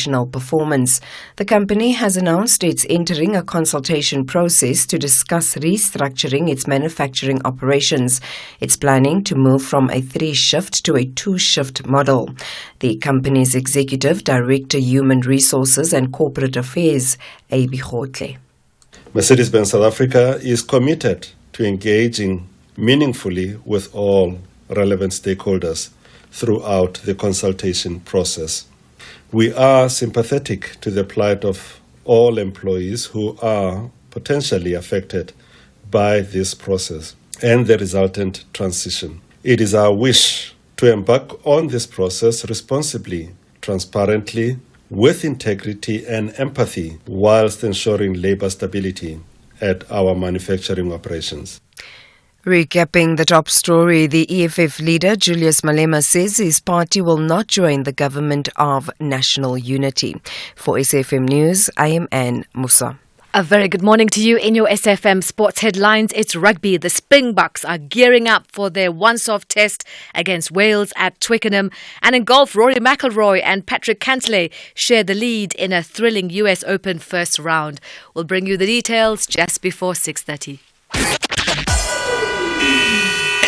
operational performance. The company has announced it's entering a consultation process to discuss restructuring its manufacturing operations. It's planning to move from a 3-shift to a 2-shift model. The company's Executive Director, Human Resources and Corporate Affairs, A.B. Grootes. Mercedes-Benz South Africa is committed to engaging meaningfully with all relevant stakeholders throughout the consultation process. We are sympathetic to the plight of all employees who are potentially affected by this process and the resultant transition. It is our wish to embark on this process responsibly, transparently, with integrity and empathy, whilst ensuring labour stability at our manufacturing operations. Recapping the top story, the EFF leader Julius Malema says his party will not join the government of national unity. For SFM News, I am Anne Musa. A very good morning to you. In your SFM Sports headlines, it's rugby. The Springboks are gearing up for their once-off test against Wales at Twickenham. And in golf, Rory McIlroy and Patrick Cantlay share the lead in a thrilling US Open first round. We'll bring you the details just before 6:30.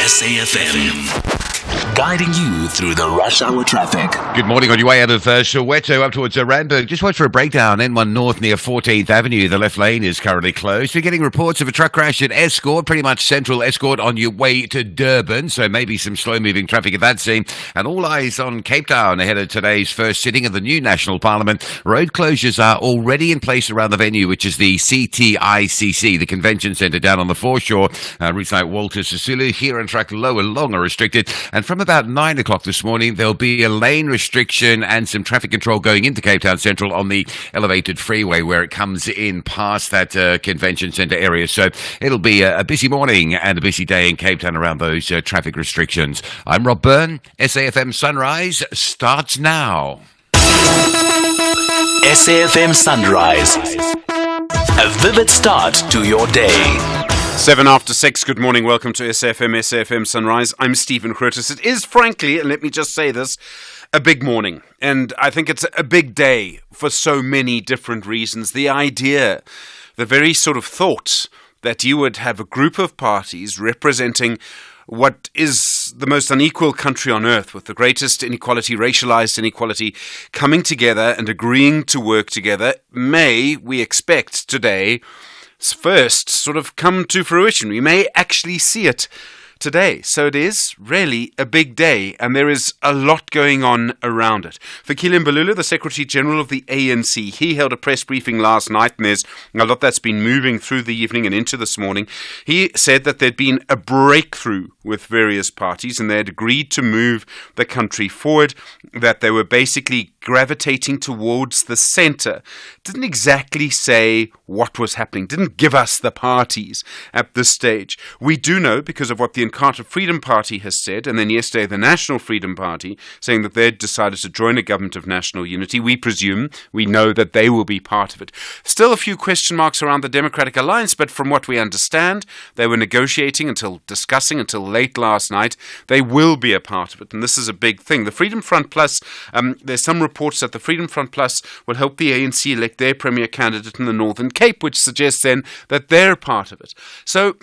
SAFM, guiding you through the rush hour traffic. Good morning on your way out of Soweto up towards Randburg. Just watch for a breakdown. N1 North near 14th Avenue. The left lane is currently closed. We're getting reports of a truck crash at Escort, pretty much central Escort on your way to Durban. So maybe some slow-moving traffic at that scene. And all eyes on Cape Town ahead of today's first sitting of the new National Parliament. Road closures are already in place around the venue, which is the CTICC, the convention centre down on the foreshore. Routes like Walter Sisulu, here and track low and long are restricted. And from about 9 o'clock this morning, there'll be a lane restriction and some traffic control going into Cape Town Central on the elevated freeway where it comes in past that convention centre area. So it'll be a busy morning and a busy day in Cape Town around those traffic restrictions. I'm Rob Byrne. SAFM Sunrise starts now. SAFM Sunrise. A vivid start to your day. 7 after 6, good morning, welcome to SAFM Sunrise. I'm Stephen Grootes. It is, frankly, and let me just say this, a big morning. And I think it's a big day for so many different reasons. The idea, the very sort of thought that you would have a group of parties representing what is the most unequal country on earth, with the greatest inequality, racialized inequality, coming together and agreeing to work together, may, we expect today, first sort of come to fruition. We may actually see it today. So it is really a big day, and there is a lot going on around it. Fikile Mbalula, the Secretary General of the ANC, he held a press briefing last night, and there's a lot that's been moving through the evening and into this morning. He said that there'd been a breakthrough with various parties, and they had agreed to move the country forward, that they were basically gravitating towards the centre. Didn't exactly say what was happening, didn't give us the parties at this stage. We do know, because of what the Inkatha Freedom Party has said, and then yesterday the National Freedom Party saying that they'd decided to join a government of national unity. We presume, we know that they will be part of it. Still a few question marks around the Democratic Alliance, but from what we understand, they were negotiating discussing until late last night. They will be a part of it, and this is a big thing. The Freedom Front Plus, there's some reports that the Freedom Front Plus will help the ANC elect their premier candidate in the Northern Cape, which suggests then that they're part of it. So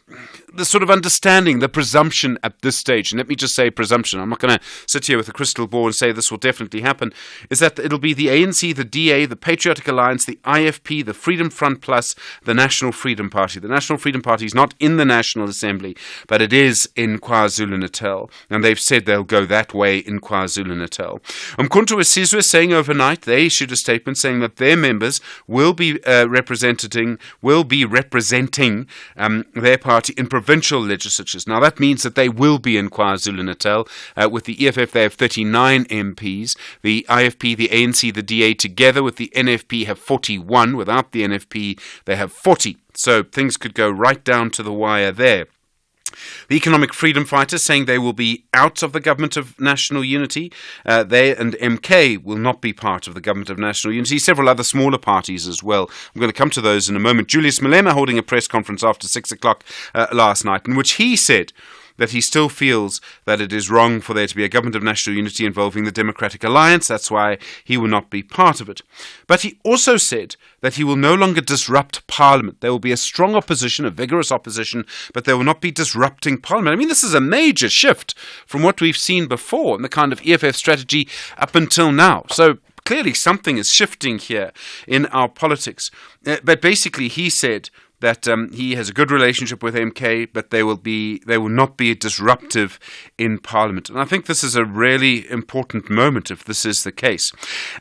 the sort of understanding, the presumption at this stage, and let me just say presumption, I'm not going to sit here with a crystal ball and say this will definitely happen, is that it'll be the ANC, the DA, the Patriotic Alliance, the IFP, the Freedom Front Plus, the National Freedom Party. The National Freedom Party is not in the National Assembly, but it is in KwaZulu-Natal, and they've said they'll go that way in KwaZulu-Natal. Umkhonto weSizwe saying overnight, they issued a statement saying that their members will be representing their party in provincial legislatures. Now that means that they will be in KwaZulu-Natal. With the EFF, they have 39 MPs. The IFP, the ANC, the DA together with the NFP have 41. Without the NFP, they have 40. So things could go right down to the wire there. The Economic Freedom Fighters saying they will be out of the Government of National Unity. They and MK will not be part of the Government of National Unity. Several other smaller parties as well. I'm going to come to those in a moment. Julius Malema holding a press conference after 6 o'clock last night, in which he said that he still feels that it is wrong for there to be a government of national unity involving the Democratic Alliance. That's why he will not be part of it. But he also said that he will no longer disrupt Parliament. There will be a strong opposition, a vigorous opposition, but they will not be disrupting Parliament. I mean, this is a major shift from what we've seen before and the kind of EFF strategy up until now. So clearly something is shifting here in our politics. But basically he said that he has a good relationship with MK, but they will not be disruptive in Parliament. And I think this is a really important moment if this is the case.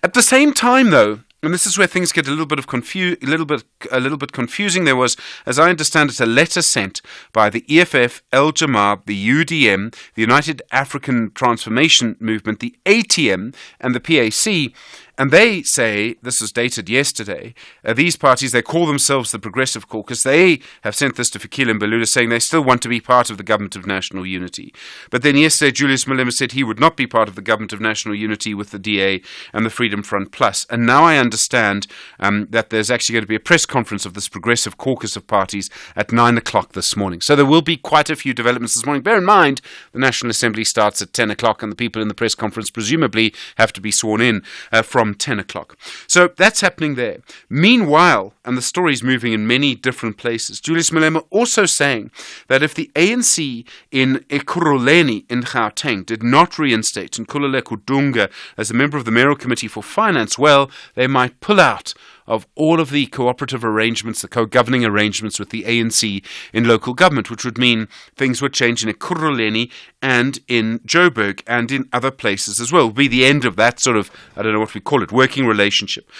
At the same time, though, and this is where things get a little bit confusing. There was, as I understand it, a letter sent by the EFF, El Jamaat, the UDM, the United African Transformation Movement, the ATM, and the PAC. And they say, this was dated yesterday, these parties, they call themselves the Progressive Caucus. They have sent this to Fikile Mbalula saying they still want to be part of the Government of National Unity. But then yesterday, Julius Malema said he would not be part of the Government of National Unity with the DA and the Freedom Front Plus. And now I understand that there's actually going to be a press conference of this Progressive Caucus of parties at 9 o'clock this morning. So there will be quite a few developments this morning. Bear in mind, the National Assembly starts at 10 o'clock and the people in the press conference presumably have to be sworn in from 10 o'clock. So that's happening there. Meanwhile, and the story's moving in many different places, Julius Malema also saying that if the ANC in Ekurhuleni in Gauteng did not reinstate Nkululeko Dunga as a member of the Mayoral Committee for Finance, well, they might pull out of all of the cooperative arrangements, the co-governing arrangements with the ANC in local government, which would mean things would change in Ekurhuleni and in Joburg and in other places as well. It would be the end of that sort of, I don't know what we call it, working relationship.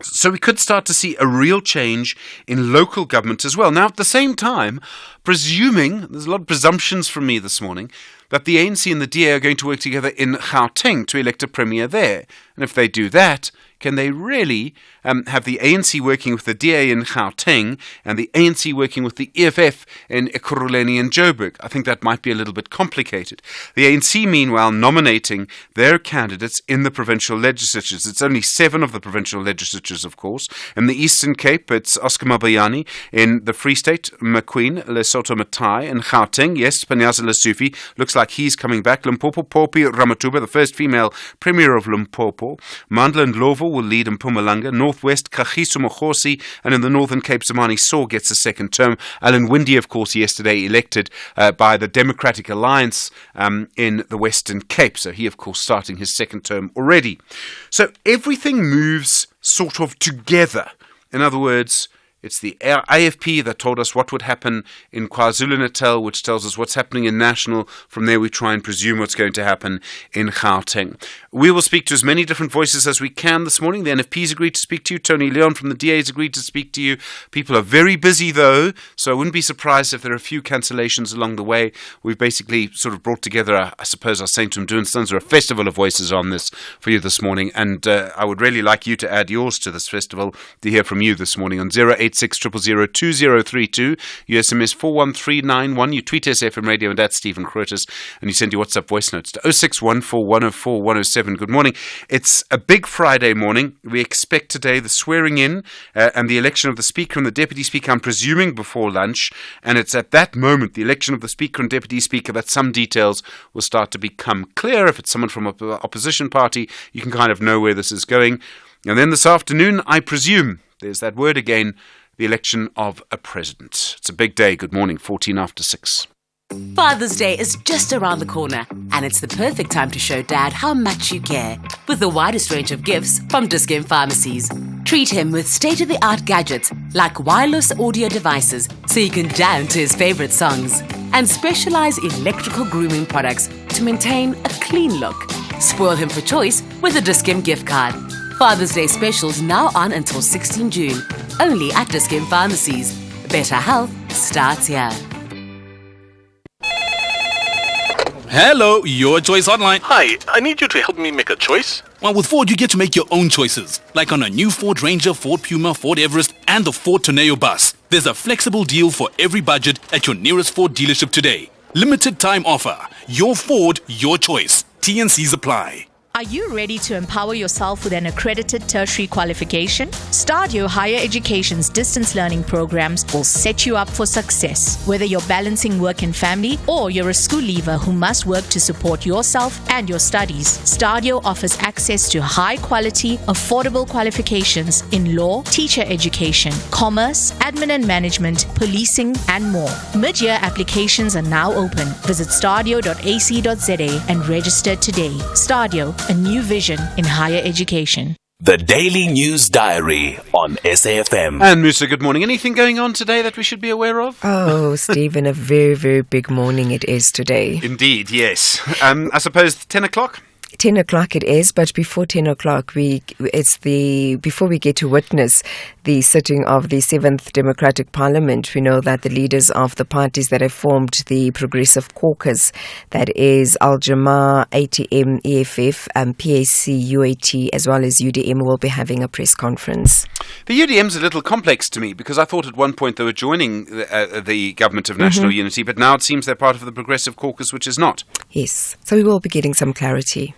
So we could start to see a real change in local government as well. Now, at the same time, presuming, there's a lot of presumptions from me this morning, that the ANC and the DA are going to work together in Gauteng to elect a premier there. And if they do that, can they really have the ANC working with the DA in Gauteng and the ANC working with the EFF in Ekurhuleni and Joburg? I think that might be a little bit complicated. The ANC, meanwhile, nominating their candidates in the provincial legislatures. It's only 7 of the provincial legislatures, of course. In the Eastern Cape, it's Oscar Mabayane. In the Free State, McQueen, Lesotho Matai. In Gauteng, yes, Panyaza Lesufi. Looks like he's coming back. Limpopo, Popi Ramatuba, the first female premier of Limpopo. Mandla Ndlovu will lead in Mpumalanga. Northwest, Kagiso Mokhosi, and in the Northern Cape, Zamani Saw gets a second term. Alan Windey, of course, yesterday elected by the Democratic Alliance in the Western Cape. So he, of course, starting his second term already. So everything moves sort of together. In other words, it's the AFP that told us what would happen in KwaZulu-Natal, which tells us what's happening in National. From there, we try and presume what's going to happen in Gauteng. We will speak to as many different voices as we can this morning. The NFP's agreed to speak to you. Tony Leon from the DA's agreed to speak to you. People are very busy, though, so I wouldn't be surprised if there are a few cancellations along the way. We've basically sort of brought together, I suppose, our St. Mdu Sons, or a festival of voices on this for you this morning. And I would really like you to add yours to this festival, to hear from you this morning on 086 000 2032. You SMS 41391. You tweet SFM Radio and at Stephen Grootes, and you send your WhatsApp voice notes to 0614 104 107. Good morning. It's a big Friday morning. We expect today the swearing in and the election of the Speaker and the Deputy Speaker, I'm presuming before lunch. And it's at that moment, the election of the Speaker and Deputy Speaker, that some details will start to become clear. If it's someone from an opposition party, you can kind of know where this is going. And then this afternoon, I presume, there's that word again, the election of a president. It's a big day. Good morning, 14 after 6. Father's Day is just around the corner, and it's the perfect time to show Dad how much you care. With the widest range of gifts from Dis-Chem Pharmacies. Treat him with state-of-the-art gadgets like wireless audio devices so he can jam to his favorite songs. And specialized electrical grooming products to maintain a clean look. Spoil him for choice with a Dis-Chem gift card. Father's Day specials now on until 16 June. Only at Dis-Chem Pharmacies. Better health starts here. Hello, Your Choice Hotline. Hi, I need you to help me make a choice. Well, with Ford, you get to make your own choices. Like on a new Ford Ranger, Ford Puma, Ford Everest, and the Ford Tornado bus. There's a flexible deal for every budget at your nearest Ford dealership today. Limited time offer. Your Ford, your choice. T&Cs apply. Are you ready to empower yourself with an accredited tertiary qualification? Stadio Higher Education's distance learning programs will set you up for success. Whether you're balancing work and family or you're a school leaver who must work to support yourself and your studies, Stadio offers access to high-quality, affordable qualifications in law, teacher education, commerce, admin and management, policing, and more. Mid-year applications are now open. Visit stadio.ac.za and register today. Stadio, a new vision in higher education. The Daily News Diary on SAFM. And Musa, good morning. Anything going on today that we should be aware of? Oh, Stephen, a very, very big morning it is today. Indeed, yes. I suppose 10 o'clock? 10 o'clock it is, but before 10 o'clock, before we get to witness the sitting of the 7th Democratic Parliament, we know that the leaders of the parties that have formed the Progressive Caucus, that is Al-Jama, ATM, EFF, PAC, UAT, as well as UDM, will be having a press conference. The UDM's a little complex to me because I thought at one point they were joining the Government of National Unity, but now it seems they're part of the Progressive Caucus, which is not. Yes, so we will be getting some clarity.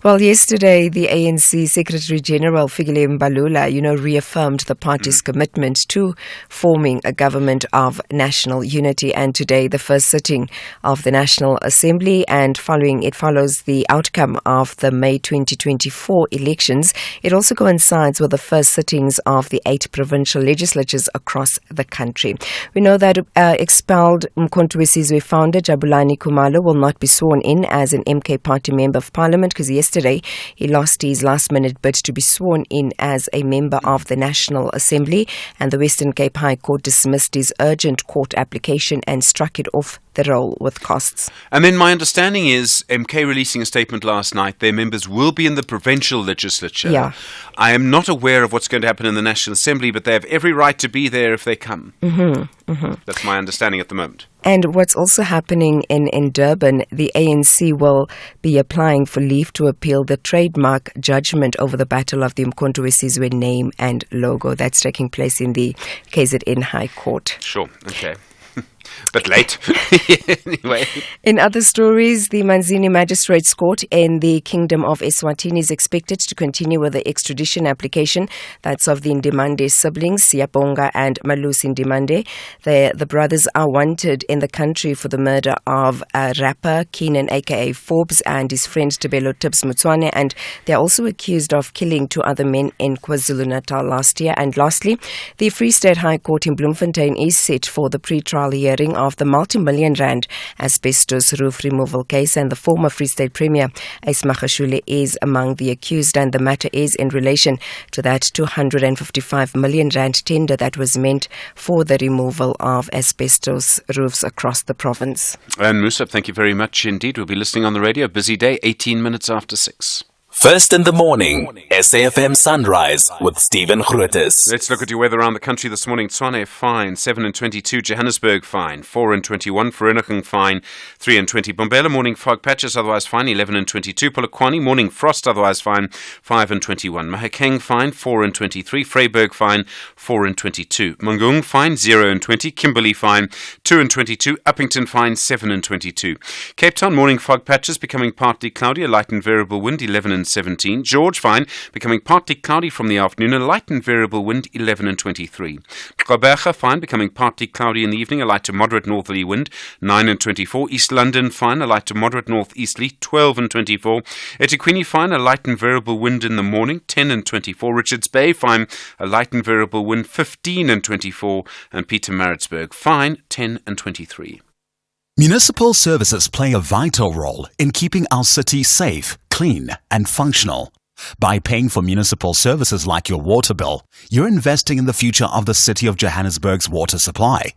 Well, yesterday, the ANC Secretary General, Fikile Mbalula, reaffirmed the party's commitment to forming a government of national unity. And today, the first sitting of the National Assembly, and it follows the outcome of the May 2024 elections. It also coincides with the first sittings of the 8 provincial legislatures across the country. We know that expelled Umkhonto weSizwe founder Jabulani Khumalo will not be sworn in as an MK party member of Parliament, because yesterday he lost his last-minute bid to be sworn in as a member of the National Assembly, and the Western Cape High Court dismissed his urgent court application and struck it off the roll with costs. And then my understanding is MK releasing a statement last night. Their members will be in the provincial legislature. Yeah. I am not aware of what's going to happen in the National Assembly, but they have every right to be there if they come. That's my understanding at the moment. And what's also happening in Durban, the ANC will be applying for leave to appeal the trademark judgment over the battle of the Umkhonto weSizwe name and logo. That's taking place in the KZN High Court. Sure, okay. But late. Anyway. In other stories, the Manzini Magistrates Court in the Kingdom of Eswatini is expected to continue with the extradition application. That's of the Ndimande siblings, Siyabonga and Malusi Ndimande. The brothers are wanted in the country for the murder of rapper Keenan, aka Forbes, and his friend Tebelo Tibbs Mutswane, and they're also accused of killing 2 other men in KwaZulu-Natal last year. And lastly, the Free State High Court in Bloemfontein is set for the pre-trial hearing of the multi-million rand asbestos roof removal case, and the former Free State Premier Ace Magashule is among the accused, and the matter is in relation to that 255 million rand tender that was meant for the removal of asbestos roofs across the province. And Musa, thank you very much indeed. We'll be listening on the radio. Busy day, 18 minutes after 6. First in the morning, SAFM Sunrise with Stephen Grootes. Let's look at your weather around the country this morning. Tshwane fine, 7 and 22. Johannesburg fine, 4 and 21. Vereeniging fine, 3 and 20. Bombela morning fog patches, otherwise fine, 11 and 22. Polokwane morning frost, otherwise fine, 5 and 21. Mahakeng fine, 4 and 23. Vryburg fine, 4 and 22. Mangung fine, 0 and 20. Kimberley fine, 2 and 22. Uppington fine, 7 and 22. Cape Town morning fog patches, becoming partly cloudy, a light and variable wind, 11 and 17. George fine, becoming partly cloudy from the afternoon, a light and variable wind, 11 and 23. Gqeberha fine, becoming partly cloudy in the evening, a light to moderate northerly wind, 9 and 24. East London fine, a light to moderate northeasterly, 12 and 24. eThekwini fine, a light and variable wind in the morning, 10 and 24. Richards Bay fine, a light and variable wind, 15 and 24. And Pietermaritzburg fine, 10 and 23. Municipal services play a vital role in keeping our city safe, clean, and functional. By paying for municipal services like your water bill, you're investing in the future of the city of Johannesburg's water supply.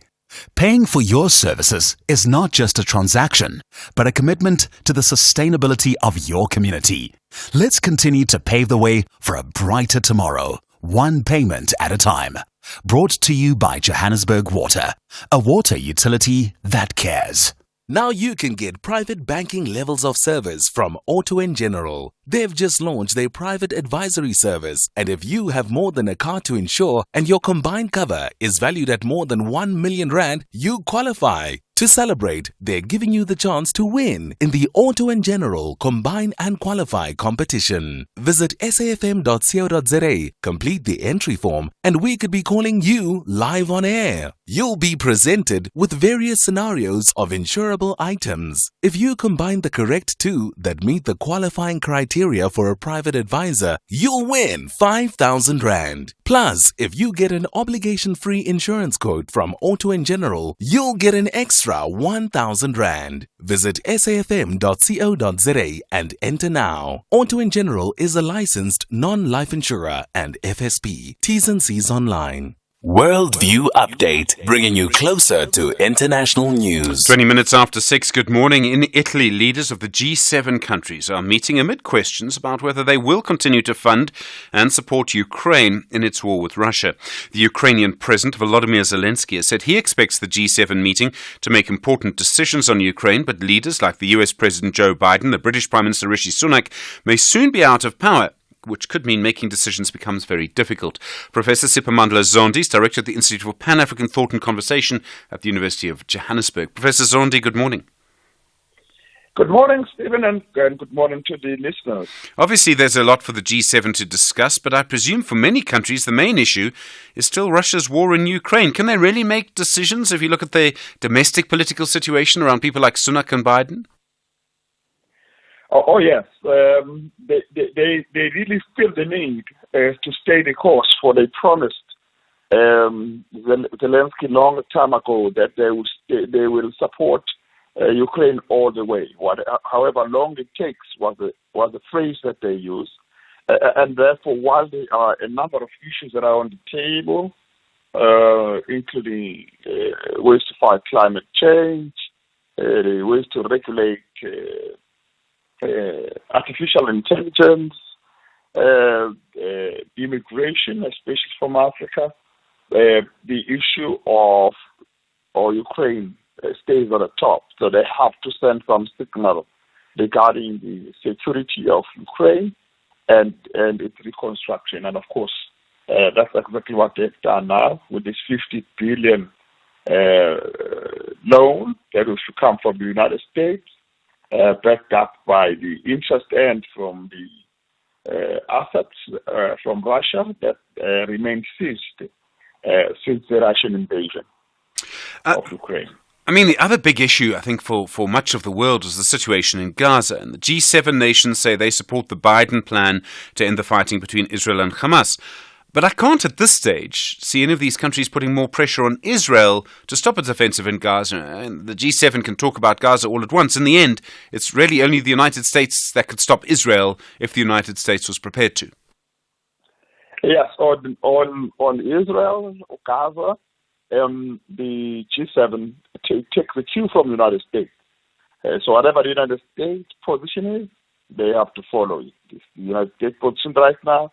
Paying for your services is not just a transaction, but a commitment to the sustainability of your community. Let's continue to pave the way for a brighter tomorrow, one payment at a time. Brought to you by Johannesburg Water, a water utility that cares. Now you can get private banking levels of service from Auto & General. They've just launched their private advisory service, and if you have more than a car to insure and your combined cover is valued at more than 1 million rand, you qualify. To celebrate, they're giving you the chance to win in the Auto and General Combine and Qualify competition. Visit safm.co.za, complete the entry form, and we could be calling you live on air. You'll be presented with various scenarios of insurable items. If you combine the correct two that meet the qualifying criteria for a private advisor, you'll win 5,000 Rand. Plus, if you get an obligation-free insurance quote from Auto and General, you'll get an extra 1,000 Rand. Visit safm.co.za and enter now. Auto and General is a licensed non-life insurer and FSP. T's and C's online. Worldview Update, bringing you closer to international news. 20 minutes after 6, good morning. In Italy, leaders of the G7 countries are meeting amid questions about whether they will continue to fund and support Ukraine in its war with Russia. The Ukrainian President Volodymyr Zelensky has said he expects the G7 meeting to make important decisions on Ukraine, but leaders like the US President Joe Biden, the British Prime Minister Rishi Sunak, may soon be out of power, which could mean making decisions becomes very difficult. Professor Siphamandla Zondi is director at the Institute for Pan-African Thought and Conversation at the University of Johannesburg. Professor Zondi, good morning. Good morning, Stephen, and good morning to the listeners. Obviously, there's a lot for the G7 to discuss, but I presume for many countries, the main issue is still Russia's war in Ukraine. Can they really make decisions if you look at the domestic political situation around people like Sunak and Biden? Oh yes, they really feel the need to stay the course, for they promised Zelensky long time ago that they will support Ukraine all the way. However long it takes was the phrase that they use, and therefore while there are a number of issues that are on the table, including ways to fight climate change, ways to regulate artificial intelligence, immigration, especially from Africa, the issue of Ukraine stays at the top. So they have to send some signal regarding the security of Ukraine and its reconstruction. And of course, that's exactly what they've done now with this 50 billion loan that should come from the United States, backed up by the interest earned from the assets from Russia that remain seized since the Russian invasion of Ukraine. I mean, the other big issue, I think, for much of the world is the situation in Gaza. And the G7 nations say they support the Biden plan to end the fighting between Israel and Hamas. But I can't at this stage see any of these countries putting more pressure on Israel to stop its offensive in Gaza. And the G7 can talk about Gaza all at once. In the end, it's really only the United States that could stop Israel if the United States was prepared to. Yes, on Israel or Gaza, the G7 take the cue from the United States. So whatever the United States position is, they have to follow it. The United States position right now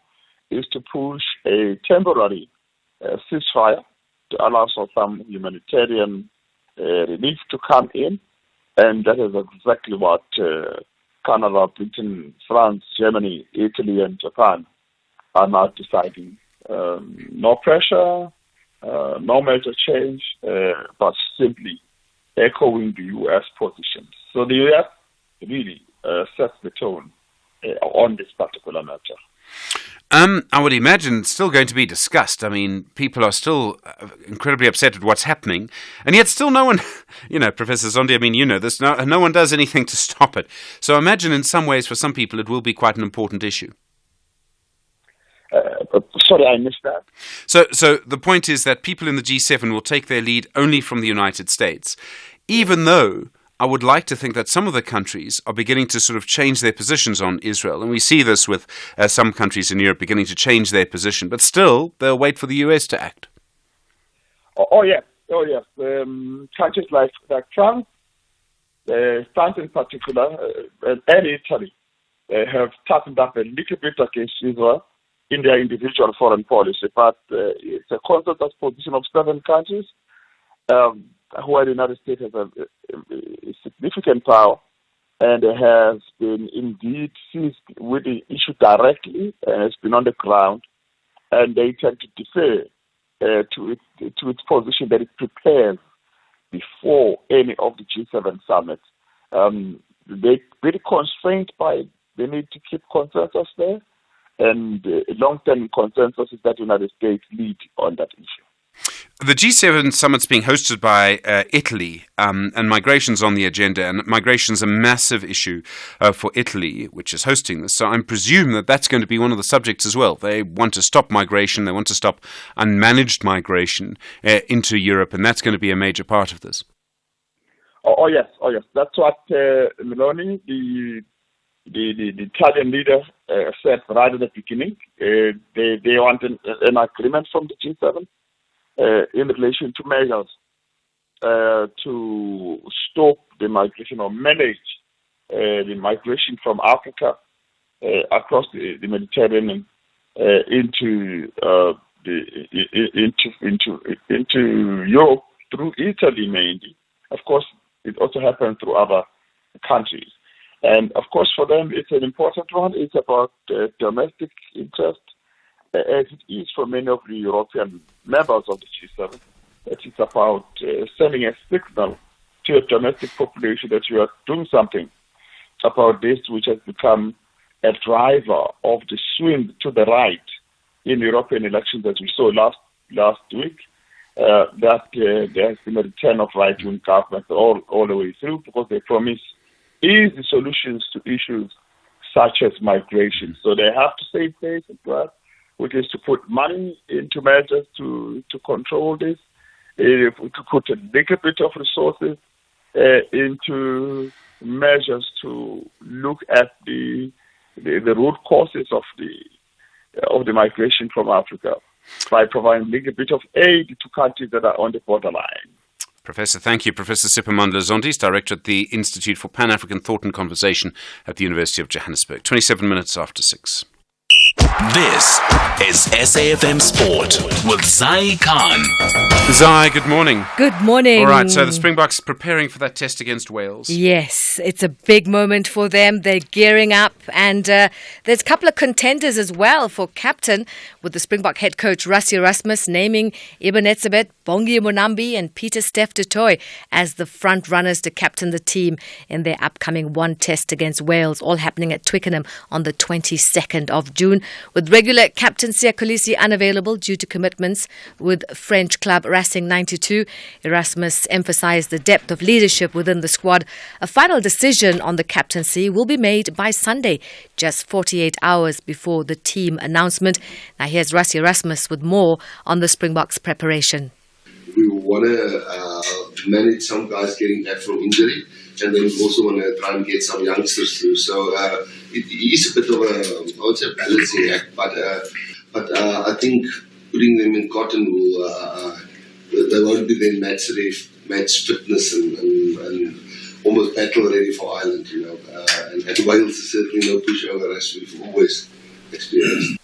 is to push a temporary ceasefire to allow for some humanitarian relief to come in, and that is exactly what Canada, Britain, France, Germany, Italy, and Japan are now deciding. No pressure, no major change, but simply echoing the U.S. position. So the U.S. really sets the tone on this particular matter. I would imagine it's still going to be discussed. I mean, people are still incredibly upset at what's happening, and yet still no one, Professor Zondi, I mean, you know this, no one does anything to stop it. So I imagine in some ways, for some people, it will be quite an important issue. Sorry, I missed that. So the point is that people in the G7 will take their lead only from the United States, even though I would like to think that some of the countries are beginning to sort of change their positions on Israel. And we see this with some countries in Europe beginning to change their position. But still, they'll wait for the US to act. Oh yes. Countries like France, France in particular, and Italy have tightened up a little bit against Israel in their individual foreign policy. But it's a consensus position of 7 countries, where the United States has a significant power and has been indeed seized with the issue directly and has been on the ground, and they tend to defer to its position that it prepares before any of the G7 summits. They're very constrained by the need to keep consensus there, and long-term consensus is that the United States lead on that issue. The G7 summit's being hosted by Italy, and migration's on the agenda, and migration's a massive issue for Italy, which is hosting this. So I presume that that's going to be one of the subjects as well. They want to stop migration, they want to stop unmanaged migration into Europe, and that's going to be a major part of this. Oh yes. That's what Meloni, the Italian leader, said right at the beginning. They want an agreement from the G7 in relation to measures to stop the migration or manage the migration from Africa across the Mediterranean into Europe through Italy mainly. Of course, it also happens through other countries. And of course, for them, it's an important one. It's about domestic interest, as it is for many of the European members of the G7. It is about sending a signal to your domestic population that you are doing something about this, which has become a driver of the swing to the right in European elections, as we saw last week. That there has been a return of right-wing governments all the way through, because they promise easy solutions to issues such as migration. So they have to save face as well, which is to put money into measures to control this, to put a little bit of resources into measures to look at the root causes of the migration from Africa by providing a little bit of aid to countries that are on the borderline. Professor, thank you. Professor Siphamandla Zondi, Director at the Institute for Pan-African Thought and Conversation at the University of Johannesburg. 27 minutes after 6. This is SAFM Sport with Zai Khan. Zai, good morning. Good morning. All right, so the Springboks preparing for that test against Wales. Yes, it's a big moment for them. They're gearing up, and there's a couple of contenders as well for captain, with the Springbok head coach Rassie Erasmus naming Eben Etzebeth, Bongi Monambi and Peter Steph du Toit as the front runners to captain the team in their upcoming one test against Wales, all happening at Twickenham on the 22nd of June. With regular captain Siya Kolisi unavailable due to commitments with French club Racing 92, Erasmus emphasised the depth of leadership within the squad. A final decision on the captaincy will be made by Sunday, just 48 hours before the team announcement. Now here's Rassie Erasmus with more on the Springboks preparation. We want to manage some guys getting back from injury, and then we also want to try and get some youngsters through. So it is a bit of a balancing act, but I think putting them in cotton will they won't be then match fitness and almost battle ready for Ireland, and Wales is certainly no pushover as we've always experienced.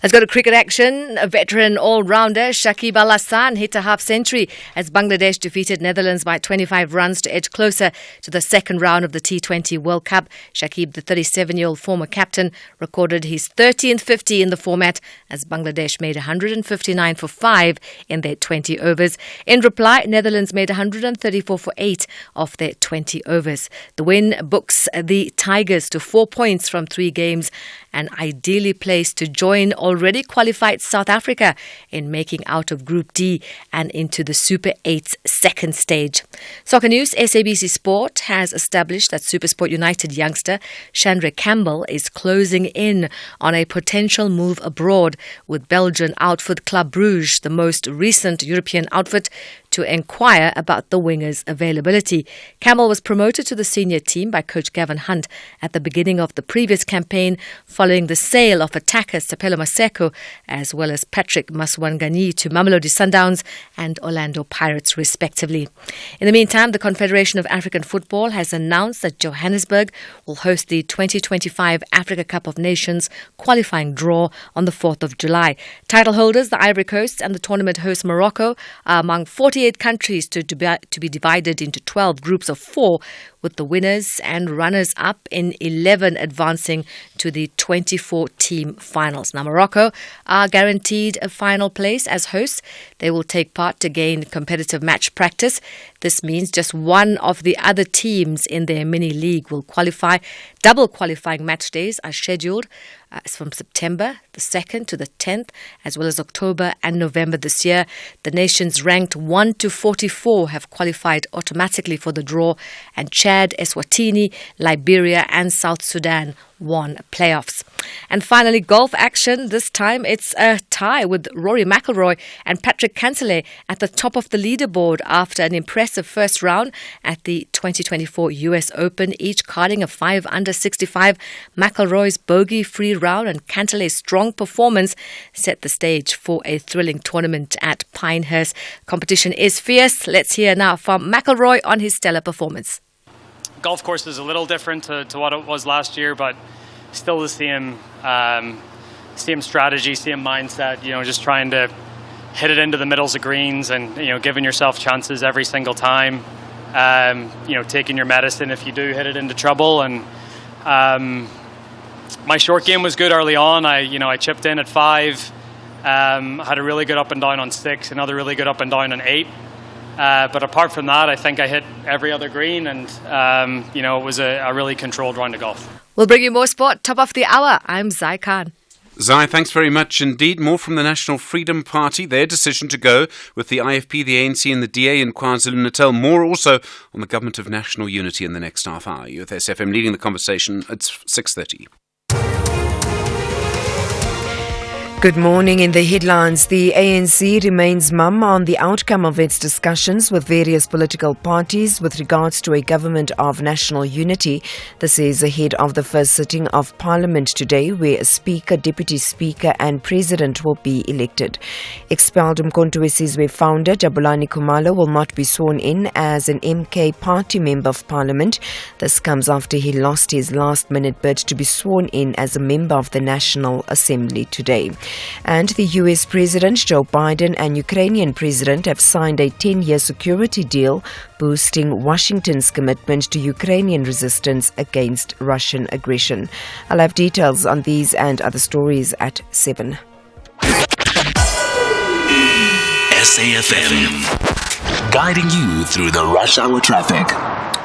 Let's go to cricket action. A veteran all-rounder Shakib Al Hasan hit a half-century as Bangladesh defeated Netherlands by 25 runs to edge closer to the second round of the T20 World Cup. Shakib, the 37-year-old former captain, recorded his 13th 50 in the format as Bangladesh made 159 for 5 in their 20 overs. In reply, Netherlands made 134 for 8 of their 20 overs. The win books the Tigers to 4 points from 3 games and ideally placed to join already qualified South Africa in making out of Group D and into the Super 8's second stage. Soccer news, SABC Sport has established that SuperSport United youngster Chandra Campbell is closing in on a potential move abroad, with Belgian outfit Club Brugge, the most recent European outfit, to inquire about the winger's availability. Campbell was promoted to the senior team by coach Gavin Hunt at the beginning of the previous campaign, following the sale of attackers Tapelo Maseko as well as Patrick Maswangani to Mamelodi Sundowns and Orlando Pirates respectively. In the meantime, the Confederation of African Football has announced that Johannesburg will host the 2025 Africa Cup of Nations qualifying draw on the 4th of July. Title holders, the Ivory Coast, and the tournament host Morocco are among 48 countries to be divided into 12 groups of 4, with the winners and runners-up in 11 advancing to the 24-team finals. Now, Morocco are guaranteed a final place as hosts. They will take part to gain competitive match practice. This means just one of the other teams in their mini league will qualify. Double qualifying match days are scheduled. It's from September the 2nd to the 10th, as well as October and November this year. The nations ranked 1 to 44 have qualified automatically for the draw, and Chad, Eswatini, Liberia and South Sudan won playoffs. And finally, golf action. This time it's a tie with Rory McIlroy and Patrick Cantlay at the top of the leaderboard after an impressive first round at the 2024 US Open, each carding a 5 under 65. McIlroy's bogey-free round and Cantlay's strong performance set the stage for a thrilling tournament at Pinehurst. Competition is fierce. Let's hear now from McIlroy on his stellar performance. Golf course is a little different to what it was last year, but still the same strategy, same mindset, just trying to hit it into the middles of greens and, giving yourself chances every single time, taking your medicine if you do hit it into trouble. And my short game was good early on. I chipped in at 5, had a really good up and down on 6, another really good up and down on 8. But apart from that, I think I hit every other green and, it was a really controlled round of golf. We'll bring you more sport. Top of the hour. I'm Zai Khan. Zai, thanks very much indeed. More from the National Freedom Party, their decision to go with the IFP, the ANC and the DA in KwaZulu-Natal. More also on the Government of National Unity in the next half hour. You're with SFM leading the conversation. It's 6:30. Good morning. In the headlines, the ANC remains mum on the outcome of its discussions with various political parties with regards to a government of national unity. This is ahead of the first sitting of Parliament today, where a Speaker, Deputy Speaker and President will be elected. Expelled Umkhonto we Sizwe founder Jabulani Khumalo will not be sworn in as an MK party member of Parliament. This comes after he lost his last-minute bid to be sworn in as a member of the National Assembly today. And the US President Joe Biden and Ukrainian President have signed a 10-year security deal, boosting Washington's commitment to Ukrainian resistance against Russian aggression. I'll have details on these and other stories at 7. SAFM, guiding you through the rush hour traffic.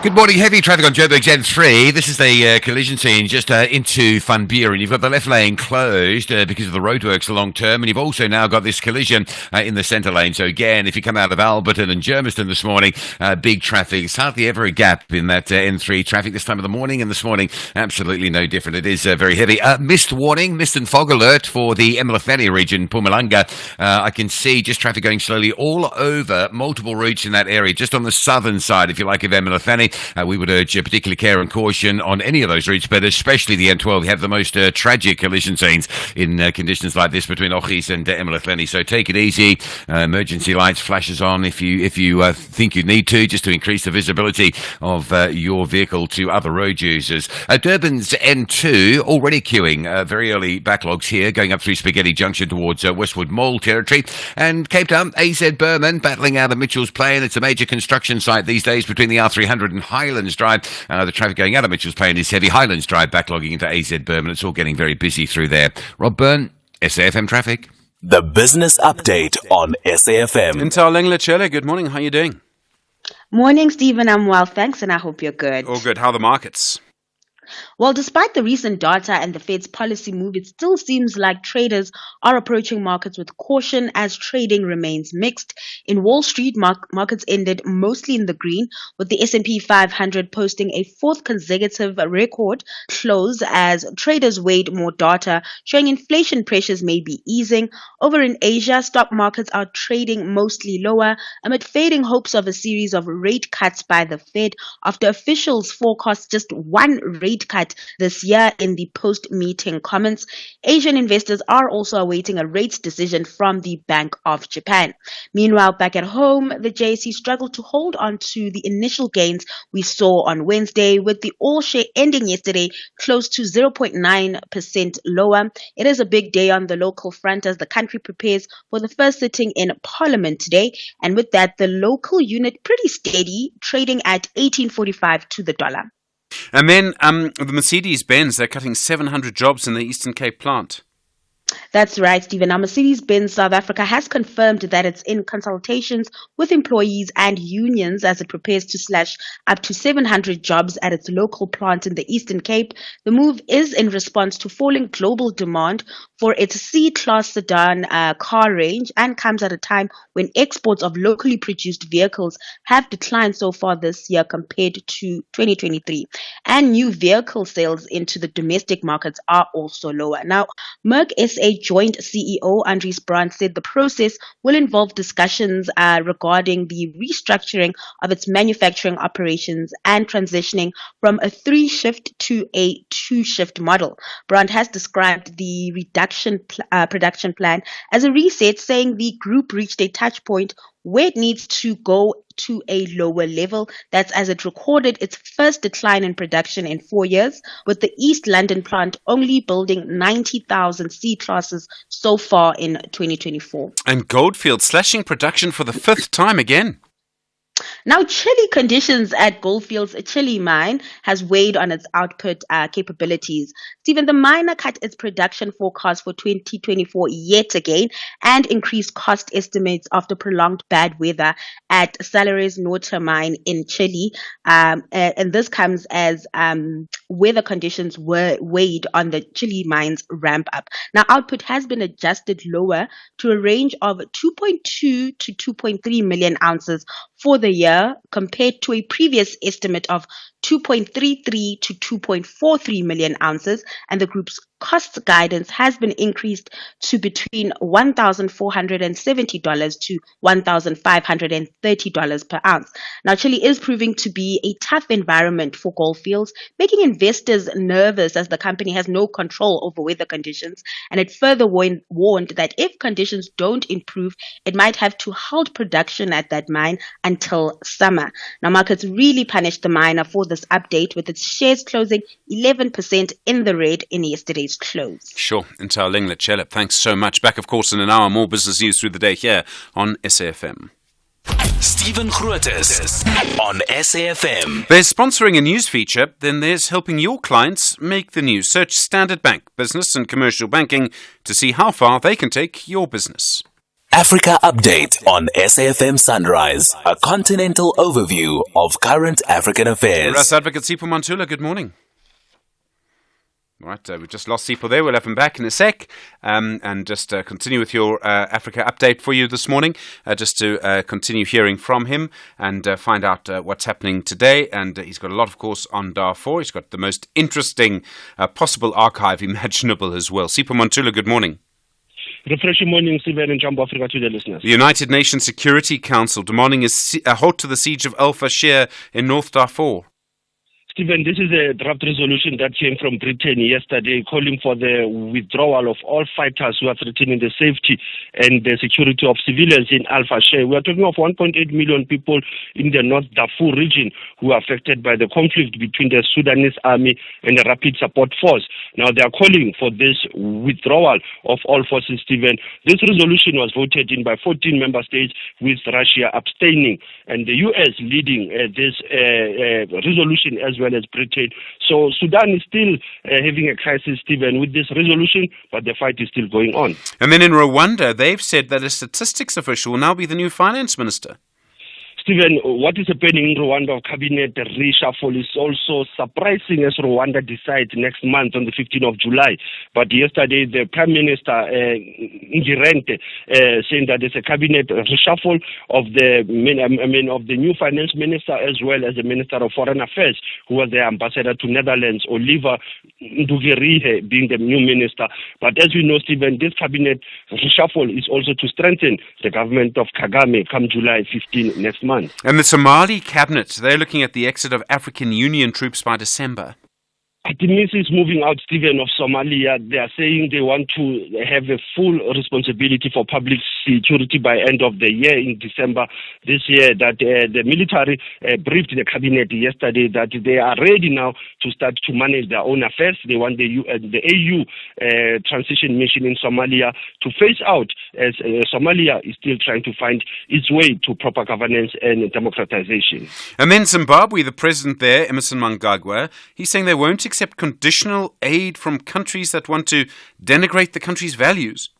Good morning. Heavy traffic on Joburg N3. This is the collision scene just into Van Buren. You've got the left lane closed because of the roadworks long term, and you've also now got this collision in the centre lane. So again, if you come out of Alberton and Germiston this morning, big traffic. It's hardly ever a gap in that N3 traffic this time of the morning, and this morning absolutely no different. It is very heavy. Mist warning, mist and fog alert for the Emilafeni region, Mpumalanga. I can see just traffic going slowly all over multiple routes in that area, just on the southern side, if you like, of Emilafeni. We would urge particular care and caution on any of those routes, but especially the N12. We have the most tragic collision scenes in conditions like this between Ochis and Emilafeni. So take it easy. Emergency lights, flashes on if you think you need to, just to increase the visibility of your vehicle to other road users. Durban's N2 already queuing. Very early backlogs here, going up through Spaghetti Junction towards Westwood Mall territory. And Cape Town, AZ Berman battling out of Mitchell's Plain. It's a major construction site these days between the R300 and Highlands Drive. The traffic going out of Mitchell's Plain is heavy. Highlands Drive backlogging into AZ Berman. It's all getting very busy through there. Rob Byrne, SAFM Traffic. The business update on SAFM. Intalengla Chele, good morning. How are you doing? Morning, Stephen. I'm well, thanks, and I hope you're good. All good. How are the markets? Well, despite the recent data and the Fed's policy move, it still seems like traders are approaching markets with caution as trading remains mixed. In Wall Street, markets ended mostly in the green, with the S&P 500 posting a fourth consecutive record close as traders weighed more data, showing inflation pressures may be easing. Over in Asia, stock markets are trading mostly lower amid fading hopes of a series of rate cuts by the Fed after officials forecast just one rate cut this year in the post-meeting comments. Asian investors are also awaiting a rates decision from the Bank of Japan. Meanwhile, back at home, the JSE struggled to hold on to the initial gains we saw on Wednesday, with the all-share ending yesterday close to 0.9% lower. It is a big day on the local front as the country prepares for the first sitting in Parliament today. And with that, the local unit pretty steady, trading at 18.45 to the dollar. And then the Mercedes-Benz, they're cutting 700 jobs in the Eastern Cape plant. That's right, Stephen. Now, Mercedes-Benz South Africa has confirmed that it's in consultations with employees and unions as it prepares to slash up to 700 jobs at its local plant in the Eastern Cape. The move is in response to falling global demand for its C-Class sedan car range and comes at a time when exports of locally produced vehicles have declined so far this year compared to 2023. And new vehicle sales into the domestic markets are also lower. Now, Merck SA joint CEO Andries Brand said the process will involve discussions regarding the restructuring of its manufacturing operations and transitioning from a 3-shift to a 2-shift model. Brand has described the production plan as a reset, saying the group reached a touch point where it needs to go to a lower level. That's as it recorded its first decline in production in 4 years, with the East London plant only building 90,000 C-classes so far in 2024. And Goldfield slashing production for the 5th time again. Now, chilly conditions at Goldfield's Chile mine has weighed on its output capabilities. Stephen, the miner cut its production forecast for 2024 yet again and increased cost estimates after prolonged bad weather at Salares Norte mine in Chile. And this comes as weather conditions were weighed on the Chile mine's ramp up. Now, output has been adjusted lower to a range of 2.2 to 2.3 million ounces for the year, compared to a previous estimate of 2.33 to 2.43 million ounces, and the group's cost guidance has been increased to between $1,470 to $1,530 per ounce. Now, Chile is proving to be a tough environment for Goldfields, making investors nervous as the company has no control over weather conditions, and it further warned that if conditions don't improve, it might have to halt production at that mine until summer. Now, markets really punished the miner for this update, with its shares closing 11% in the red in yesterday's close. Sure. Intel Linglet Chelip, thanks so much. Back, of course, in an hour. More business news through the day here on SAFM. Stephen Grootes on SAFM. There's sponsoring a news feature, then there's helping your clients make the news. Search Standard Bank Business and Commercial Banking to see how far they can take your business. Africa Update on SAFM Sunrise, a continental overview of current African affairs. Ras Advocate Sipho Mantula, good morning. Right, we've just lost Sipho there. We'll have him back in a sec. And just continue with your Africa update for you this morning, just to continue hearing from him and find out what's happening today. And he's got a lot, of course, on Darfur. He's got the most interesting possible archive imaginable as well. Sipho Mantula, good morning. Refreshing morning, Stephen, and Jumbo Africa to the listeners. The United Nations Security Council demanding a halt to the siege of Al Fashir in North Darfur. Stephen, this is a draft resolution that came from Britain yesterday calling for the withdrawal of all fighters who are threatening the safety and the security of civilians in Al Fashir. We are talking of 1.8 million people in the North Darfur region who are affected by the conflict between the Sudanese army and the Rapid Support Force. Now, they are calling for this withdrawal of all forces, Stephen. This resolution was voted in by 14 member states, with Russia abstaining, and the US leading this resolution as well as Britain. So Sudan is still having a crisis, Stephen, with this resolution, but the fight is still going on. And then in Rwanda, they've said that a statistics official will now be the new finance minister. Stephen, what is happening in Rwanda cabinet reshuffle is also surprising as Rwanda decides next month on the 15th of July. But yesterday, the Prime Minister, Ngirente, saying that there's a cabinet reshuffle of the new finance minister as well as the Minister of Foreign Affairs, who was the ambassador to Netherlands, Oliver Ndugerihe, being the new minister. But as we know, Stephen, this cabinet reshuffle is also to strengthen the government of Kagame come July 15 next month. And the Somali cabinet, they're looking at the exit of African Union troops by December. Artemis is moving out, Stephen, of Somalia. They are saying they want to have a full responsibility for public security by end of the year in December this year, that the military briefed the cabinet yesterday that they are ready now to start to manage their own affairs. They want the AU transition mission in Somalia to phase out, as Somalia is still trying to find its way to proper governance and democratization. And then Zimbabwe, the president there, Emmerson Mnangagwa, he's saying they won't accept conditional aid from countries that want to denigrate the country's values.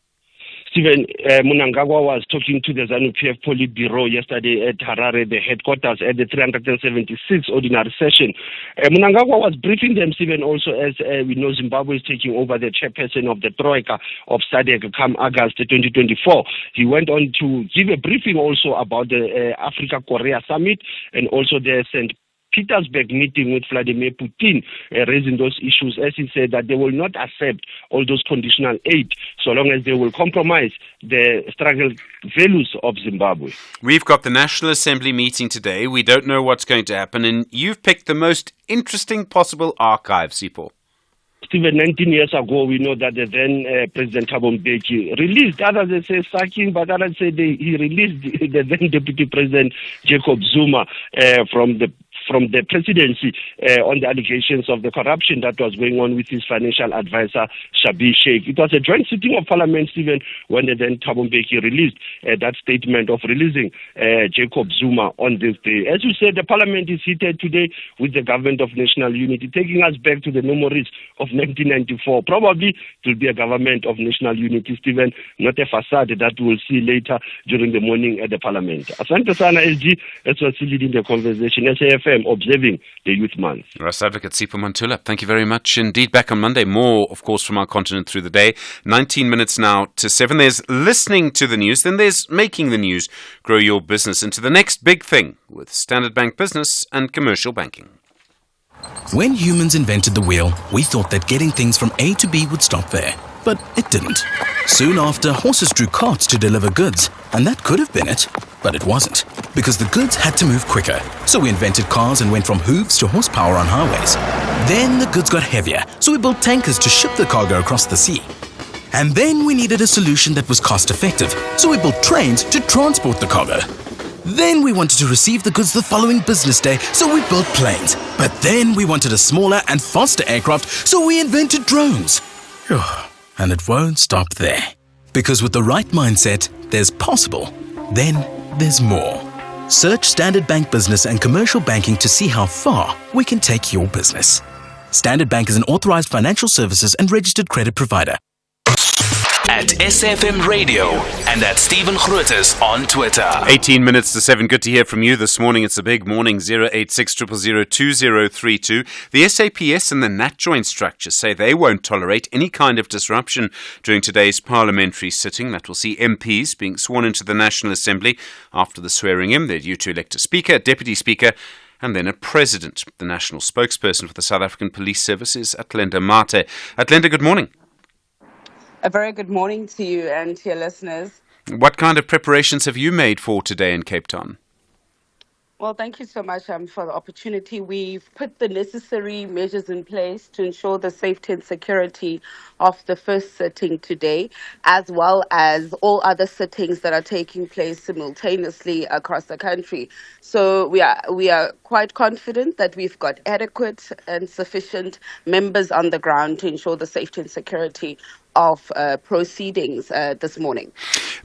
Stephen, Mnangagwa was talking to the ZANU-PF Politburo yesterday at Harare, the headquarters, at the 376th ordinary session. Mnangagwa was briefing them, Stephen, also as we know Zimbabwe is taking over the chairperson of the Troika of SADC come August 2024. He went on to give a briefing also about the Africa-Korea summit and also the St. Petersburg meeting with Vladimir Putin, raising those issues, as he said that they will not accept all those conditional aid so long as they will compromise the struggle values of Zimbabwe. We've got the National Assembly meeting today. We don't know what's going to happen, and you've picked the most interesting possible archive, Sipho. Stephen, 19 years ago, we know that the then President Thabo Mbeki released, others say sacking, but others say he released the then Deputy President Jacob Zuma from the presidency on the allegations of the corruption that was going on with his financial advisor, Shabi Sheikh. It was a joint sitting of Parliament, Stephen, when the then Thabo Mbeki released that statement of releasing Jacob Zuma on this day. As you said, the Parliament is seated today with the Government of National Unity, taking us back to the memories of 1994. Probably it will be a Government of National Unity, Stephen, not a facade that we will see later during the morning at the Parliament. Asante sana, SG, as was leading the conversation. SAFM observing the Youth Month. Rust Advocate Sipho Mantula, thank you very much indeed. Back on Monday, more, of course, from our continent through the day. 19 minutes now to 7. There's listening to the news, then there's making the news. Grow your business into the next big thing with Standard Bank Business and Commercial Banking. When humans invented the wheel, we thought that getting things from A to B would stop there. But it didn't. Soon after, horses drew carts to deliver goods, and that could have been it. But it wasn't, because the goods had to move quicker. So we invented cars and went from hooves to horsepower on highways. Then the goods got heavier, so we built tankers to ship the cargo across the sea. And then we needed a solution that was cost-effective, so we built trains to transport the cargo. Then we wanted to receive the goods the following business day, so we built planes. But then we wanted a smaller and faster aircraft, so we invented drones. And it won't stop there. Because with the right mindset, there's possible. Then there's more. Search Standard Bank Business and Commercial Banking to see how far we can take your business. Standard Bank is an authorized financial services and registered credit provider. At SFM Radio and at Stephen Grootes on Twitter. 18 minutes to 7. Good to hear from you this morning. It's a big morning. 086 000 2032. The SAPS and the Nat Joint structures say they won't tolerate any kind of disruption during today's parliamentary sitting. That will see MPs being sworn into the National Assembly. After the swearing in, they're due to elect a Speaker, Deputy Speaker, and then a President. The National Spokesperson for the South African Police Service is Atlenda Mate. Atlenda, good morning. A very good morning to you and to your listeners. What kind of preparations have you made for today in Cape Town? Well, thank you so much for the opportunity. We've put the necessary measures in place to ensure the safety and security of the first sitting today, as well as all other sittings that are taking place simultaneously across the country. So we are quite confident that we've got adequate and sufficient members on the ground to ensure the safety and security of proceedings this morning.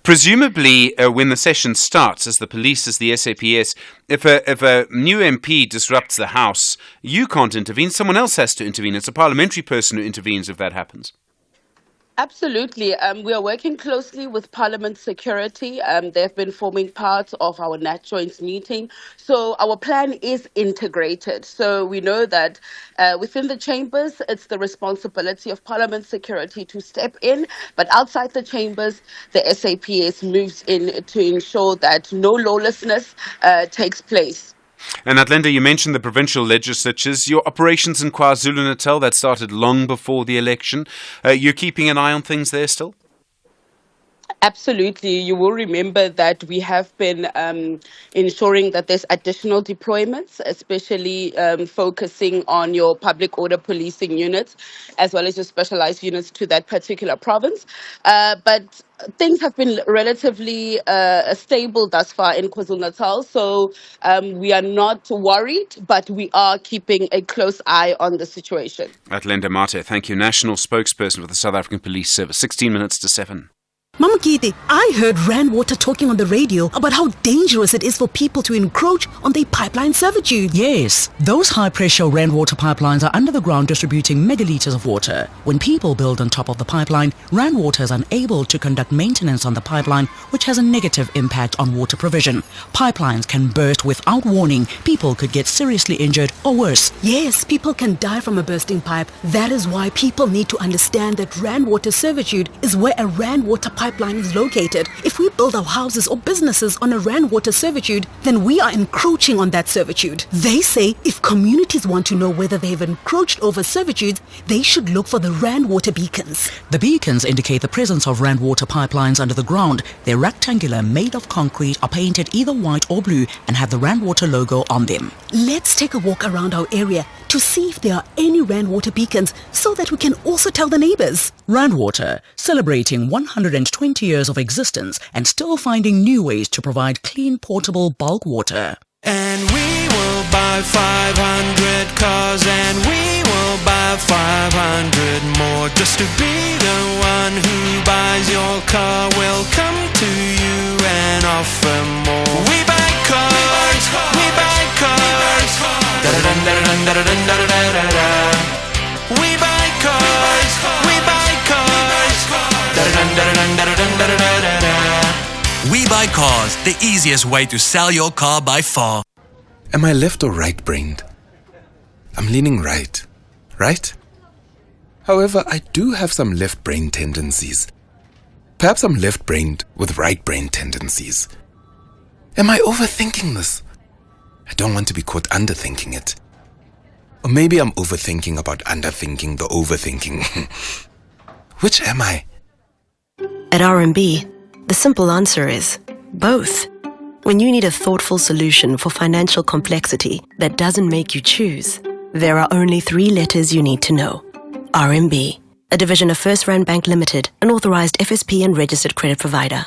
Presumably, when the session starts, as the police, as the SAPS, if a new MP disrupts the House, you can't intervene. Someone else has to intervene. It's a parliamentary person who intervenes if that happens. Absolutely. We are working closely with Parliament Security. They've been forming part of our Nat Joint meeting. So our plan is integrated. So we know that within the chambers, it's the responsibility of Parliament Security to step in. But outside the chambers, the SAPS moves in to ensure that no lawlessness takes place. And Atlenda, you mentioned the provincial legislatures. Your operations in KwaZulu-Natal, that started long before the election. You're keeping an eye on things there still? Absolutely. You will remember that we have been ensuring that there's additional deployments, especially focusing on your public order policing units, as well as your specialized units to that particular province. But things have been relatively stable thus far in KwaZulu-Natal, so we are not worried, but we are keeping a close eye on the situation. Atlenda Mate, thank you. National spokesperson for the South African Police Service. 16 minutes to 7. Mama Kitty, I heard Rand Water talking on the radio about how dangerous it is for people to encroach on their pipeline servitude. Yes, those high-pressure Rand Water pipelines are under the ground distributing megaliters of water. When people build on top of the pipeline, Rand Water is unable to conduct maintenance on the pipeline, which has a negative impact on water provision. Pipelines can burst without warning. People could get seriously injured or worse. Yes, people can die from a bursting pipe. That is why people need to understand that Rand Water servitude is where a Rand Water pipeline is located. If we build our houses or businesses on a Rand Water servitude, then we are encroaching on that servitude. They say if communities want to know whether they've encroached over servitudes, they should look for the Rand Water beacons. The beacons indicate the presence of Rand Water pipelines under the ground. They're rectangular, made of concrete, are painted either white or blue, and have the Rand Water logo on them. Let's take a walk around our area to see if there are any Rand Water beacons so that we can also tell the neighbors. Rand Water, celebrating 120 years of existence and still finding new ways to provide clean, portable bulk water. And we will buy 500 cars, and we will buy 500 more. Just to be the one who buys your car, will come to you and offer more. We buy cars, we buy cars. We buy cars, we buy cars. We Buy Cars, the easiest way to sell your car by far. Am I left or right-brained? I'm leaning right, right? However, I do have some left-brain tendencies. Perhaps I'm left-brained with right-brain tendencies. Am I overthinking this? I don't want to be caught underthinking it. Or maybe I'm overthinking about underthinking the overthinking. Which am I? At RMB, the simple answer is both. When you need a thoughtful solution for financial complexity that doesn't make you choose, there are only 3 letters you need to know. RMB, a division of First Rand Bank Limited, an authorized FSP and registered credit provider.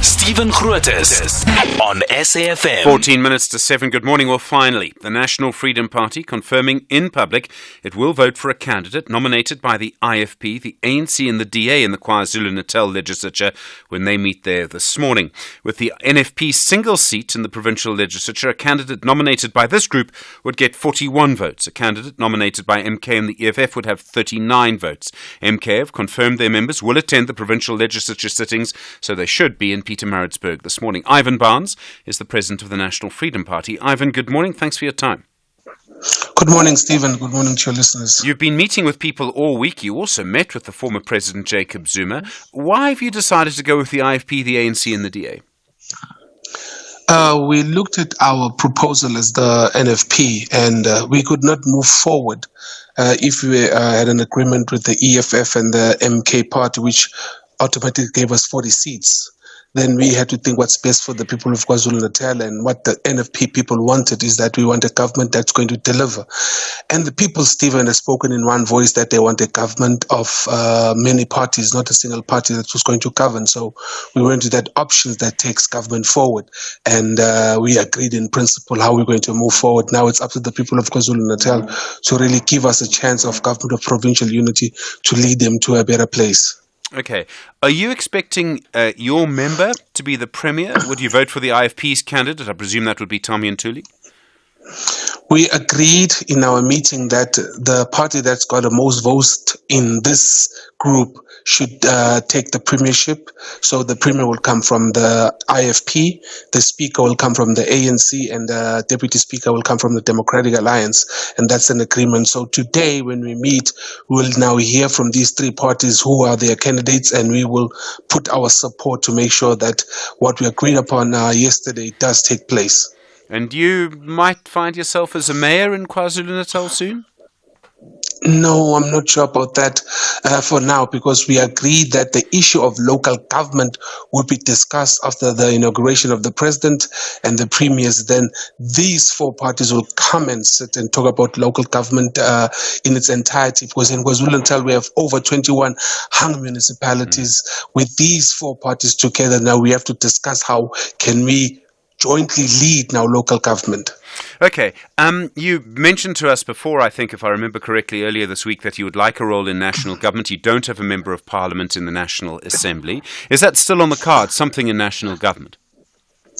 Stephen Grootes on SAFM. 14 minutes to 7. Good morning. Well, finally, the National Freedom Party confirming in public it will vote for a candidate nominated by the IFP, the ANC and the DA in the KwaZulu-Natal legislature when they meet there this morning. With the NFP's single seat in the provincial legislature, a candidate nominated by this group would get 41 votes. A candidate nominated by MK and the EFF would have 39 votes. MK have confirmed their members will attend the provincial legislature sittings, so they should be in Pietermaritzburg this morning. Ivan Barnes is the president of the National Freedom Party. Ivan, good morning. Thanks for your time. Good morning, Stephen. Good morning to your listeners. You've been meeting with people all week. You also met with the former President Jacob Zuma. Why have you decided to go with the IFP, the ANC and the DA? We looked at our proposal as the NFP, and we could not move forward if we had an agreement with the EFF and the MK party, which automatically gave us 40 seats. Then we had to think what's best for the people of KwaZulu-Natal, and what the NFP people wanted is that we want a government that's going to deliver. And the people, Stephen, has spoken in one voice that they want a government of many parties, not a single party that was going to govern. So we went to that option that takes government forward, and we agreed in principle how we're going to move forward. Now it's up to the people of KwaZulu-Natal to really give us a chance of government of provincial unity to lead them to a better place. Okay. Are you expecting your member to be the premier? Would you vote for the IFP's candidate? I presume that would be Tommy Ntuli. We agreed in our meeting that the party that's got the most votes in this group should take the premiership. So the premier will come from the IFP, the speaker will come from the ANC, and the deputy speaker will come from the Democratic Alliance. And that's an agreement. So today, when we meet, we'll now hear from these 3 parties who are their candidates, and we will put our support to make sure that what we agreed upon yesterday does take place. And you might find yourself as a mayor in KwaZulu-Natal soon? No, I'm not sure about that for now, because we agreed that the issue of local government would be discussed after the inauguration of the president and the premiers. Then these four parties will come and sit and talk about local government in its entirety, because in KwaZulu-Natal we have over 21 hung municipalities. With these four parties together, now we have to discuss how can we jointly lead now local government. Okay. You mentioned to us before, I think, if I remember correctly, earlier this week, that you would like a role in national government. You don't have a member of parliament in the National Assembly. Is that still on the card, something in national government?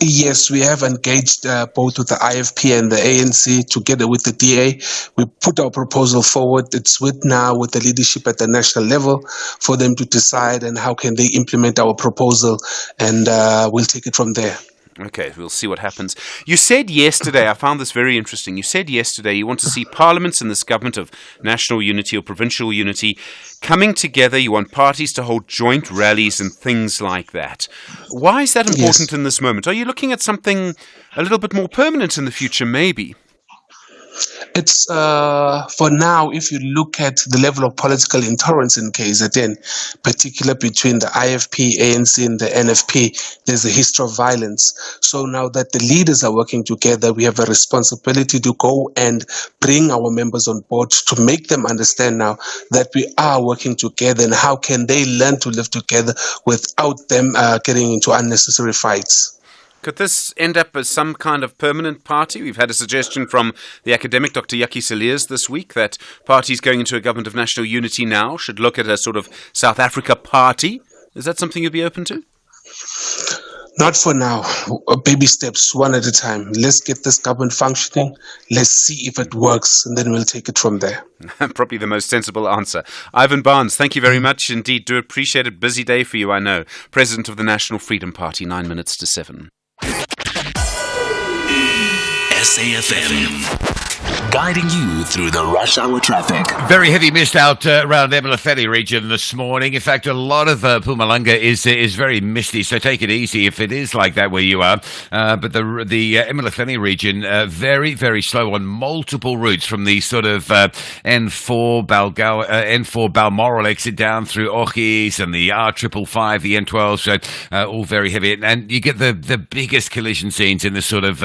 Yes, we have engaged both with the IFP and the ANC together with the DA. We put our proposal forward. It's with the leadership at the national level for them to decide and how can they implement our proposal, and we'll take it from there. Okay, we'll see what happens. You said yesterday, I found this very interesting, you said yesterday you want to see parliaments in this government of national unity or provincial unity coming together. You want parties to hold joint rallies and things like that. Why is that important in this moment? Are you looking at something a little bit more permanent in the future, maybe? It's for now, if you look at the level of political intolerance in KZN, particularly between the IFP, ANC, and the NFP, there's a history of violence. So now that the leaders are working together, we have a responsibility to go and bring our members on board to make them understand now that we are working together and how can they learn to live together without them getting into unnecessary fights. Could this end up as some kind of permanent party? We've had a suggestion from the academic Dr. Yaki Saliers this week that parties going into a government of national unity now should look at a sort of South Africa party. Is that something you'd be open to? Not for now. Baby steps, one at a time. Let's get this government functioning. Let's see if it works, and then we'll take it from there. Probably the most sensible answer. Ivan Barnes, thank you very much indeed. Do appreciate it. Busy day for you, I know. President of the National Freedom Party, 9 minutes to 7. SAFM, guiding you through the rush hour traffic. Very heavy mist out around Emilifeni region this morning. In fact, a lot of Mpumalanga is very misty, so take it easy if it is like that where you are. But the Emilifeni region, very, very slow on multiple routes from the sort of N4 Balmoral exit down through Ochis and the R555, the N12, so all very heavy. And you get the biggest collision scenes in this sort of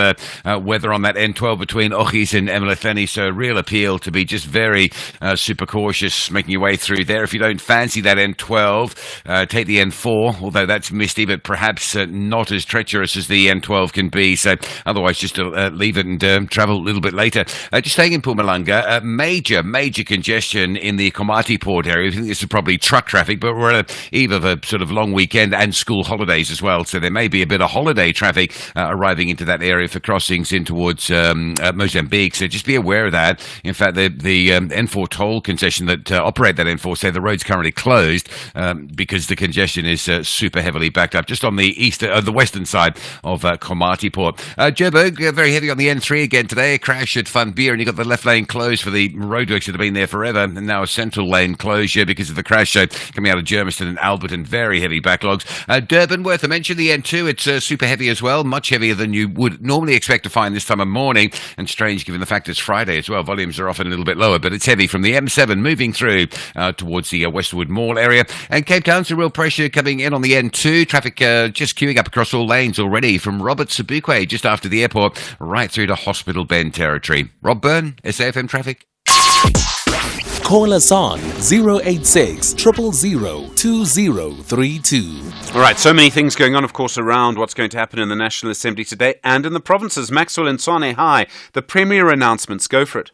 weather on that N12 between Ochis and Emilifeni. So a real appeal to be just very super cautious making your way through there. If you don't fancy that N12, take the N4, although that's misty, but perhaps not as treacherous as the N12 can be. So otherwise, just leave it and travel a little bit later. Just staying in Mpumalanga, major congestion in the Komati port area. I think this is probably truck traffic, but we're at the eve of a sort of long weekend and school holidays as well. So there may be a bit of holiday traffic arriving into that area for crossings in towards Mozambique. So just be aware of that. In fact, the N4 toll concession that operate that N4 say the road's currently closed because the congestion is super heavily backed up just on the the western side of Komati Port. Joburg, very heavy on the N3 again today. A crash at Van Beer, and you've got the left lane closed for the roadworks that have been there forever, and now a central lane closure because of the crash. So coming out of Germiston and Alberton, very heavy backlogs. Durban, worth a mention, the N2, it's super heavy as well, much heavier than you would normally expect to find this time of morning, and strange given the fact it's Friday as well. Volumes are often a little bit lower, but it's heavy from the M7 moving through towards the Westwood Mall area. And Cape Town, some real pressure coming in on the N2. Traffic just queuing up across all lanes already from Robert Sobukwe just after the airport right through to Hospital Bend territory. Rob Byrne, SAFM Traffic. Call us on 086 000 2032. All right, so many things going on, of course, around what's going to happen in the National Assembly today and in the provinces. Maxwell and Tshwane, hi. The Premier announcements, go for it.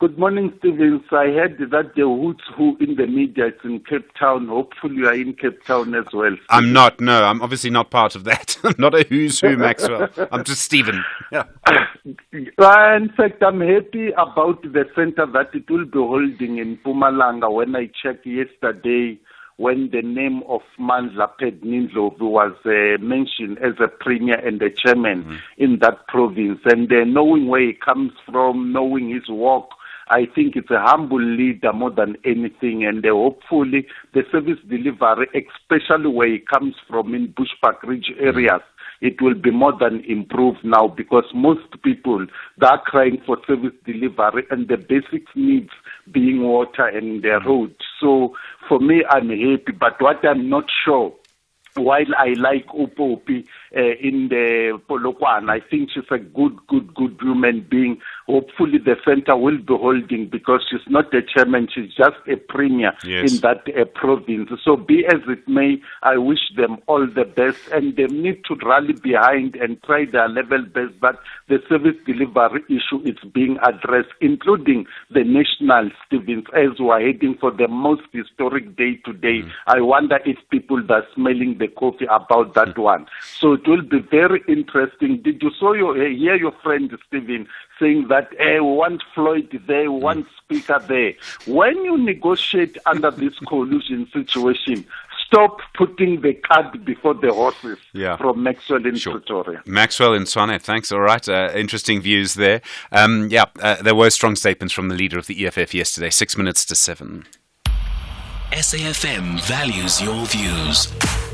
Good morning, Stevens. I heard that the who's who in the media is in Cape Town. Hopefully you are in Cape Town as well. I'm not, no. I'm obviously not part of that. I'm not a who's who, Maxwell. I'm just Stephen. Yeah. In fact, I'm happy about the center that it will be holding in Mpumalanga. When I checked yesterday, when the name of Mandla Pednindlovu was mentioned as a premier and a chairman in that province, and knowing where he comes from, knowing his work, I think it's a humble leader more than anything, and hopefully the service delivery, especially where he comes from in Bushbuck Ridge areas, it will be more than improved now, because most people, they are crying for service delivery and the basic needs being water and the road. So for me, I'm happy, but what I'm not sure, while I like Upopi in the Polokwane, I think she's a good human being. Hopefully the center will be holding, because she's not a chairman, she's just a premier in that province. So be as it may, I wish them all the best, and they need to rally behind and try their level best that the service delivery issue is being addressed, including the national, Stevens, as we are heading for the most historic day today. I wonder if people are smelling the coffee about that one. So it will be very interesting. Did you hear your friend Stephen saying that we want Floyd there, we want Speaker there? When you negotiate under this coalition situation, stop putting the cart before the horses. From Maxwell in Pretoria. Maxwell in Tshwane, thanks. All right, interesting views there. There were strong statements from the leader of the EFF yesterday. 6 minutes to 7. SAFM values your views.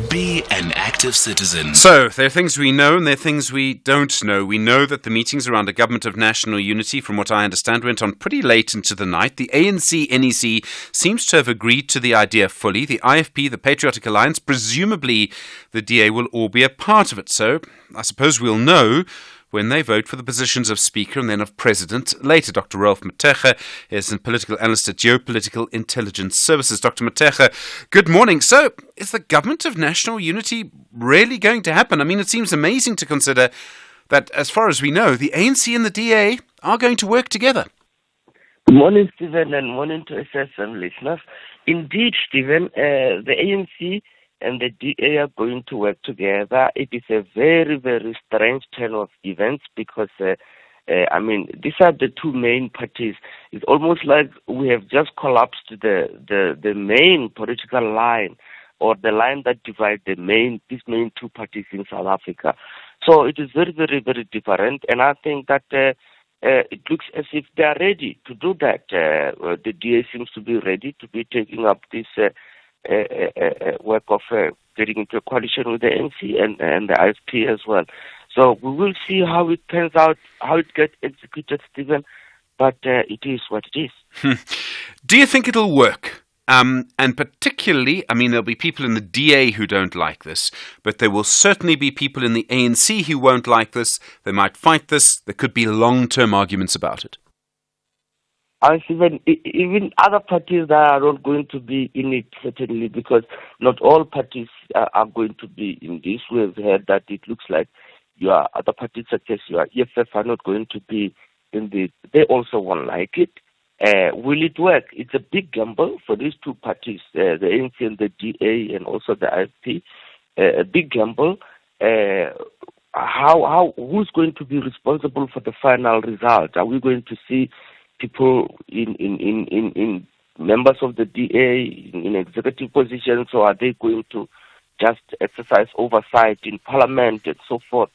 Be an active citizen. So, there are things we know and there are things we don't know. We know that the meetings around a government of national unity, from what I understand, went on pretty late into the night. The ANC-NEC seems to have agreed to the idea fully. The IFP, the Patriotic Alliance, presumably the DA will all be a part of it. So, I suppose we'll know when they vote for the positions of Speaker and then of President later. Dr. Ralph Matega is a political analyst at Geopolitical Intelligence Services. Dr. Matega, good morning. So, is the government of national unity really going to happen? I mean, it seems amazing to consider that, as far as we know, the ANC and the DA are going to work together. Good morning, Stephen, and morning to SSM listeners. Indeed, Stephen, the ANC and the DA are going to work together. It is a very, very strange turn of events, because, these are the two main parties. It's almost like we have just collapsed the main political line, or the line that divides these main two parties in South Africa. So it is very, very, very different, and I think that it looks as if they are ready to do that. The DA seems to be ready to be taking up this work of getting into a coalition with the ANC and the IFP as well. So we will see how it turns out, how it gets executed, Stephen, but it is what it is. Do you think it'll work? And particularly, there'll be people in the DA who don't like this, but there will certainly be people in the ANC who won't like this. They might fight this. There could be long-term arguments about it. Even other parties that are not going to be in it, certainly, because not all parties are going to be in this. We have heard that it looks like your other parties, such as your EFF, are not going to be in this. They also won't like it. Will it work? It's a big gamble for these two parties, the ANC and the DA, and also the IFP. A big gamble. Who's going to be responsible for the final result? Are we going to see people in members of the DA in executive positions, or are they going to just exercise oversight in Parliament and so forth?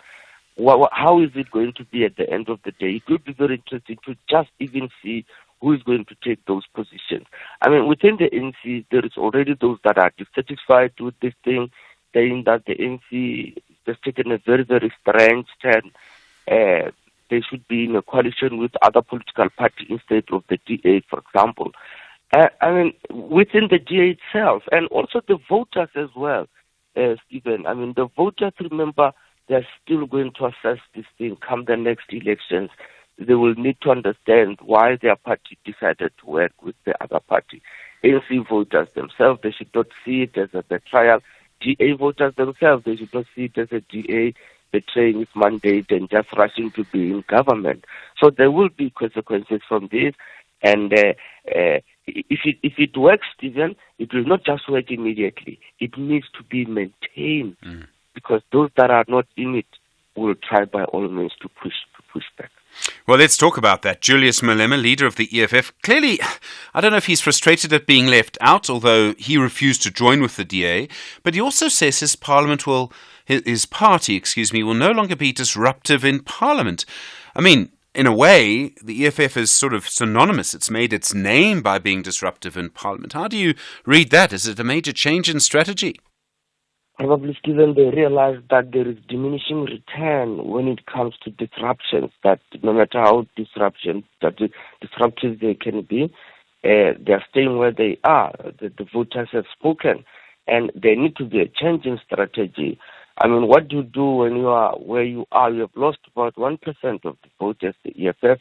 How is it going to be at the end of the day? It would be very interesting to just even see who is going to take those positions. Within the ANC, there is already those that are dissatisfied with this thing, saying that the ANC has taken a very, very strange turn. They should be in a coalition with other political parties instead of the DA, for example. Within the DA itself, and also the voters as well, Stephen. The voters, remember, they're still going to assess this thing come the next elections. They will need to understand why their party decided to work with the other party. ANC voters themselves, they should not see it as a betrayal. DA voters themselves, they should not see it as a DA betraying its mandate and just rushing to be in government. So there will be consequences from this. And if it works, Stephen, it will not just work immediately. It needs to be maintained, because those that are not in it will try by all means to push back. Well, let's talk about that. Julius Malema, leader of the EFF, clearly, I don't know if he's frustrated at being left out, although he refused to join with the DA, but he also says his party will no longer be disruptive in Parliament. In a way, the EFF is sort of synonymous. It's made its name by being disruptive in Parliament. How do you read that? Is it a major change in strategy? probably, Stephen, they realize that there is diminishing return when it comes to disruptions, that no matter how disruptive they can be, they are staying where they are. The voters have spoken, and there need to be a change in strategy. I mean, what do you do when you are where you are? You have lost about 1% of the voters. The EFF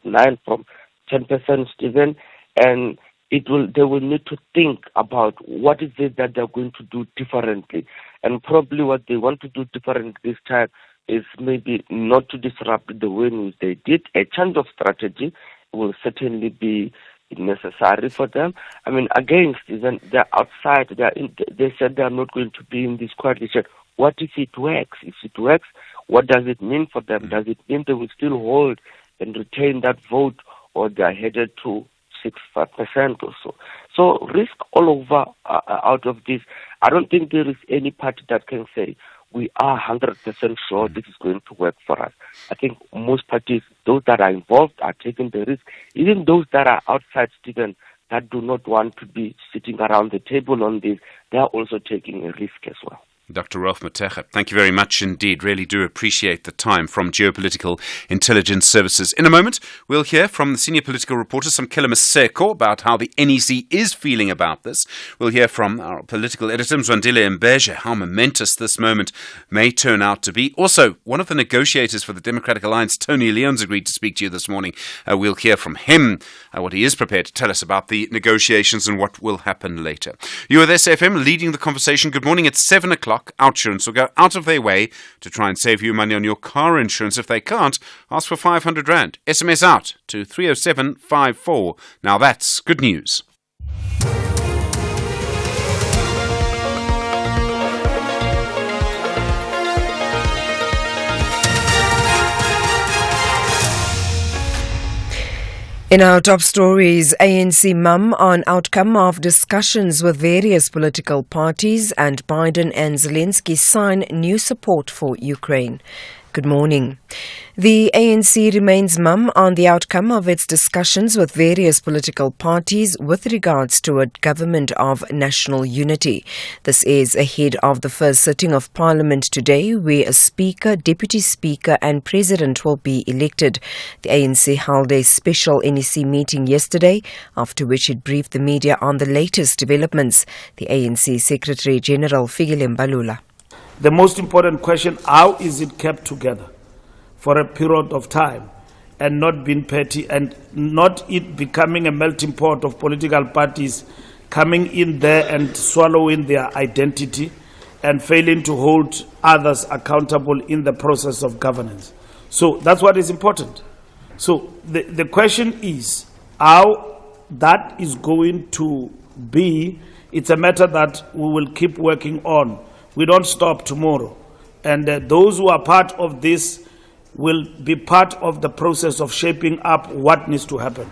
9 from 10%, Stephen, and they will need to think about what is it that they're going to do differently. And probably what they want to do different this time is maybe not to disrupt the way in which they did. A change of strategy will certainly be necessary for them. I mean, again, Stephen, they're outside. They said they're not going to be in this coalition. What if it works? If it works, what does it mean for them? Does it mean they will still hold and retain that vote, or they're headed to 6% or so? So risk all over out of this. I don't think there is any party that can say we are 100% sure this is going to work for us. I think most parties, those that are involved, are taking the risk. Even those that are outside, Stephen, that do not want to be sitting around the table on this, they are also taking a risk as well. Dr. Ralph Mateja, thank you very much indeed. Really do appreciate the time from Geopolitical Intelligence Services. In a moment, we'll hear from the senior political reporter, Samkela Maseko, about how the NEC is feeling about this. We'll hear from our political editor, Mzwandile Mbeje, how momentous this moment may turn out to be. Also, one of the negotiators for the Democratic Alliance, Tony Leon's agreed to speak to you this morning. We'll hear from him what he is prepared to tell us about the negotiations and what will happen later. You are with SFM leading the conversation. Good morning. It's 7 o'clock. Outsurance will go out of their way to try and save you money on your car insurance. If they can't, ask for 500 Rand. SMS out to 30754. Now that's good news. In our top stories, ANC mum on outcome of discussions with various political parties, and Biden and Zelensky sign new support for Ukraine. Good morning. The ANC remains mum on the outcome of its discussions with various political parties with regards to a government of national unity. This is ahead of the first sitting of Parliament today, where a Speaker, Deputy Speaker and President will be elected. The ANC held a special NEC meeting yesterday, after which it briefed the media on the latest developments. The ANC Secretary General Fikile Mbalula. The most important question, how is it kept together for a period of time and not being petty, and not it becoming a melting pot of political parties coming in there and swallowing their identity and failing to hold others accountable in the process of governance. So that's what is important. So the question is how that is going to be. It's a matter that we will keep working on. We don't stop tomorrow. And those who are part of this will be part of the process of shaping up what needs to happen.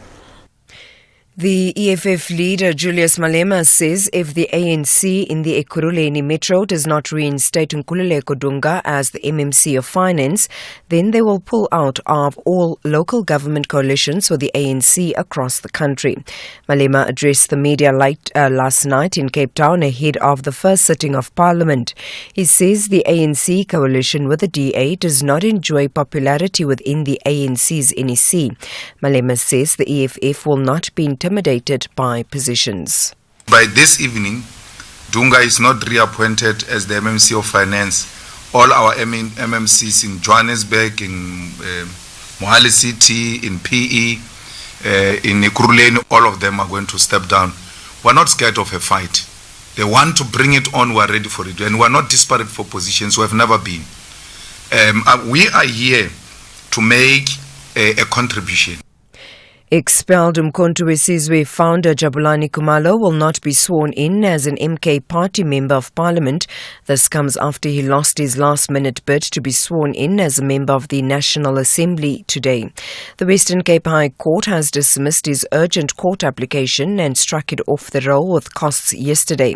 The EFF leader Julius Malema says if the ANC in the Ekurhuleni Metro does not reinstate Nkululeko Dunga as the MMC of Finance, then they will pull out of all local government coalitions with the ANC across the country. Malema addressed the media last night in Cape Town ahead of the first sitting of Parliament. He says the ANC coalition with the DA does not enjoy popularity within the ANC's NEC. Malema says the EFF will not be intimidated by positions. By this evening, Dunga is not reappointed as the MMC of Finance. All our MMCs in Johannesburg, in Mohale City, in PE, in Ekurhuleni, all of them are going to step down. We're not scared of a fight. They want to bring it on, we're ready for it. And we're not desperate for positions, we have never been. We are here to make a contribution. Expelled Umkhonto weSizwe founder Jabulani Khumalo will not be sworn in as an MK party member of parliament. This comes after he lost his last-minute bid to be sworn in as a member of the National Assembly today. The Western Cape High Court has dismissed his urgent court application and struck it off the roll with costs yesterday.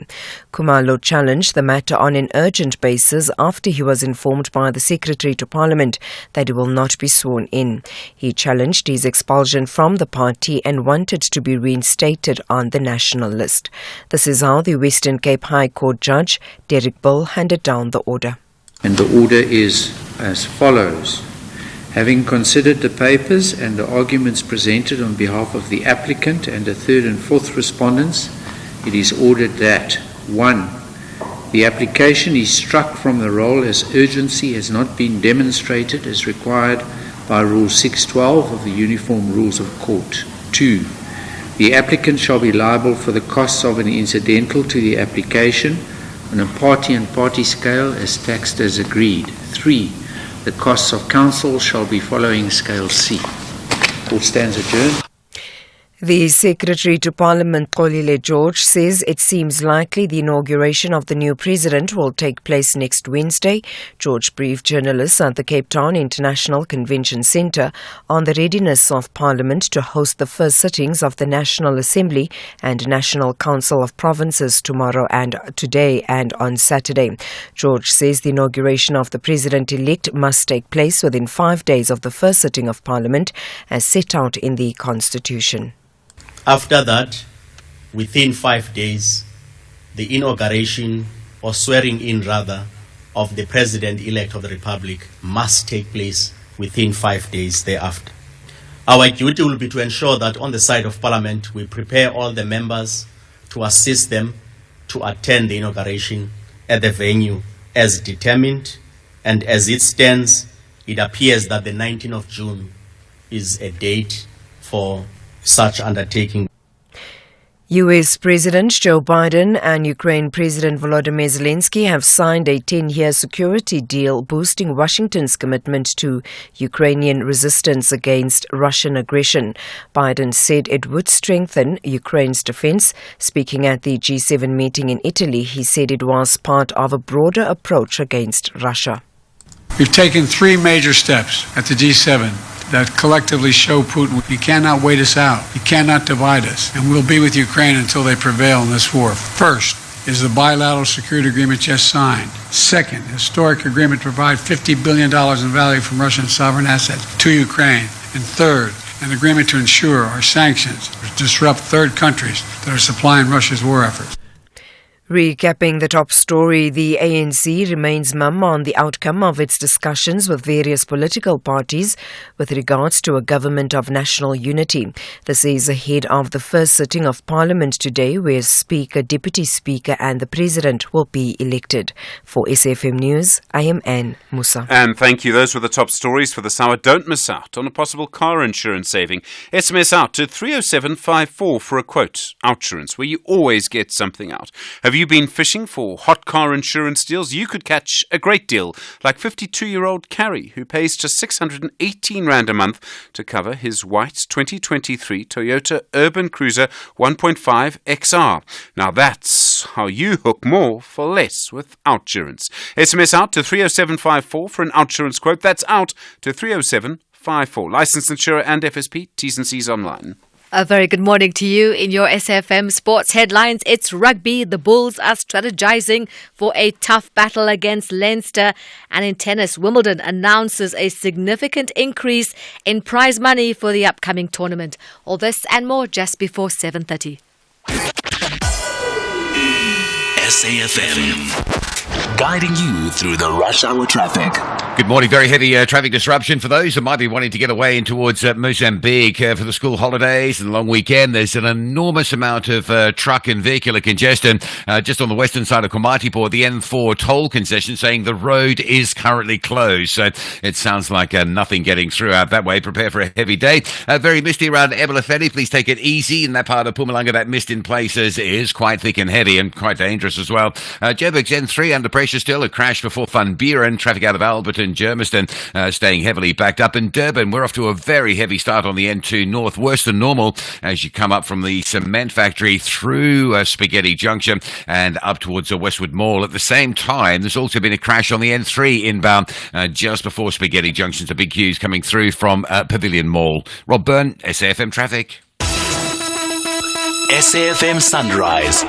Khumalo challenged the matter on an urgent basis after he was informed by the Secretary to Parliament that he will not be sworn in. He challenged his expulsion from the party and wanted to be reinstated on the national list. This is how the Western Cape High Court Judge Derek Bull handed down the order. And the order is as follows. Having considered the papers and the arguments presented on behalf of the applicant and the third and fourth respondents, it is ordered that 1. The application is struck from the roll as urgency has not been demonstrated as required by Rule 612 of the Uniform Rules of Court. 2. The applicant shall be liable for the costs of an incidental to the application on a party and party scale as taxed as agreed. 3. The costs of counsel shall be following Scale C. Court stands adjourned. The Secretary to Parliament, Xolile George, says it seems likely the inauguration of the new president will take place next Wednesday. George briefed journalists at the Cape Town International Convention Centre on the readiness of Parliament to host the first sittings of the National Assembly and National Council of Provinces today and on Saturday. George says the inauguration of the president-elect must take place within 5 days of the first sitting of Parliament as set out in the Constitution. After that, within 5 days, the inauguration or swearing in rather of the President-elect of the Republic must take place within 5 days thereafter. Our duty will be to ensure that on the side of Parliament, we prepare all the members to assist them to attend the inauguration at the venue as determined, and as it stands, it appears that the 19th of June is a date for such undertaking. U.S. President Joe Biden and Ukraine President Volodymyr Zelensky have signed a 10-year security deal boosting Washington's commitment to Ukrainian resistance against Russian aggression. Biden said it would strengthen Ukraine's defense. Speaking at the G7 meeting in Italy, he said it was part of a broader approach against Russia. We've taken 3 major steps at the G7 that collectively show Putin he cannot wait us out, he cannot divide us, and we'll be with Ukraine until they prevail in this war. First is the bilateral security agreement just signed. Second, historic agreement to provide $50 billion in value from Russian sovereign assets to Ukraine. And third, an agreement to ensure our sanctions disrupt third countries that are supplying Russia's war efforts. Recapping the top story, the ANC remains mum on the outcome of its discussions with various political parties with regards to a government of national unity. This is ahead of the first sitting of Parliament today, where Speaker, Deputy Speaker and the President will be elected. For SFM News, I am Anne Musa. And thank you. Those were the top stories for this hour. Don't miss out on a possible car insurance saving. SMS out to 30754 for a quote. Outsurance, where you always get something out. Have you been fishing for hot car insurance deals? You could catch a great deal, like 52-year-old Carrie, who pays just 618 Rand a month to cover his white 2023 Toyota Urban Cruiser 1.5 XR. Now that's how you hook more for less with Outsurance. SMS out to 30754 for an Outsurance quote. That's out to 30754. Licensed insurer and FSP. T's and C's online. A very good morning to you. In your SFM sports headlines, it's rugby. The Bulls are strategizing for a tough battle against Leinster. And in tennis, Wimbledon announces a significant increase in prize money for the upcoming tournament. All this and more just before 7:30. SAFM, guiding you through the rush hour traffic. Good morning. Very heavy traffic disruption for those who might be wanting to get away in towards Mozambique for the school holidays and the long weekend. There's an enormous amount of truck and vehicular congestion just on the western side of Komatipoort, the N4 toll concession, saying the road is currently closed. So it sounds like nothing getting through out that way. Prepare for a heavy day. Very misty around Ebolafeni. Please take it easy in that part of Mpumalanga. That mist in places is quite thick and heavy and quite dangerous as well. Joburg's N3 under pressure still. A crash before Van Buren. Traffic out of Alberton, Germiston, staying heavily backed up. In Durban, we're off to a very heavy start on the N2 North, worse than normal as you come up from the cement factory through Spaghetti Junction and up towards the Westwood Mall. At the same time, there's also been a crash on the N3 inbound just before Spaghetti Junction. So big queues coming through from Pavilion Mall. Rob Byrne, SAFM Traffic. SAFM Sunrise.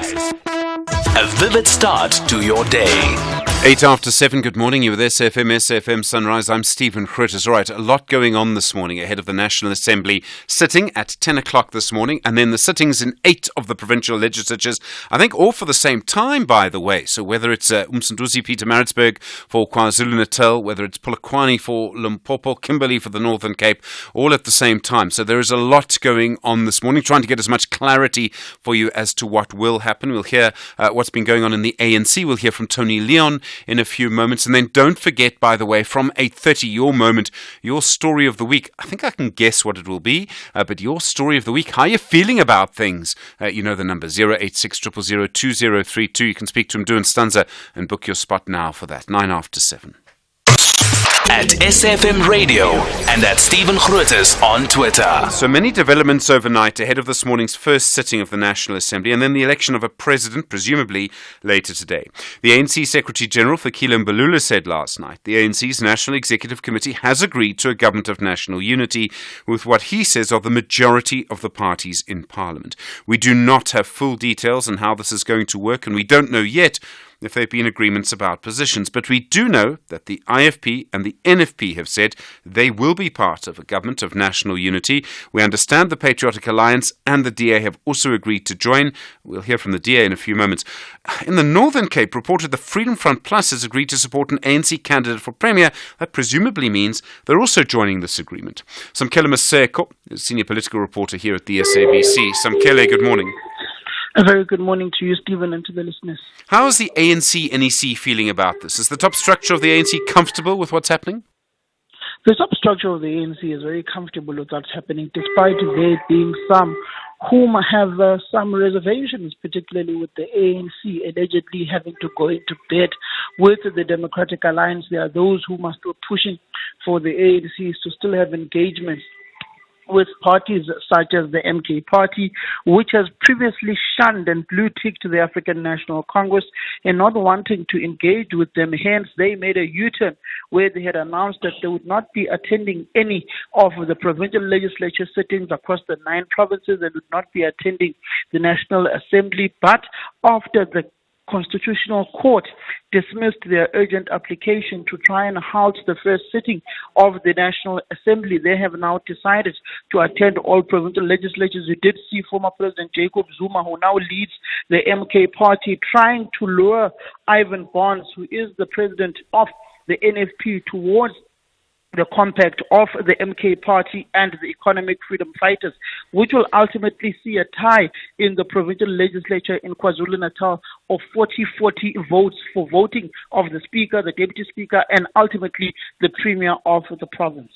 A vivid start to your day. 8 after 7, good morning. You're with SFM Sunrise. I'm Stephen Grootes. All right, a lot going on this morning ahead of the National Assembly sitting at 10 o'clock this morning, and then the sittings in 8 of the provincial legislatures, I think all for the same time, by the way. So whether it's Umsunduzi Pietermaritzburg for KwaZulu-Natal, whether it's Polokwane for Limpopo, Kimberley for the Northern Cape, all at the same time. So there is a lot going on this morning, trying to get as much clarity for you as to what will happen. We'll hear what's been going on in the ANC. We'll hear from Tony Leon in a few moments. And then don't forget, by the way, from 8:30, your moment, your story of the week. I think I can guess what it will be, but your story of the week. How are you feeling about things? You know the number, 086 000 2032. You can speak to Mdu and Stanza and book your spot now for that. 9 after 7. At SFM Radio and at Stephen Grootes on Twitter. So many developments overnight ahead of this morning's first sitting of the National Assembly and then the election of a president, presumably later today. The ANC Secretary-General Fikile Mbalula said last night the ANC's National Executive Committee has agreed to a government of national unity with what he says are the majority of the parties in Parliament. We do not have full details on how this is going to work, and we don't know yet if there have been agreements about positions. But we do know that the IFP and the NFP have said they will be part of a government of national unity. We understand the Patriotic Alliance and the DA have also agreed to join. We'll hear from the DA in a few moments. In the Northern Cape, reported the Freedom Front Plus has agreed to support an ANC candidate for Premier. That presumably means they're also joining this agreement. Samkele Maseko is senior political reporter here at the SABC. Samkele, good morning. A very good morning to you, Stephen, and to the listeners. How is the ANC-NEC feeling about this? Is the top structure of the ANC comfortable with what's happening? The top structure of the ANC is very comfortable with what's happening, despite there being some whom have some reservations, particularly with the ANC allegedly having to go into bed with the Democratic Alliance. There are those who must be pushing for the ANCs to still have engagements with parties such as the MK Party, which has previously shunned and blue-ticked the African National Congress and not wanting to engage with them. Hence, they made a U-turn where they had announced that they would not be attending any of the provincial legislature sittings across the 9 provinces and would not be attending the National Assembly. But after the Constitutional Court dismissed their urgent application to try and halt the first sitting of the National Assembly, they have now decided to attend all provincial legislatures. You did see former President Jacob Zuma, who now leads the MK Party, trying to lure Ivan Bonds, who is the president of the NFP, towards the compact of the MK Party and the Economic Freedom Fighters, which will ultimately see a tie in the provincial legislature in KwaZulu-Natal of 40-40 votes for voting of the Speaker, the Deputy Speaker, and ultimately the Premier of the province.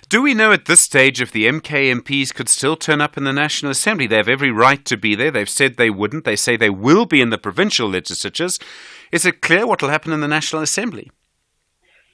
Do we know at this stage if the MK MPs could still turn up in the National Assembly? They have every right to be there. They've said they wouldn't. They say they will be in the provincial legislatures. Is it clear what will happen in the National Assembly?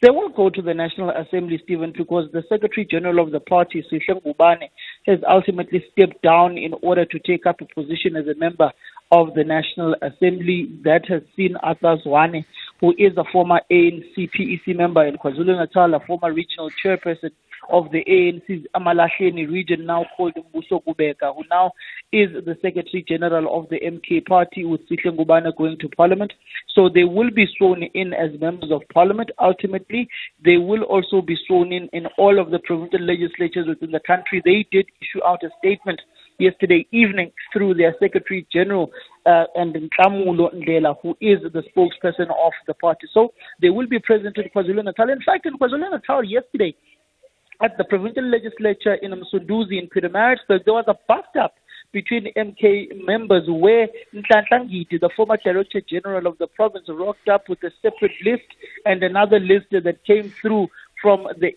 They will go to the National Assembly, Stephen, because the Secretary-General of the party, Sihle Ngubane, has ultimately stepped down in order to take up a position as a member of the National Assembly. That has seen Arthur Zwane, who is a former ANC PEC member in KwaZulu-Natal, a former regional chairperson of the ANC's Amalahleni region, now called Mbuso Kubeka, who now is the Secretary-General of the MK Party, with Sihle Ngubane going to Parliament. So they will be sworn in as members of Parliament. Ultimately, they will also be sworn in all of the provincial legislatures within the country. They did issue out a statement yesterday evening through their Secretary-General and Nhlamulo Ndlela, who is the spokesperson of the party. So they will be present in KwaZulu-Natal. In fact, in KwaZulu-Natal yesterday, at the provincial legislature in Umsunduzi in Pietermaritzburg, there was a bust-up between MK members where Nhlanhla Ngidi, the former Director General of the province, rocked up with a separate list and another list that came through from the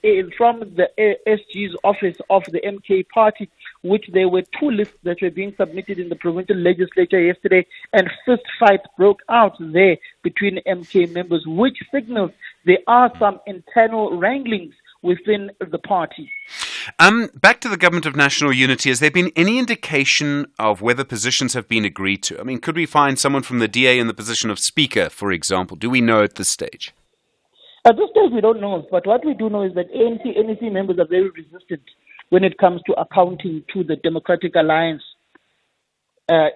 SG's office of the MK Party, which there were 2 lists that were being submitted in the provincial legislature yesterday, and fist fight broke out there between MK members, which signals there are some internal wranglings within the party. Back to the Government of National Unity, has there been any indication of whether positions have been agreed to? I mean, could we find someone from the DA in the position of Speaker, for example? Do we know at this stage? At this stage, we don't know. But what we do know is that ANC members are very resistant when it comes to accounting to the Democratic Alliance.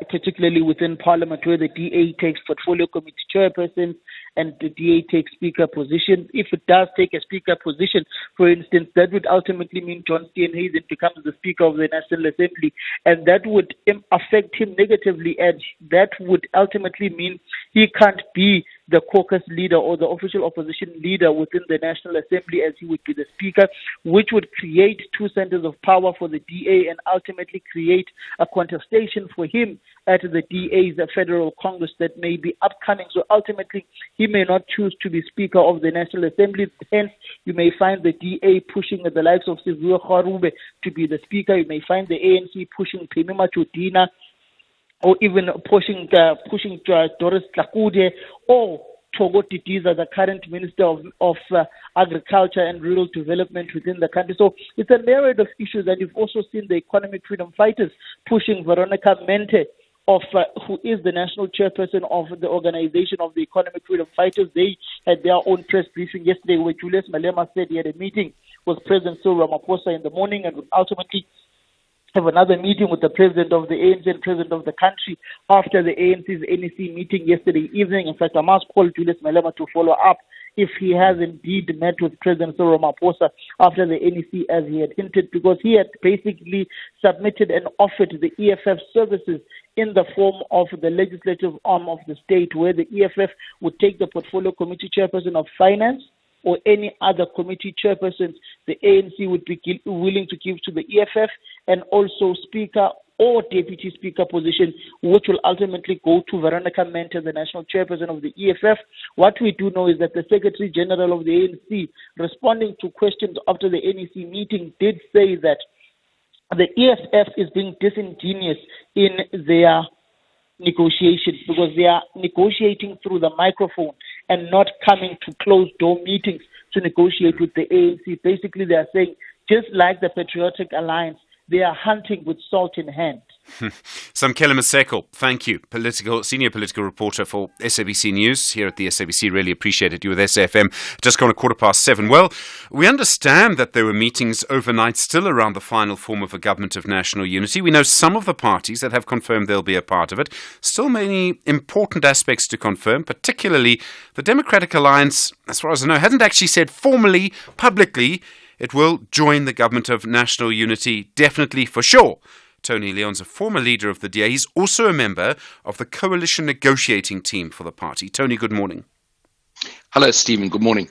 particularly within Parliament, where the DA takes portfolio committee chairpersons and the DA takes speaker positions. If it does take a speaker position, for instance, that would ultimately mean John Steenhuisen becomes the Speaker of the National Assembly, and that would affect him negatively, and that would ultimately mean he can't be the caucus leader or the official opposition leader within the National Assembly, as he would be the Speaker, which would create two centers of power for the DA and ultimately create a contestation for him at the DA's Federal Congress that may be upcoming. So ultimately, he may not choose to be Speaker of the National Assembly. Hence, you may find the DA pushing the likes of Sivuyo Kgarube to be the Speaker. You may find the ANC pushing Phemima Chodina, or even pushing Doris Tlakude or Togo Didiza, the current Minister of Agriculture and Rural Development within the country. So it's a myriad of issues, and you've also seen the Economic Freedom Fighters pushing Veronica Mente, who is the national chairperson of the Organization of the Economic Freedom Fighters. They had their own press briefing yesterday where Julius Malema said he had a meeting with President Cyril Ramaphosa in the morning and would ultimately have another meeting with the president of the ANC and president of the country after the ANC's NEC meeting yesterday evening. In fact, I must call Julius Malema to follow up if he has indeed met with President Cyril Ramaphosa after the NEC, as he had hinted, because he had basically submitted and offered the EFF services in the form of the legislative arm of the state, where the EFF would take the portfolio committee chairperson of finance or any other committee chairpersons the ANC would be willing to give to the EFF, and also speaker or deputy speaker position, which will ultimately go to Veronica Mente, the national chairperson of the EFF. What we do know is that the Secretary General of the ANC, responding to questions after the NEC meeting, did say that the EFF is being disingenuous in their negotiations because they are negotiating through the microphone and not coming to closed-door meetings to negotiate with the ANC. Basically, they are saying, just like the Patriotic Alliance, they are hunting with salt in hand. Samkela Maseko, thank you. Senior political reporter for SABC News here at the SABC. Really appreciate it. You with SAFM. Just gone 7:15. Well, we understand that there were meetings overnight still around the final form of a government of national unity. We know some of the parties that have confirmed they'll be a part of it. Still many important aspects to confirm, particularly the Democratic Alliance, as far as I know, hasn't actually said formally, publicly, it will join the government of national unity, definitely for sure. Tony Leon's a former leader of the DA. He's also a member of the coalition negotiating team for the party. Tony, good morning. Hello, Stephen. Good morning.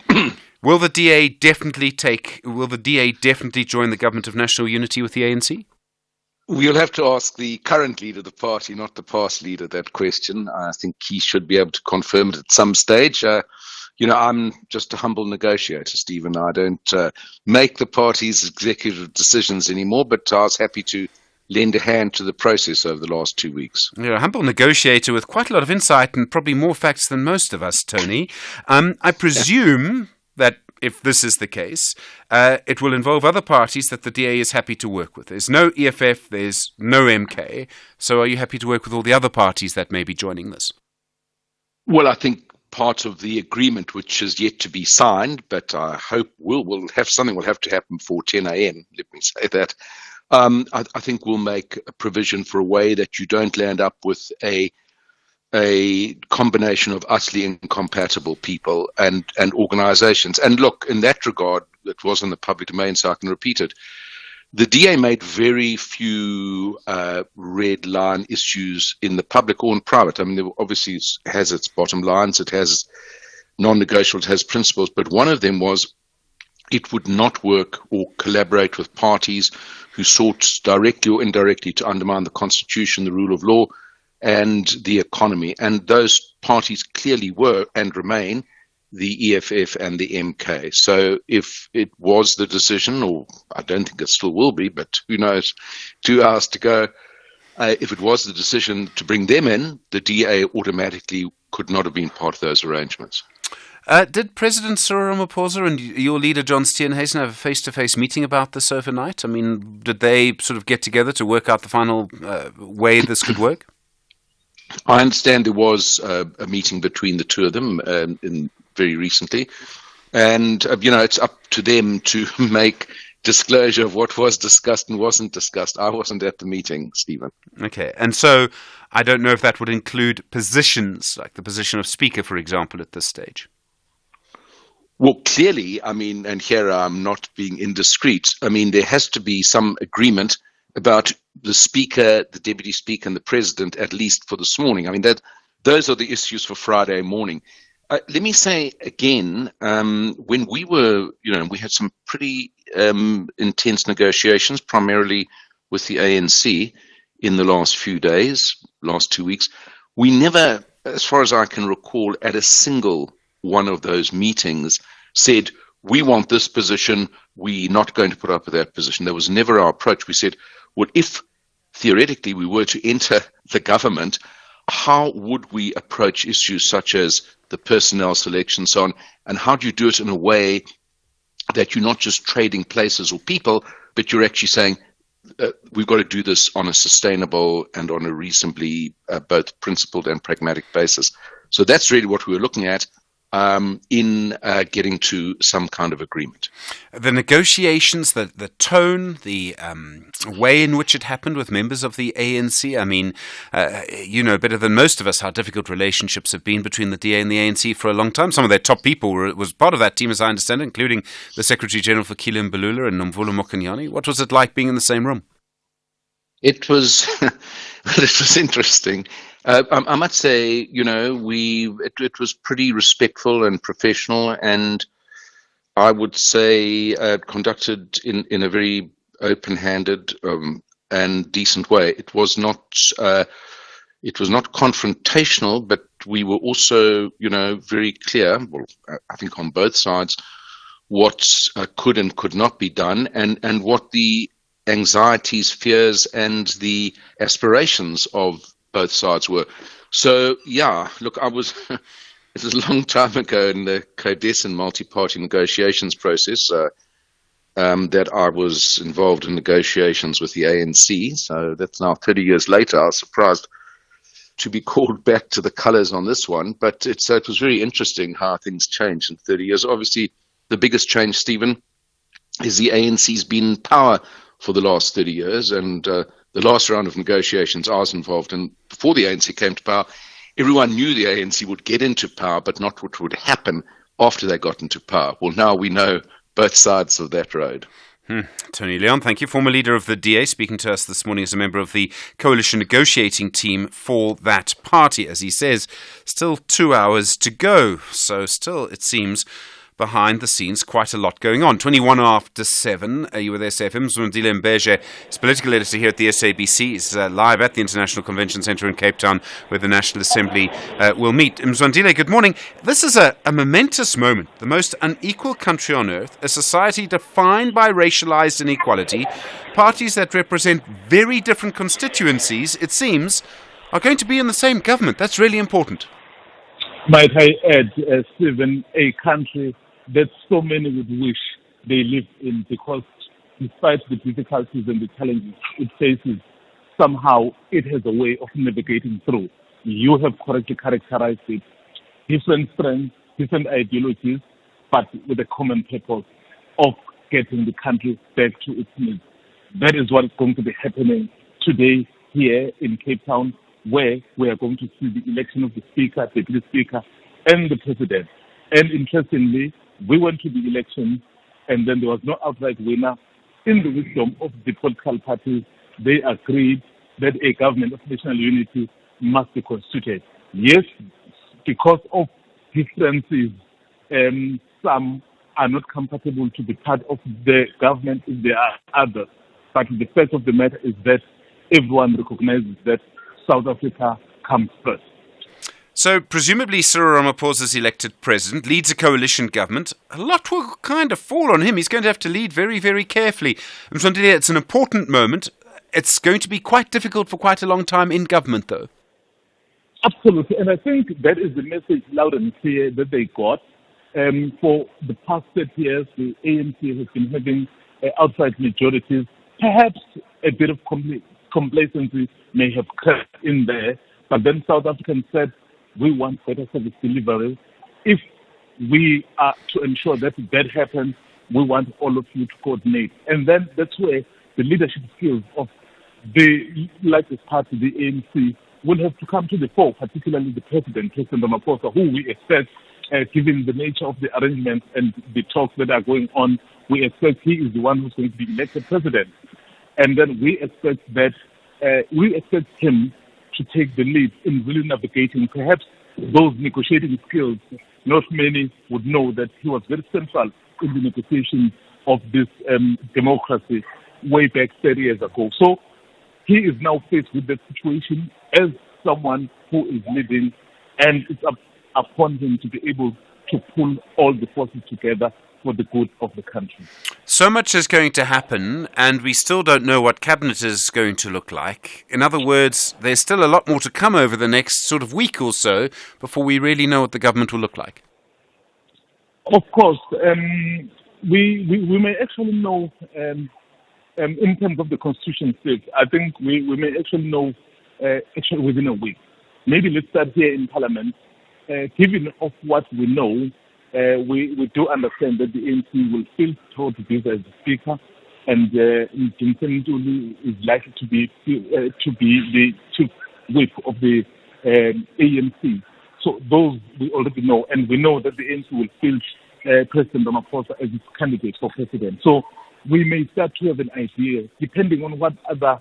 Will the DA definitely join the government of national unity with the ANC? We'll have to ask the current leader of the party, not the past leader, that question. I think he should be able to confirm it at some stage. I'm just a humble negotiator, Stephen. I don't make the party's executive decisions anymore, but I was happy to lend a hand to the process over the last 2 weeks. You're a humble negotiator with quite a lot of insight and probably more facts than most of us, Tony. I presume that if this is the case, it will involve other parties that the DA is happy to work with. There's no EFF, there's no MK. So are you happy to work with all the other parties that may be joining this? Well, I think part of the agreement, which is yet to be signed, but I hope will have to happen before 10 a.m., let me say that. I think we'll make a provision for a way that you don't land up with a combination of utterly incompatible people and organizations. And look, in that regard, it was in the public domain, so I can repeat it. The DA made very few red line issues in the public or in private. I mean, it obviously has its bottom lines, it has non-negotiables, it has principles, but one of them was it would not work or collaborate with parties who sought directly or indirectly to undermine the Constitution, the rule of law, and the economy. And those parties clearly were and remain the EFF and the MK. So if it was the decision, or I don't think it still will be, but who knows, 2 hours to go, if it was the decision to bring them in, the DA automatically could not have been part of those arrangements. Did President Cyril Ramaphosa and your leader John Steenhuisen have a face-to-face meeting about this overnight? I mean, did they sort of get together to work out the final way this could work? I understand there was a meeting between the two of them very recently. And, it's up to them to make disclosure of what was discussed and wasn't discussed. I wasn't at the meeting, Stephen. Okay, and so I don't know if that would include positions, like the position of Speaker, for example, at this stage. Well, clearly, I mean, and here I'm not being indiscreet, I mean, there has to be some agreement about the Speaker, the Deputy Speaker, and the President, at least for this morning. I mean, those are the issues for Friday morning. Let me say again, when we were, we had some pretty intense negotiations, primarily with the ANC in the last few days, last 2 weeks. We never, as far as I can recall, at a single one of those meetings said, we want this position, we're not going to put up with that position. That was never our approach. We said, well, if theoretically we were to enter the government, how would we approach issues such as the personnel selection, so on, and how do you do it in a way that you're not just trading places or people, but you're actually saying we've got to do this on a sustainable and on a reasonably both principled and pragmatic basis. So that's really what we were looking at in getting to some kind of agreement. The negotiations, the tone, the way in which it happened with members of the ANC, I mean, you know better than most of us how difficult relationships have been between the DA and the ANC for a long time. Some of their top people was part of that team, as I understand it, including the Secretary General for Kile Mbalula and Nomvula Mokonyane. What was it like being in the same room? It was, it was interesting. I must say, it was pretty respectful and professional, and I would say conducted in a very open-handed and decent way. It was not confrontational, but we were also, very clear. Well, I think on both sides, what could and could not be done, and what the anxieties, fears, and the aspirations of both sides were. So, yeah, look, it was a long time ago in the Codes multi-party negotiations process that I was involved in negotiations with the ANC. So that's now 30 years later. I was surprised to be called back to the colours on this one. But it was very interesting how things changed in 30 years. Obviously, the biggest change, Stephen, is the ANC's been in power for the last 30 years, and the last round of negotiations I was involved in, before the ANC came to power, everyone knew the ANC would get into power, but not what would happen after they got into power. Well, now we know both sides of that road. Tony Leon, thank you. Former leader of the DA, speaking to us this morning as a member of the coalition negotiating team for that party. As he says, still 2 hours to go. So still, it seems, behind the scenes, quite a lot going on. 21 after 7, you with SFM. Mzwandile Mbeje is political editor here at the SABC. He's live at the International Convention Centre in Cape Town, where the National Assembly will meet. Mzwandile, good morning. This is a momentous moment. The most unequal country on earth, a society defined by racialized inequality, parties that represent very different constituencies, it seems, are going to be in the same government. That's really important. Might I add, Stephen, a country that so many would wish they lived in, because despite the difficulties and the challenges it faces, somehow it has a way of navigating through. You have correctly characterized it. Different strengths, different ideologies, but with a common purpose of getting the country back to its needs. That is what is going to be happening today here in Cape Town, where we are going to see the election of the Speaker, Deputy Speaker, and the President. And interestingly, we went to the election, and then there was no outright winner. In the wisdom of the political parties, they agreed that a government of national unity must be constituted. Yes, because of differences, some are not compatible to be part of the government if there are others. But the fact of the matter is that everyone recognizes that South Africa comes first. So presumably Cyril Ramaphosa's elected president leads a coalition government. A lot will kind of fall on him. He's going to have to lead very, very carefully. Mzwandile, it's an important moment. It's going to be quite difficult for quite a long time in government, though. Absolutely. And I think that is the message loud and clear that they got. For the past 30 years, the ANC has been having outright majorities. Perhaps a bit of complacency may have crept in there, but then South Africans said, we want better service delivery. If we are to ensure that that happens, we want all of you to coordinate. And then that's where the leadership skills of the largest party, the ANC, will have to come to the fore, particularly the President Ramaphosa, who we expect, given the nature of the arrangements and the talks that are going on, we expect he is the one who's going to be elected president. And then we expect him to take the lead in really navigating perhaps those negotiating skills. Not many would know that he was very central in the negotiation of this democracy way back 30 years ago. So he is now faced with that situation as someone who is leading, and it's upon him to be able to pull all the forces together for the good of the country. So much is going to happen, and we still don't know what cabinet is going to look like. In other words, there's still a lot more to come over the next sort of week or so before we really know what the government will look like. Of course, we may actually know, in terms of the constitution state, I think we may actually know actually within a week. Maybe let's start here in Parliament. Given of what we know, we do understand that the ANC will still hold this as the speaker, and Johnson Ntuli is likely to be the chief whip of the ANC. So those we already know, and we know that the ANC will field President Ramaphosa as its candidate for president. So we may start to have an idea, depending on what other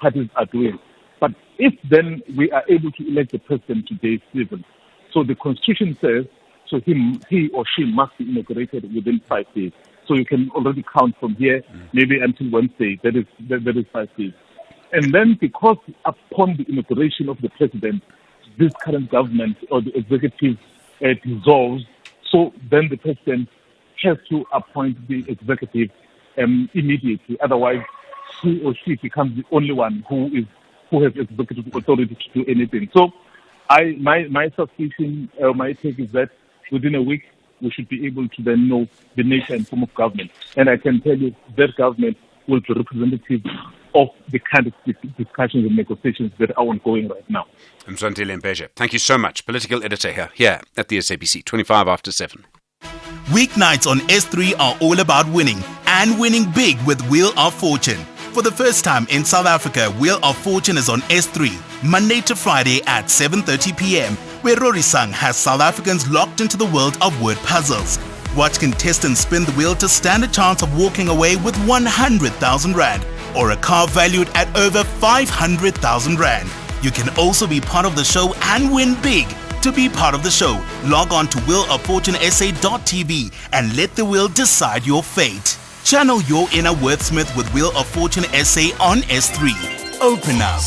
parties are doing. But if then we are able to elect the president today, Stephen, so the constitution says, so he or she must be inaugurated within 5 days. So you can already count from here, maybe until Wednesday. That is 5 days. And then because upon the inauguration of the president, this current government or the executive dissolves, so then the president has to appoint the executive immediately. Otherwise, he or she becomes the only one who has executive authority to do anything. So my suspicion, my take is that within a week, we should be able to then know the nature and form of government. And I can tell you that government will be representative of the kind of discussions and negotiations that are ongoing right now. Mzwandile Mbeja, thank you so much. Political editor here at the SABC, 25 after 7. Weeknights on S3 are all about winning, and winning big with Wheel of Fortune. For the first time in South Africa, Wheel of Fortune is on S3, Monday to Friday at 7:30 p.m, where Rorisang has South Africans locked into the world of word puzzles. Watch contestants spin the wheel to stand a chance of walking away with 100,000 Rand, or a car valued at over 500,000 Rand. You can also be part of the show and win big. To be part of the show, log on to wheeloffortunesa.tv and let the wheel decide your fate. Channel your inner wordsmith with Wheel of Fortune SA on S3. Open up.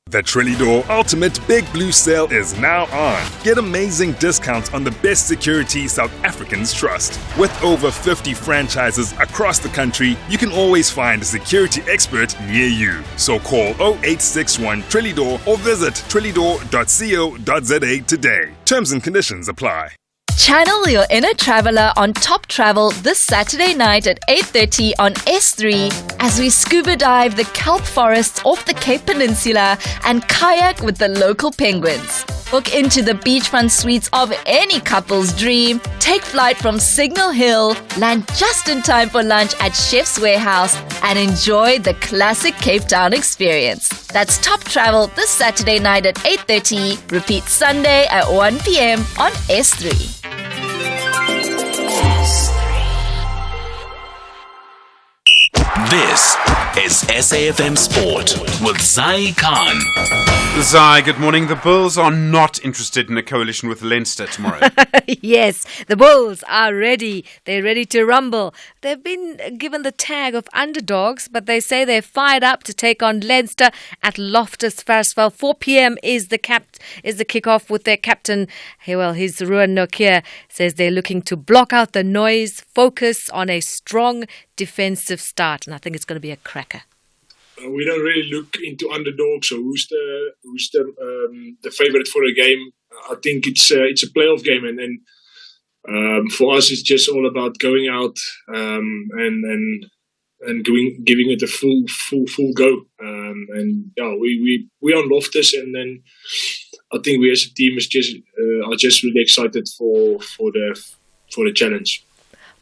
The Trilidor Ultimate Big Blue Sale is now on. Get amazing discounts on the best security South Africans trust. With over 50 franchises across the country, you can always find a security expert near you. So call 0861 Trilidor or visit trilidor.co.za today. Terms and conditions apply. Channel your inner traveler on Top Travel this Saturday night at 8:30 on S3 as we scuba dive the kelp forests off the Cape Peninsula and kayak with the local penguins. Book into the beachfront suites of any couple's dream, take flight from Signal Hill, land just in time for lunch at Chef's Warehouse, and enjoy the classic Cape Town experience. That's Top Travel this Saturday night at 8:30. Repeat Sunday at 1 p.m. on S3. This is SAFM Sport with Zai Khan. Zai, good morning. The Bulls are not interested in a coalition with Leinster tomorrow. Yes, the Bulls are ready. They're ready to rumble. They've been given the tag of underdogs, but they say they're fired up to take on Leinster at Loftus Versfeld. 4 p.m. is the kickoff with their captain. His Ruan Nokia says they're looking to block out the noise, focus on a strong defensive start, and I think it's going to be a cracker. We don't really look into underdogs or who's the favorite for a game. I think it's a playoff game, and for us it's just all about going out and giving it a full go. We on Loftus, and then I think we as a team are just really excited for the the challenge.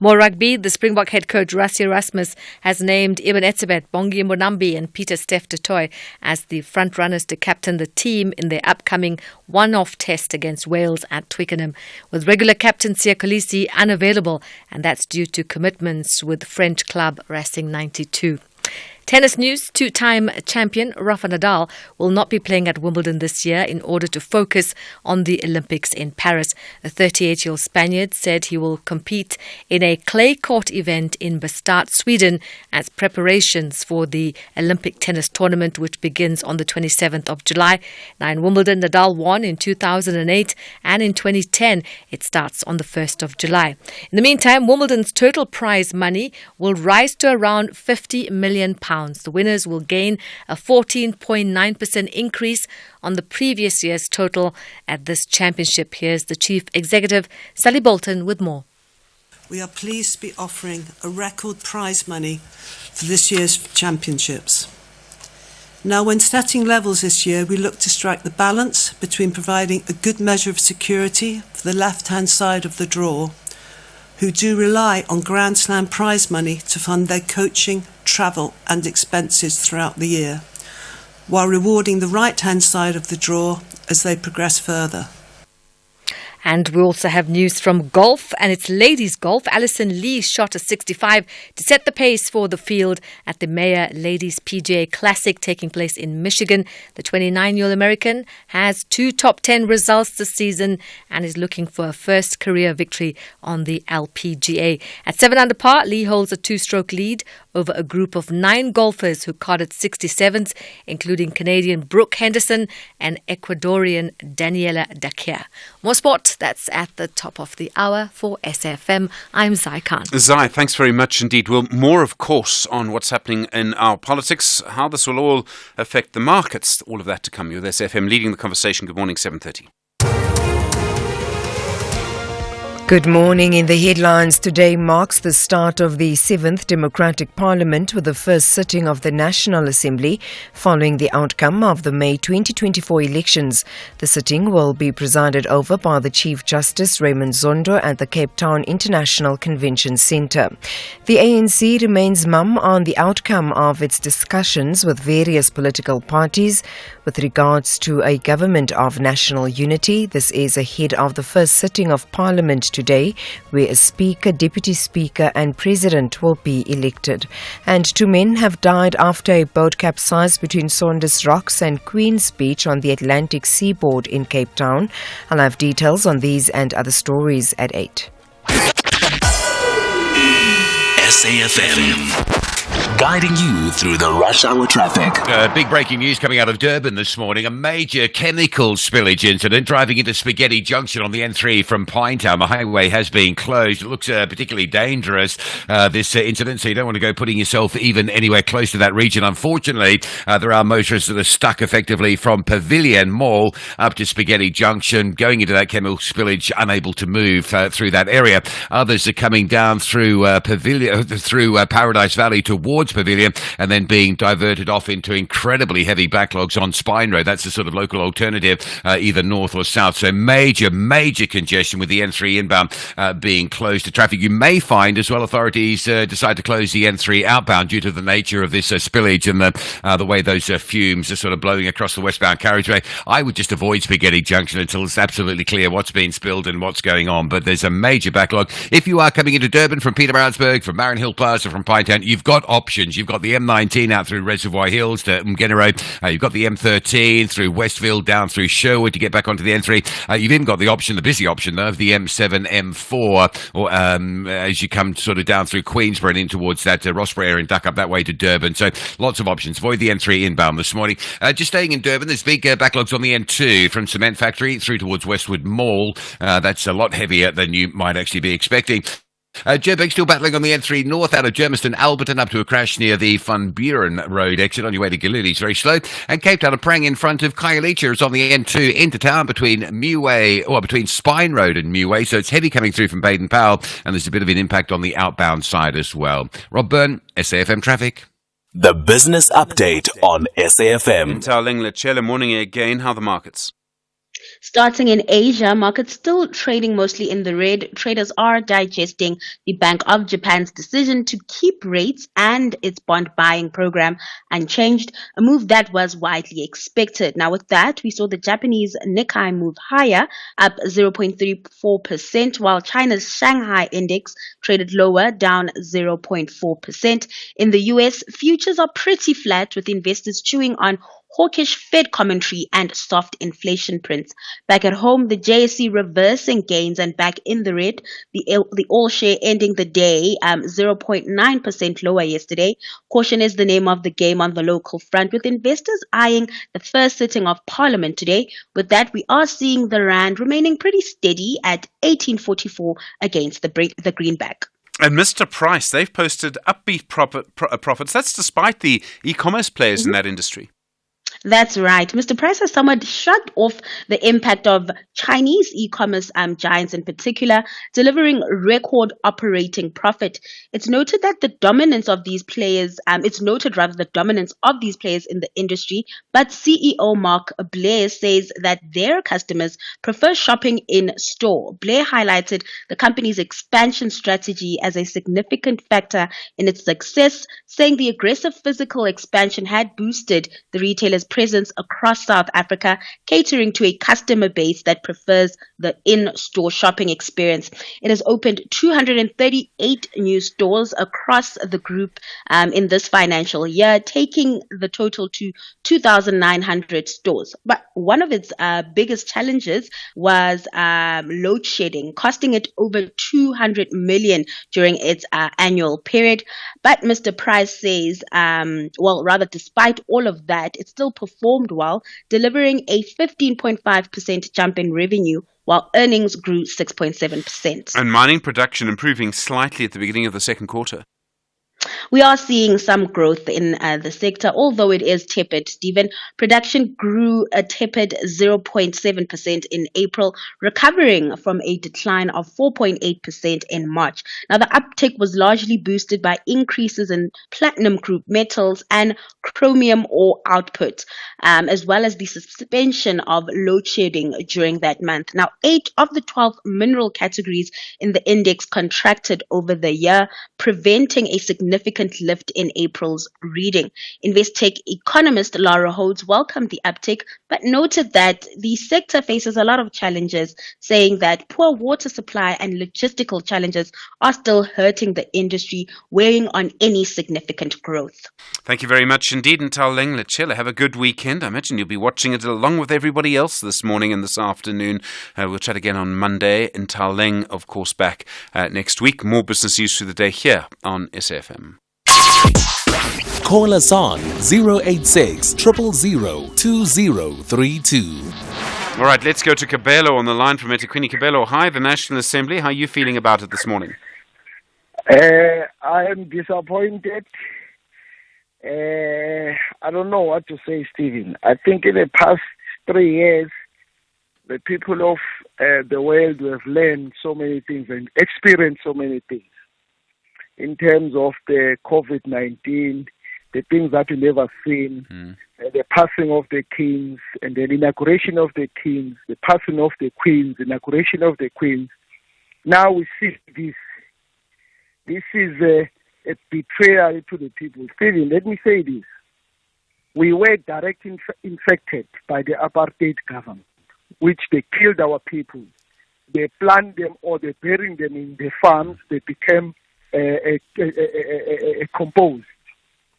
More rugby, the Springbok head coach Rassie Erasmus has named Ibn Etzebeth, Bongi Mbonambi and Peter Steph du Toit as the front-runners to captain the team in their upcoming one-off test against Wales at Twickenham, with regular captain Siya Kolisi unavailable, and that's due to commitments with French club Racing 92. Tennis news, two-time champion Rafa Nadal will not be playing at Wimbledon this year in order to focus on the Olympics in Paris. The 38-year-old Spaniard said he will compete in a clay court event in Bastad, Sweden, as preparations for the Olympic tennis tournament, which begins on the 27th of July. Now in Wimbledon, Nadal won in 2008, and in 2010 it starts on the 1st of July. In the meantime, Wimbledon's total prize money will rise to around £50 million. The winners will gain a 14.9% increase on the previous year's total at this championship. Here's the Chief Executive, Sally Bolton, with more. We are pleased to be offering a record prize money for this year's championships. Now, when setting levels this year, we look to strike the balance between providing a good measure of security for the left-hand side of the draw, who do rely on Grand Slam prize money to fund their coaching, travel and expenses throughout the year, while rewarding the right-hand side of the draw as they progress further. And we also have news from golf, and it's ladies golf. Alison Lee shot a 65 to set the pace for the field at the Mayer Ladies PGA Classic taking place in Michigan. The 29-year-old American has 2 top 10 results this season and is looking for a first career victory on the LPGA. At 7 under par, Lee holds a 2-stroke lead over a group of 9 golfers who carded 67s, including Canadian Brooke Henderson and Ecuadorian Daniela Daquer. More sport, that's at the top of the hour for SFM. I'm Zai Khan. Zai, thanks very much indeed. Well, more, of course, on what's happening in our politics, how this will all affect the markets. All of that to come. You're with SFM leading the conversation. Good morning, 7:30. Good morning. In the headlines, today marks the start of the 7th Democratic Parliament with the first sitting of the National Assembly following the outcome of the May 2024 elections. The sitting will be presided over by the Chief Justice Raymond Zondo at the Cape Town International Convention Centre. The ANC remains mum on the outcome of its discussions with various political parties with regards to a government of national unity. This is ahead of the first sitting of Parliament today, where a Speaker, Deputy Speaker and President will be elected. And 2 men have died after a boat capsized between Saunders Rocks and Queen's Beach on the Atlantic seaboard in Cape Town. I'll have details on these and other stories at 8. SAFM. Guiding you through the rush hour traffic. Big breaking news coming out of Durban this morning. A major chemical spillage incident driving into Spaghetti Junction on the N3 from Pinetown. The highway has been closed. It looks particularly dangerous, this incident, so you don't want to go putting yourself even anywhere close to that region. Unfortunately, there are motorists that are stuck effectively from Pavilion Mall up to Spaghetti Junction, going into that chemical spillage, unable to move through that area. Others are coming down through Paradise Valley towards Pavilion and then being diverted off into incredibly heavy backlogs on Spine Road. That's the sort of local alternative, either north or south. So major congestion with the N3 inbound being closed to traffic. You may find as well authorities decide to close the N3 outbound due to the nature of this spillage and the way those fumes are sort of blowing across the westbound carriageway. I would just avoid Spaghetti Junction until it's absolutely clear what's been spilled and what's going on. But there's a major backlog. If you are coming into Durban from Pietermaritzburg, from Marin Hill Plaza, from Pinetown, you've got options. You've got the M19 out through Reservoir Hills to Mgeni Road. You've got the M13 through Westfield down through Sherwood to get back onto the N3. You've even got the option, the busy option though, of the M7, M4, or as you come sort of down through Queensborough and in towards that Rossborough area and duck up that way to Durban. So lots of options. Avoid the N3 inbound this morning. Just staying in Durban, there's big backlogs on the N2 from Cement Factory through towards Westwood Mall. That's a lot heavier than you might actually be expecting. Joburg still battling on the N3 north out of Germiston, Alberton, up to a crash near the Van Buren Road exit on your way to Giluli. It's very slow. And Cape Town, a prang in front of Khayelitsha is on the N2 into town between Spine Road and Meway. So it's heavy coming through from Baden Powell, and there's a bit of an impact on the outbound side as well. Rob Byrne, SAFM Traffic. The business update on SAFM. Morning again. How are the markets? Starting in Asia, markets still trading mostly in the red. Traders are digesting the Bank of Japan's decision to keep rates and its bond buying program unchanged, a move that was widely expected. Now, with that, we saw the Japanese Nikkei move higher, up 0.34%, while China's Shanghai index traded lower, down 0.4%. In the US, futures are pretty flat, with investors chewing on hawkish Fed commentary and soft inflation prints. Back at home, the JSE reversing gains and back in the red. The all share ending the day 0.9% lower yesterday. Caution is the name of the game on the local front, with investors eyeing the first sitting of Parliament today. With that, we are seeing the rand remaining pretty steady at 18.44 against the greenback. And Mr. Price, they've posted upbeat profits. That's despite the e-commerce players in that industry. That's right. Mr. Price has somewhat shrugged off the impact of Chinese e-commerce giants in particular, delivering record operating profit. It's noted that the dominance of these players, in the industry, but CEO Mark Blair says that their customers prefer shopping in store. Blair highlighted the company's expansion strategy as a significant factor in its success, saying the aggressive physical expansion had boosted the retailer's presence across South Africa, catering to a customer base that prefers the in-store shopping experience. It has opened 238 new stores across the group in this financial year, taking the total to 2,900 stores. But one of its biggest challenges was load shedding, costing it over 200 million during its annual period. But Mr. Price says, despite all of that, it still performed well, delivering a 15.5% jump in revenue, while earnings grew 6.7%. And mining production improving slightly at the beginning of the second quarter. We are seeing some growth in the sector, although it is tepid. Stephen, production grew a tepid 0.7% in April, recovering from a decline of 4.8% in March. Now, the uptick was largely boosted by increases in platinum group metals and chromium ore output, as well as the suspension of load shedding during that month. Now, 8 of the 12 mineral categories in the index contracted over the year, preventing a significant lift in April's reading. Investec economist Laura Hodes welcomed the uptick, but noted that the sector faces a lot of challenges, saying that poor water supply and logistical challenges are still hurting the industry, weighing on any significant growth. Thank you very much indeed, Ntaleng Lechela. Have a good weekend. I imagine you'll be watching it along with everybody else this morning and this afternoon. We'll chat again on Monday. Ntaleng, of course, back next week. More business news through the day here on SFM. Call us on 086 000 2032. All right, let's go to Kabelo on the line from eThekwini. Kabelo, hi, the National Assembly. How are you feeling about it this morning? I am disappointed. I don't know what to say, Stephen. I think in the past 3 years, the people of the world have learned so many things and experienced so many things in terms of the COVID-19, the things that we never seen, the passing of the kings, and the inauguration of the kings, the passing of the queens, the inauguration of the queens. Now we see this. This is a betrayal to the people. Stephen, let me say this. We were directly infected by the apartheid government, which they killed our people. They planted them or they buried them in the farms. They became composed,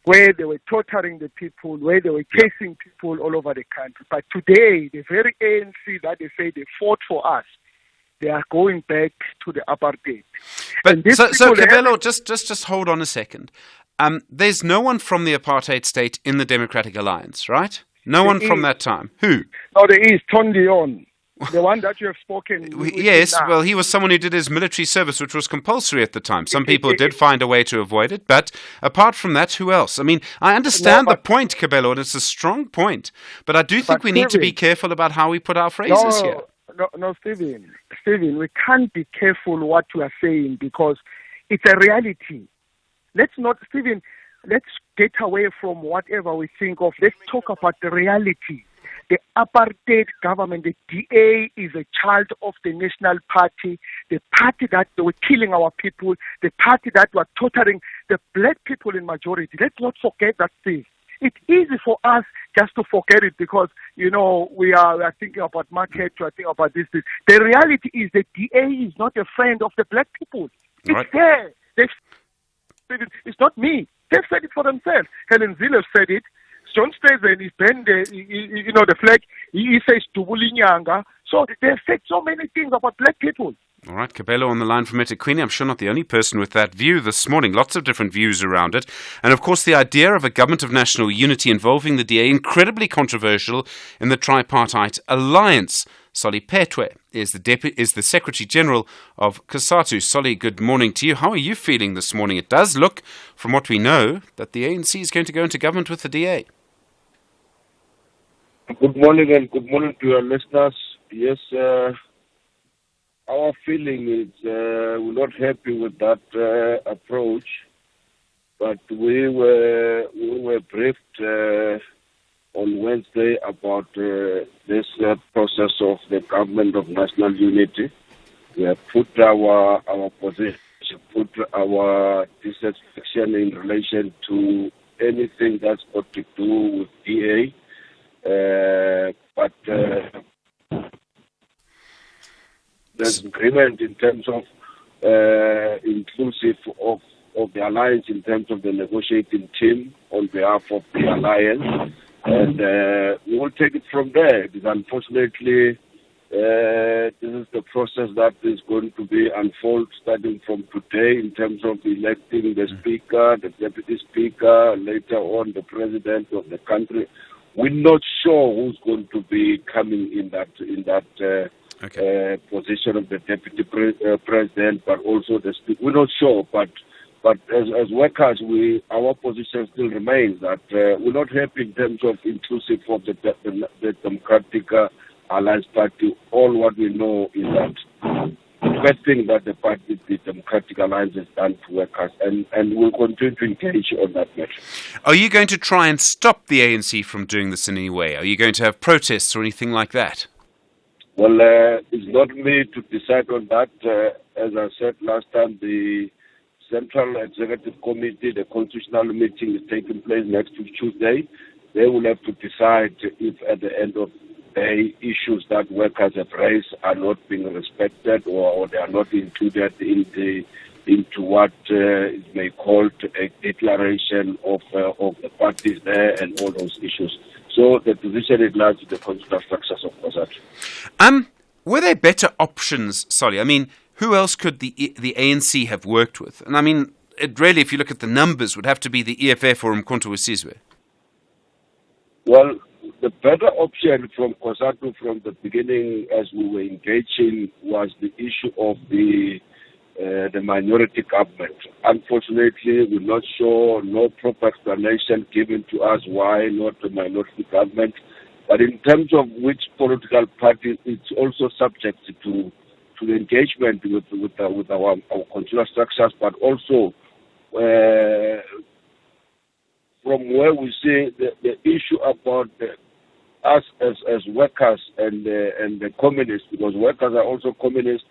where they were torturing the people, where they were chasing people all over the country. But today, the very ANC that they say they fought for us, they are going back to the apartheid. But so Kabelo, just hold on a second. There's no one from the apartheid state in the Democratic Alliance, right? No one from that time. Who? No, there is Ton Leon. The one that you have spoken with. Yes, well, he was someone who did his military service, which was compulsory at the time. Some people did find a way to avoid it, but apart from that, who else? I mean, I understand the point, Kabelo, and it's a strong point, but I do think we need to be careful about how we put our phrases here. No, Stephen, we can't be careful what you are saying because it's a reality. Let's get away from whatever we think of. Let's talk about the reality. the apartheid government, the DA, is a child of the National Party, the party that they were killing our people, the party that were torturing the black people in majority. Let's not forget that thing. It's easy for us just to forget it because, we are thinking about market, we are thinking about this. The reality is the DA is not a friend of the black people. It's Right. there. It's not me. They've said it for themselves. Helen Zille said it. John Steven is banned the flag. He says Tubulinyanga. So they've said so many things about black people. All right, Cabello on the line from eThekwini. I'm sure not the only person with that view this morning. Lots of different views around it. And of course, the idea of a government of national unity involving the DA, incredibly controversial in the tripartite alliance. Solly Petwe is the Secretary General of COSATU. Solly, good morning to you. How are you feeling this morning? It does look, from what we know, that the ANC is going to go into government with the DA. Good morning and good morning to your listeners. Yes, our feeling is we're not happy with that approach, but we were briefed on Wednesday about this process of the government of national unity. We have put our position, put our dissatisfaction in relation to anything that's got to do with DA. But there's agreement in terms of inclusive of the alliance in terms of the negotiating team on behalf of the alliance, and we will take it from there. Because unfortunately, this is the process that is going to be unfold starting from today in terms of electing the speaker, the deputy speaker, later on the president of the country. We're not sure who's going to be coming in that position of the deputy president, but also the speaker. We're not sure, but as workers, our position still remains that we're not happy in terms of inclusive of the Democratic Alliance Party. All what we know is that the best thing that the Democratic Alliance has done to workers, and we'll continue to engage on that matter. Are you going to try and stop the ANC from doing this in any way? Are you going to have protests or anything like that? Well, it's not me to decide on that. As I said last time, the Central Executive Committee, the constitutional meeting is taking place next week, Tuesday. They will have to decide if at the end of the day issues that workers have raised are not being respected or they are not included into what is may called a declaration of the parties there and all those issues. So the position is lies with the constitutional structures of COSATU. Were there better options, Solly? I mean, who else could the ANC have worked with? And I mean, it really, if you look at the numbers, would have to be the EFF or Umkhonto weSizwe. Well, the better option from COSATU from the beginning as we were engaging was the issue of the minority government. Unfortunately, we're not sure, no proper explanation given to us why not the minority government. But in terms of which political party, it's also subject to the engagement with our constitutional structures, but also from where we see the issue about us as workers and the communists, because workers are also communists,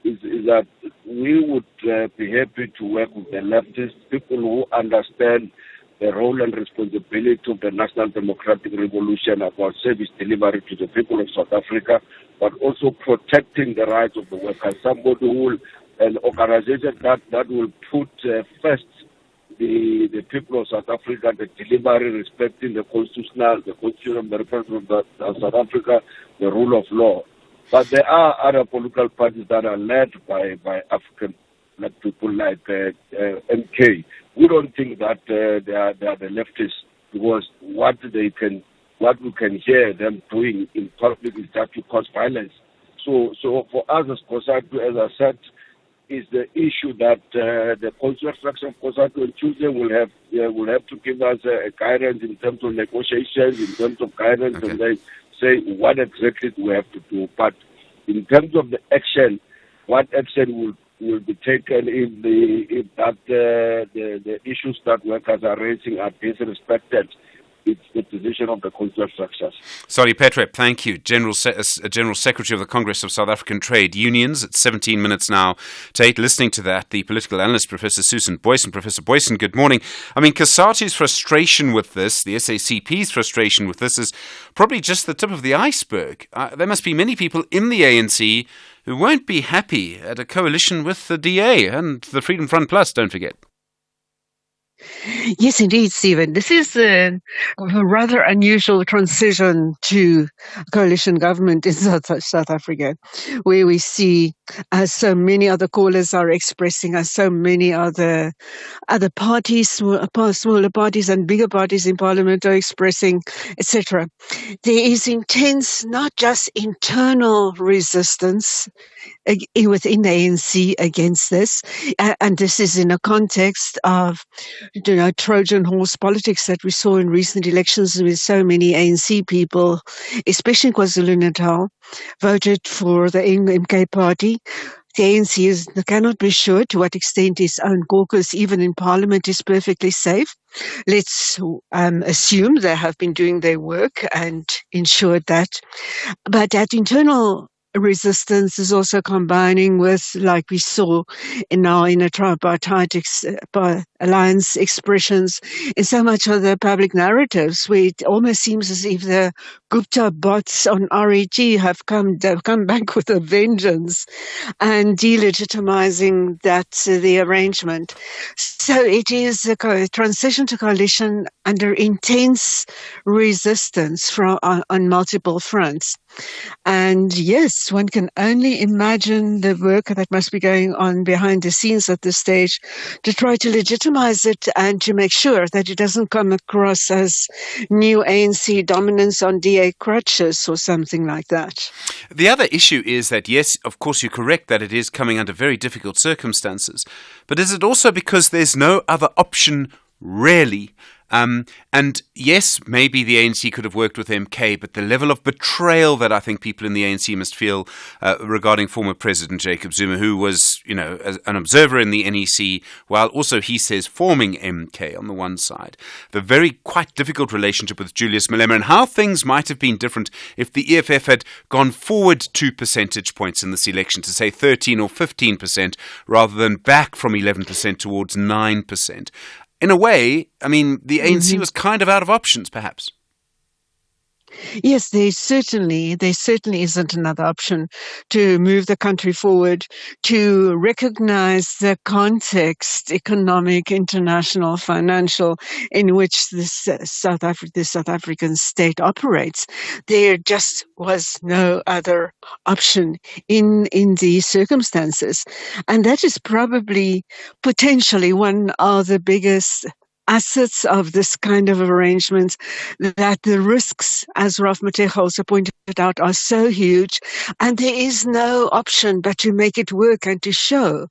is that we would be happy to work with the leftists, people who understand the role and responsibility of the National Democratic Revolution about service delivery to the people of South Africa, but also protecting the rights of the workers. Somebody who will, an organization that will put first the people of South Africa, the delivery, respecting the constitution of the Republic of South Africa, the rule of law. But there are other political parties that are led by African people like MK. We don't think that they are the leftists, because what we can hear them doing in public is that to cause violence. So for us as COSATU, as I said, is the issue that the constitutional structure of COSATU on Tuesday will have to give us a guidance in terms of negotiations, in terms of guidance, and they say what exactly we have to do. But in terms of the action, what action will be taken if the issues that workers are raising are disrespected, it's the position of the constituent structures. Sorry, Petrep, thank you. General Secretary of the Congress of South African Trade Unions. It's 17 minutes now to 8. Listening to that, the political analyst, Professor Susan Boyson. Professor Boyson, good morning. I mean, Kasati's frustration with this, the SACP's frustration with this, is probably just the tip of the iceberg. There must be many people in the ANC who won't be happy at a coalition with the DA and the Freedom Front Plus, don't forget. Yes, indeed, Stephen. This is a rather unusual transition to coalition government in South Africa, where we see, as so many other callers are expressing, as so many other parties, smaller parties and bigger parties in parliament are expressing, etc. There is intense, not just internal resistance within the ANC against this, and this is in a context of Trojan horse politics that we saw in recent elections, with so many ANC people, especially in KwaZulu-Natal, voted for the MK party. The ANC cannot be sure to what extent its own caucus, even in parliament, is perfectly safe. Let's assume they have been doing their work and ensured that. But that internal resistance is also combining with, like we saw now in a tripartite alliance expressions in so much of the public narratives, where it almost seems as if the Gupta bots on REG have come back with a vengeance and delegitimizing the arrangement. So it is a transition to coalition under intense resistance on multiple fronts. And yes, one can only imagine the work that must be going on behind the scenes at this stage to try to legitimize it and to make sure that it doesn't come across as new ANC dominance on DA crutches or something like that. The other issue is that, yes, of course, you're correct that it is coming under very difficult circumstances. But is it also because there's no other option, really? And yes, maybe the ANC could have worked with MK, but the level of betrayal that I think people in the ANC must feel regarding former President Jacob Zuma, who was, an observer in the NEC, while also, he says, forming MK on the one side. The very quite difficult relationship with Julius Malema, and how things might have been different if the EFF had gone forward 2 percentage points in this election to say 13 or 15%, rather than back from 11% towards 9%. In a way, I mean, the ANC was kind of out of options, perhaps. Yes, there certainly isn't another option to move the country forward, to recognize the context, economic, international, financial, in which the South African state operates. There just was no other option in these circumstances. And that is probably potentially one of the biggest assets of this kind of arrangement, that the risks, as Ralph Matego also pointed out, are so huge, and there is no option but to make it work and to show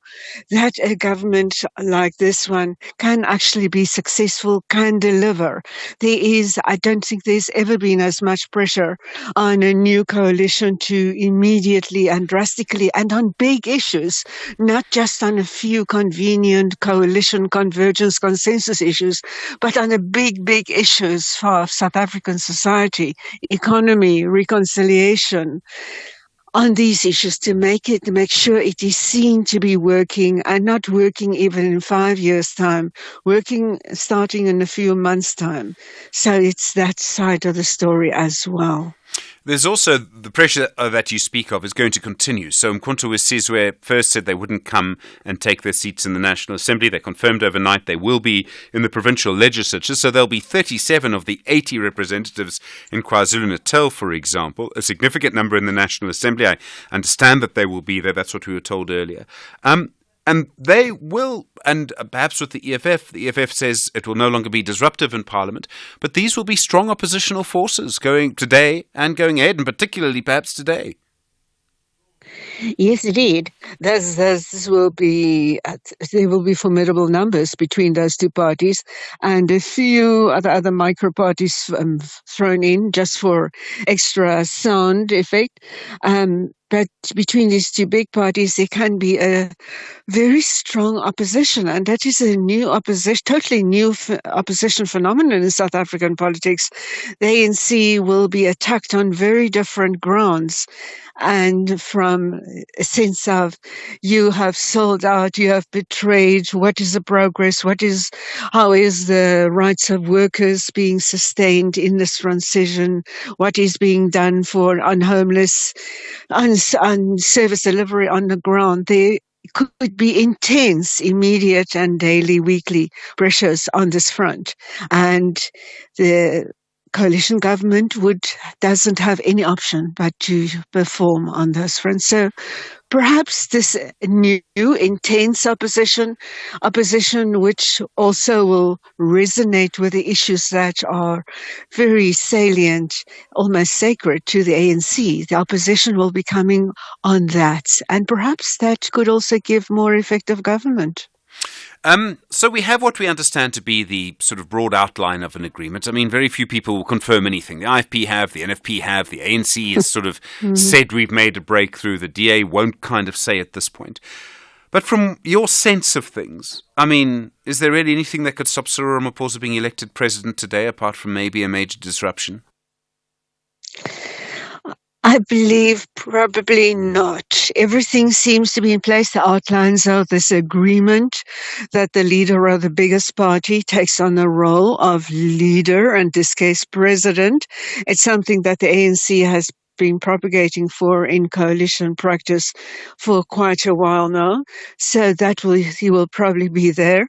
that a government like this one can actually be successful, can deliver. I don't think there's ever been as much pressure on a new coalition to immediately and drastically, and on big issues, not just on a few convenient coalition convergence consensus issues, but on the big issues for South African society, economy, reconciliation, on these issues, to make sure it is seen to be working, and not working even in 5 years' time, working starting in a few months' time. So it's that side of the story as well. There's also the pressure that you speak of is going to continue. So Mkhonto Sizwe first said they wouldn't come and take their seats in the National Assembly. They confirmed overnight they will be in the provincial legislature. So there'll be 37 of the 80 representatives in KwaZulu-Natal, for example, a significant number in the National Assembly. I understand that they will be there. That's what we were told earlier. And they will, and perhaps with the EFF says it will no longer be disruptive in Parliament, but these will be strong oppositional forces going today and going ahead, and particularly perhaps today. Yes, indeed. There will be formidable numbers between those two parties, and a few other micro parties thrown in just for extra sound effect. But between these two big parties, there can be a very strong opposition, and that is a new opposition, totally new opposition phenomenon in South African politics. The ANC will be attacked on very different grounds, and from a sense of you have sold out, you have betrayed, what is the progress, how is the rights of workers being sustained in this transition, what is being done on homeless, on service delivery on the ground. There could be intense, immediate and daily, weekly pressures on this front. And the coalition government doesn't have any option but to perform on those fronts. So perhaps this new intense opposition which also will resonate with the issues that are very salient, almost sacred to the ANC. The opposition will be coming on that, and perhaps that could also give more effective government. So we have what we understand to be the sort of broad outline of an agreement. I mean, very few people will confirm anything. The IFP have, the NFP have, the ANC has sort of said we've made a breakthrough. The DA won't kind of say at this point. But from your sense of things, I mean, is there really anything that could stop Cyril Ramaphosa being elected president today, apart from maybe a major disruption? I believe probably not. Everything seems to be in place. The outlines of this agreement that the leader of the biggest party takes on the role of leader, in this case president. It's something that the ANC has been propagating in coalition practice for quite a while now. So he will probably be there.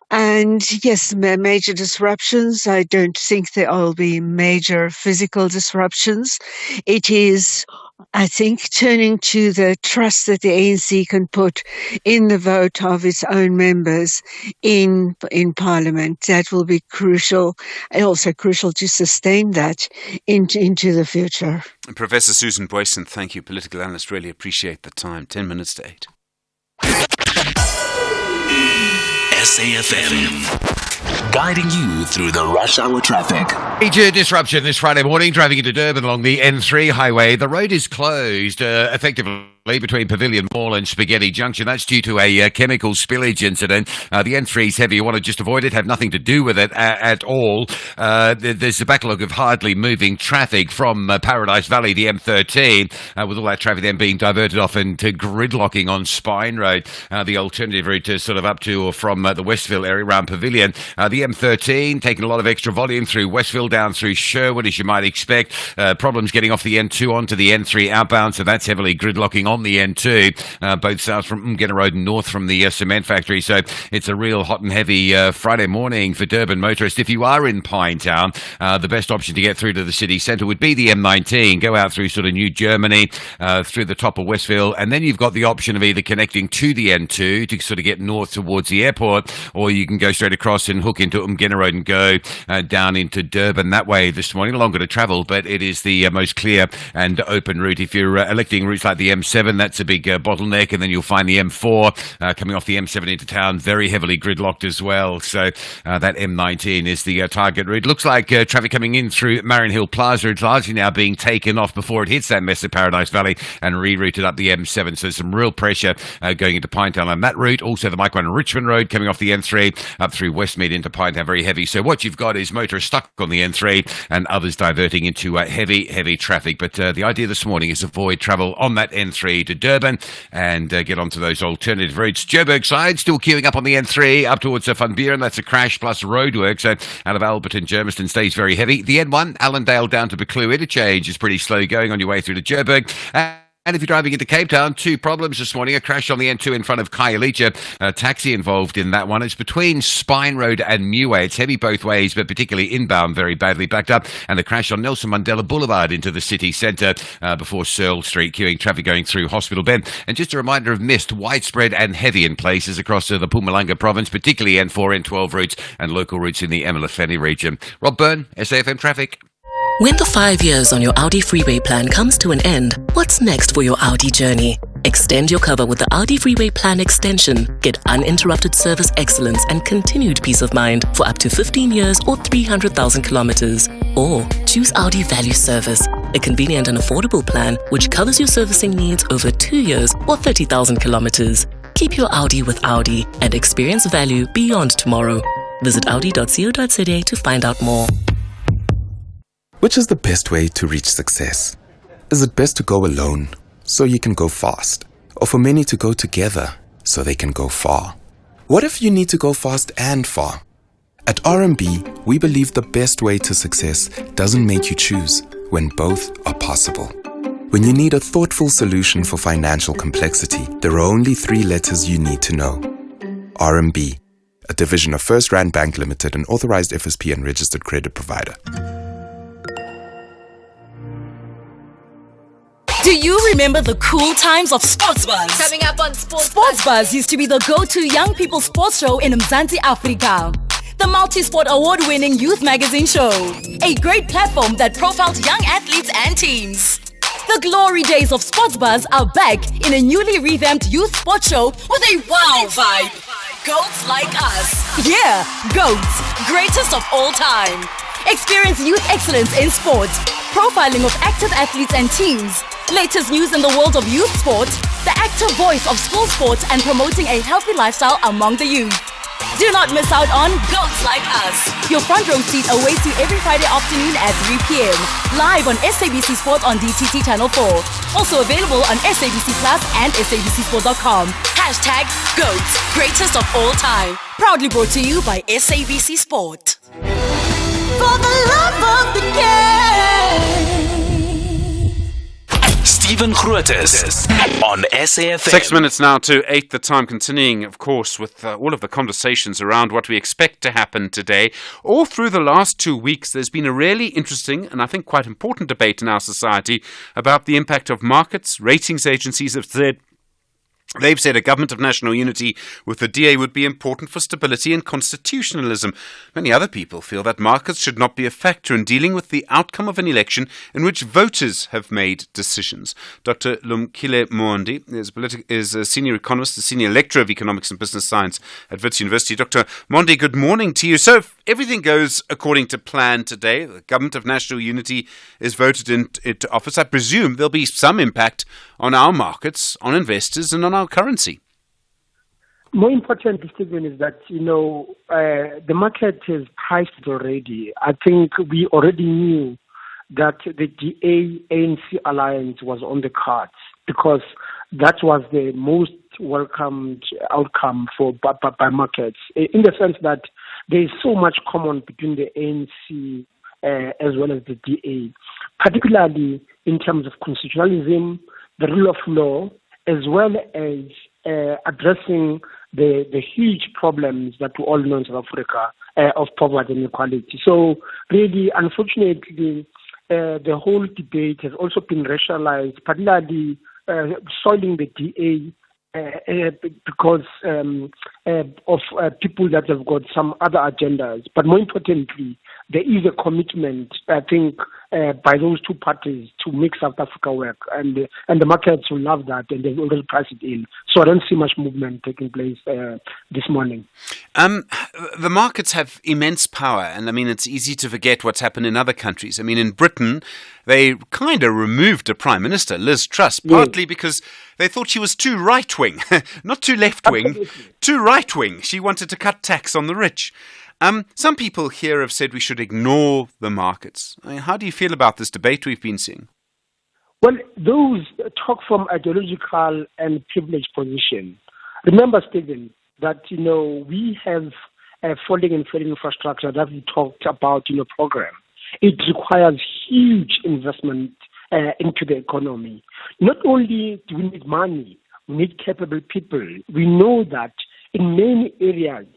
And yes, major disruptions. I don't think there will be major physical disruptions. It is, I think, turning to the trust that the ANC can put in the vote of its own members in Parliament. That will be crucial, and also crucial to sustain that into the future. Professor Susan Boyson, thank you, political analyst. Really appreciate the time. 10 minutes to 8. SAFM, guiding you through the rush hour traffic. Major disruption this Friday morning, driving into Durban along the N3 highway. The road is closed effectively between Pavilion Mall and Spaghetti Junction. That's due to a chemical spillage incident. The N3 is heavy. You want to just avoid it, have nothing to do with it at all. There's a backlog of hardly moving traffic from Paradise Valley, the M13, with all that traffic then being diverted off into gridlocking on Spine Road, the alternative route to sort of up to or from the Westville area around Pavilion. The M13 taking a lot of extra volume through Westville down through Sherwood, as you might expect. Problems getting off the N2 onto the N3 outbound, so that's heavily gridlocking on the N2, both south from Umgena Road and north from the cement factory. So it's a real hot and heavy Friday morning for Durban motorists. If you are in Pinetown, the best option to get through to the city centre would be the M19. Go out through sort of New Germany, through the top of Westville, and then you've got the option of either connecting to the N2 to sort of get north towards the airport, or you can go straight across and hook into Umgena Road and go down into Durban that way this morning. Longer to travel, but it is the most clear and open route. If you're electing routes like the M7, that's a big bottleneck, and then you'll find the M4 coming off the M7 into town, very heavily gridlocked as well. So that M19 is the target route. Looks like traffic coming in through Marion Hill Plaza. It's largely now being taken off before it hits that mess of Paradise Valley and rerouted up the M7. So some real pressure going into Pinetown on that route. Also the Mike 1 Richmond Road coming off the N3 up through Westmead into Pinetown, very heavy. So what you've got is motorists stuck on the N3 and others diverting into heavy traffic. But the idea this morning is avoid travel on that N3 to Durban and get onto those alternative routes. Joburg side still queuing up on the N3 up towards Van Buren. That's a crash plus roadwork. So out of Alberton, Germiston stays very heavy. The N1 Allendale down to Buccleuch interchange is pretty slow going on your way through to Joburg. And if you're driving into Cape Town, two problems this morning. A crash on the N2 in front of Khayelitsha. A taxi involved in that one. It's between Spine Road and Muway. It's heavy both ways, but particularly inbound, very badly backed up. And a crash on Nelson Mandela Boulevard into the city centre before Searle Street, queuing traffic going through Hospital Bend. And just a reminder of mist, widespread and heavy in places across the Mpumalanga province, particularly N4, N12 routes and local routes in the eMalahleni region. Rob Byrne, SAFM Traffic. When the 5 years on your Audi freeway plan comes to an end, what's next for your Audi journey? Extend your cover with the Audi Freeway Plan extension. Get uninterrupted service excellence and continued peace of mind for up to 15 years or 300,000 kilometers. Or choose Audi Value Service, a convenient and affordable plan which covers your servicing needs over 2 years or 30,000 kilometers. Keep your Audi with Audi and experience value beyond tomorrow. Visit audi.co.za to find out more. Which is the best way to reach success? Is it best to go alone so you can go fast? Or for many to go together so they can go far? What if you need to go fast and far? At RMB, we believe the best way to success doesn't make you choose when both are possible. When you need a thoughtful solution for financial complexity, there are only 3 letters you need to know. RMB, a division of First Rand Bank Limited, an authorized FSP and registered credit provider. Do you remember the cool times of Sports Buzz? Coming up on Sports Buzz used to be the go-to young people sports show in Mzansi Africa. The multi-sport award-winning youth magazine show. A great platform that profiled young athletes and teams. The glory days of Sports Buzz are back in a newly revamped youth sports show with a wow vibe. Goats like us. Yeah, Goats. Greatest of all time. Experience youth excellence in sports, profiling of active athletes and teams, latest news in the world of youth sport, the active voice of school sports, and promoting a healthy lifestyle among the youth. Do not miss out on Goats Like Us. Your front row seat awaits you every Friday afternoon at 3 p.m. Live on SABC Sport on DTT Channel 4. Also available on SABC Plus and SABCSport.com. #Goats, greatest of all time. Proudly brought to you by SABC Sport. For the love of the game. Stephen Grootes on SAFM. 6 minutes now to 8 the time, continuing, of course, with all of the conversations around what we expect to happen today. All through the last 2 weeks, there's been a really interesting and I think quite important debate in our society about the impact of markets. Ratings agencies have said They've said a government of national unity with the DA would be important for stability and constitutionalism. Many other people feel that markets should not be a factor in dealing with the outcome of an election in which voters have made decisions. Dr. Lumkile Mondi is a senior economist, a senior lecturer of economics and business science at Wits University. Dr. Mondi, good morning to you. So if everything goes according to plan today, the government of national unity is voted into office, I presume there'll be some impact on our markets, on investors, and on our currency. More important, Stephen, is that, the market is priced already. I think we already knew that the DA-ANC alliance was on the cards because that was the most welcomed outcome by markets, in the sense that there is so much common between the ANC as well as the DA, particularly in terms of constitutionalism, the rule of law, as well as addressing the huge problems that we all know in South Africa of poverty and inequality. So really, unfortunately, the whole debate has also been racialized, particularly soiling the DA because of people that have got some other agendas. But more importantly, there is a commitment, I think, by those two parties to make South Africa work, and the markets will love that, and they've already priced it in. So I don't see much movement taking place this morning. The markets have immense power, and I mean, it's easy to forget what's happened in other countries. I mean, in Britain, they kind of removed a prime minister, Liz Truss, partly because they thought she was too right-wing, not too left-wing, too right-wing. She wanted to cut tax on the rich. Some people here have said we should ignore the markets. I mean, how do you feel about this debate we've been seeing? Well, those talk from ideological and privileged position. Remember, Stephen, that, we have falling and failing infrastructure that we talked about in the program. It requires huge investment into the economy. Not only do we need money, we need capable people. We know that in many areas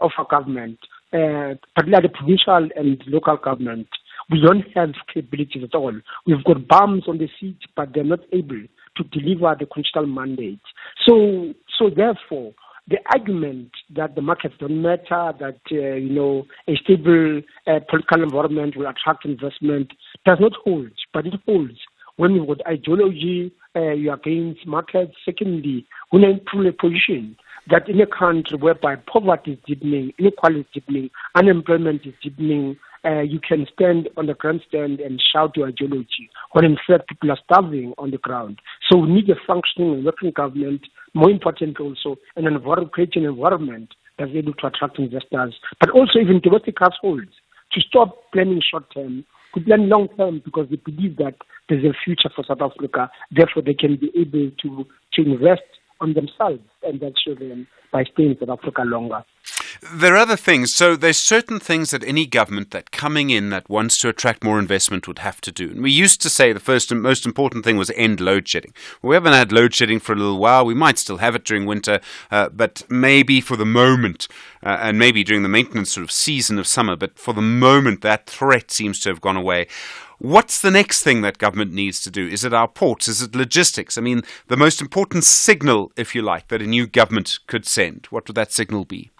of our government, particularly provincial and local government, we don't have capabilities at all. We've got bums on the seat, but they're not able to deliver the constitutional mandate. So therefore, the argument that the markets don't matter, that a stable political environment will attract investment, does not hold, but it holds when you've got ideology, you're against markets. Secondly, we're in a position that in a country whereby poverty is deepening, inequality is deepening, unemployment is deepening, you can stand on the grandstand and shout your ideology, when in fact people are starving on the ground. So we need a functioning and working government, more important also, an creating an environment that's able to attract investors, but also even domestic households to stop planning short-term, to plan long-term, because they believe that there's a future for South Africa. Therefore, they can be able to invest on themselves and their children by staying in South Africa longer. There are other things. So there's certain things that any government that coming in that wants to attract more investment would have to do. And we used to say the first and most important thing was end load shedding. Well, we haven't had load shedding for a little while. We might still have it during winter, but maybe for the moment, and maybe during the maintenance sort of season of summer, but for the moment that threat seems to have gone away. What's the next thing that government needs to do? Is it our ports? Is it logistics? I mean, the most important signal, if you like, that a new government could send, what would that signal be?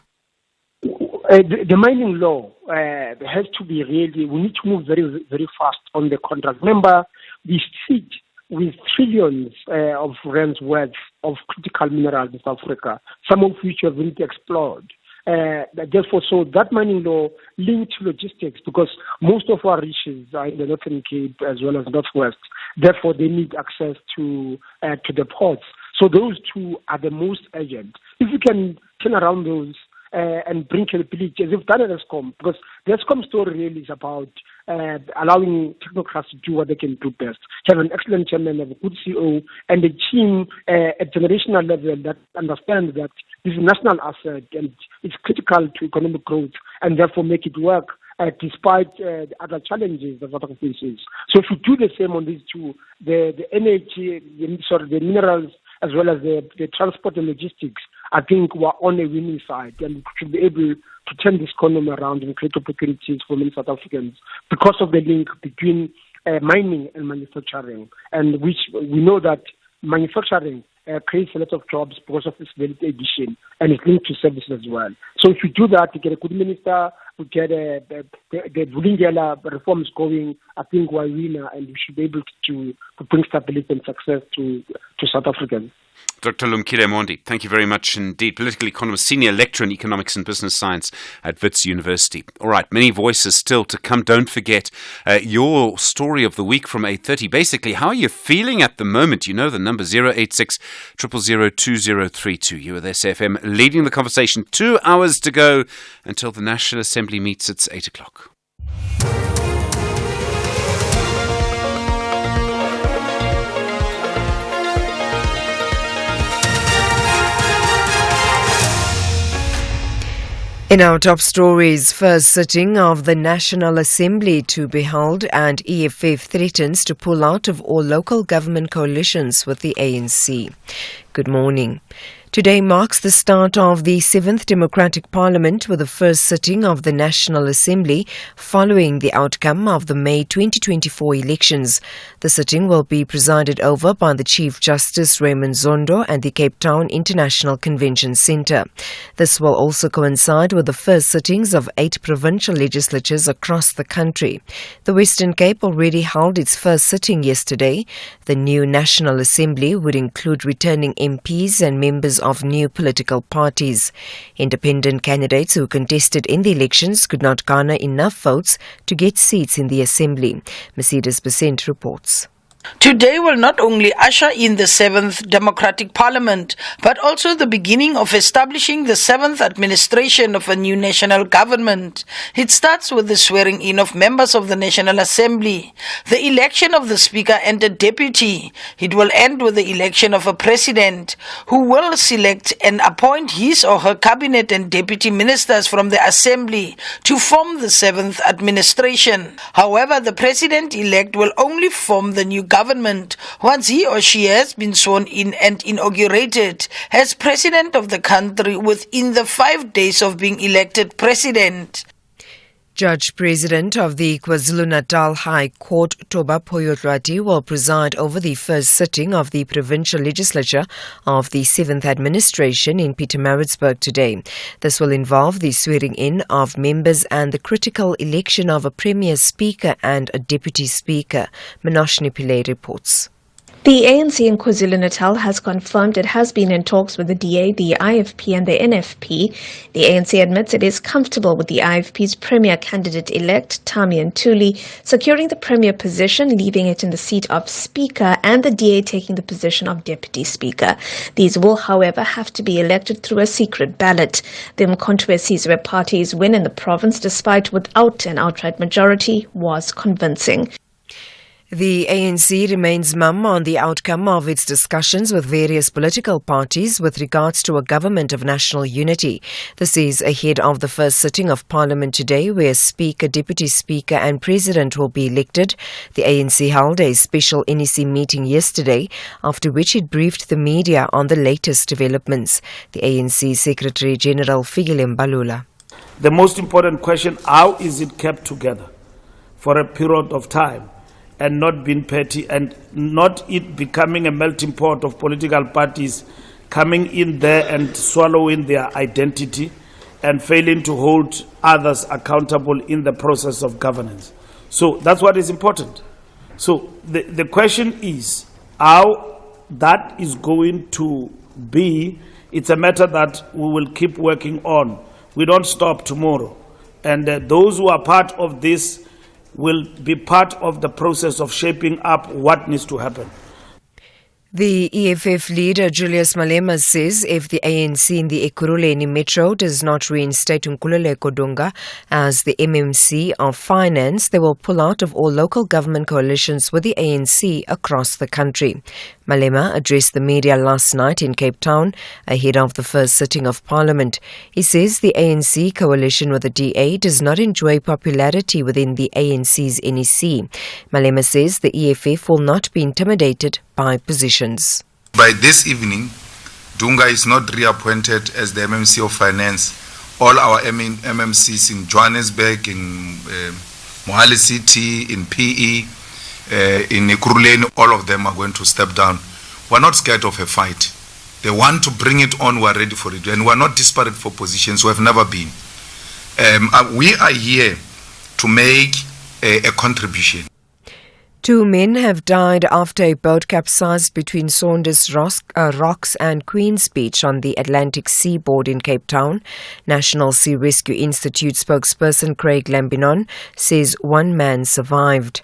The mining law has to be really, we need to move very, very fast on the contract. Remember, we sit with trillions of rands worth of critical minerals in South Africa, some of which have really explored. Therefore, so that mining law linked to logistics, because most of our riches are in the Northern Cape as well as Northwest. Therefore, they need access to the ports. So those two are the most urgent. If we can turn around those and bring capability, as we've done at ESCOM, because the ESCOM story really is about allowing technocrats to do what they can do best. To have an excellent chairman, have a good CEO, and a team at generational level that understands that this is a national asset and it's critical to economic growth, and therefore make it work despite the other challenges that South Africa faces. So if we do the same on these two, the energy, the minerals, as well as the transport and logistics, I think we're on a winning side, and we should be able to turn this economy around and create opportunities for many South Africans because of the link between mining and manufacturing, and which we know that manufacturing creates a lot of jobs because of its value addition, and it's linked to services as well. So if you do that, you get a good minister, we get the Vulindlela reforms going, I think we're a winner, and we should be able to bring stability and success to South Africans. Dr. Lumkile Mondi, thank you very much indeed. Political economist, senior lecturer in economics and business science at Wits University. All right, many voices still to come. Don't forget your story of the week from 8:30. Basically, how are you feeling at the moment? You know the number 086 000 2032. You with SFM leading the conversation. 2 hours to go until the National Assembly meets at 8 o'clock. In our top stories, first sitting of the National Assembly to be held, and EFF threatens to pull out of all local government coalitions with the ANC. Good morning. Today marks the start of the 7th Democratic Parliament with the first sitting of the National Assembly following the outcome of the May 2024 elections. The sitting will be presided over by the Chief Justice Raymond Zondo and the Cape Town International Convention Centre. This will also coincide with the first sittings of 8 provincial legislatures across the country. The Western Cape already held its first sitting yesterday. The new National Assembly would include returning MPs and members of new political parties. Independent candidates who contested in the elections could not garner enough votes to get seats in the Assembly. Mercedes Besent reports. Today will not only usher in the 7th Democratic Parliament, but also the beginning of establishing the 7th administration of a new national government. It starts with the swearing in of members of the National Assembly, the election of the Speaker and a deputy. It will end with the election of a president, who will select and appoint his or her cabinet and deputy ministers from the Assembly to form the 7th administration. However, the president-elect will only form the new government once he or she has been sworn in and inaugurated as president of the country within the 5 days of being elected president. Judge President of the KwaZulu-Natal High Court, Toba Poyotlwati, will preside over the first sitting of the provincial legislature of the 7th administration in Pietermaritzburg today. This will involve the swearing-in of members and the critical election of a Premier Speaker and a Deputy Speaker. Manoshni Pillay reports. The ANC in KwaZulu-Natal has confirmed it has been in talks with the DA, the IFP and the NFP. The ANC admits it is comfortable with the IFP's Premier candidate-elect, Tami Ntuli, securing the Premier position, leaving it in the seat of Speaker, and the DA taking the position of Deputy Speaker. These will, however, have to be elected through a secret ballot. The Mkhonto sees where parties win in the province, despite without an outright majority, was convincing. The ANC remains mum on the outcome of its discussions with various political parties with regards to a government of national unity. This is ahead of the first sitting of Parliament today, where Speaker, Deputy Speaker and President will be elected. The ANC held a special NEC meeting yesterday, after which it briefed the media on the latest developments. The ANC Secretary General Fikile Mbalula. The most important question, how is it kept together for a period of time? And not being petty, and not it becoming a melting pot of political parties coming in there and swallowing their identity and failing to hold others accountable in the process of governance. So that's what is important. So the question is how that is going to be. It's a matter that we will keep working on. We don't stop tomorrow. And those who are part of this will be part of the process of shaping up what needs to happen. The EFF leader Julius Malema says if the ANC in the Ekurhuleni Metro does not reinstate Nkululeko Dunga as the MMC of Finance, they will pull out of all local government coalitions with the ANC across the country. Malema addressed the media last night in Cape Town ahead of the first sitting of Parliament. He says the ANC coalition with the DA does not enjoy popularity within the ANC's NEC. Malema says the EFF will not be intimidated by positions. By this evening, Dunga is not reappointed as the MMC of Finance. All our MMCs in Johannesburg, in Mohale City, in PE, in Ekurhuleni, all of them are going to step down. We're not scared of a fight. They want to bring it on, we're ready for it. And we're not desperate for positions, we have never been. We are here to make a contribution. 2 men have died after a boat capsized between Saunders Rocks and Queen's Beach on the Atlantic seaboard in Cape Town. National Sea Rescue Institute spokesperson Craig Lambinon says 1 man survived.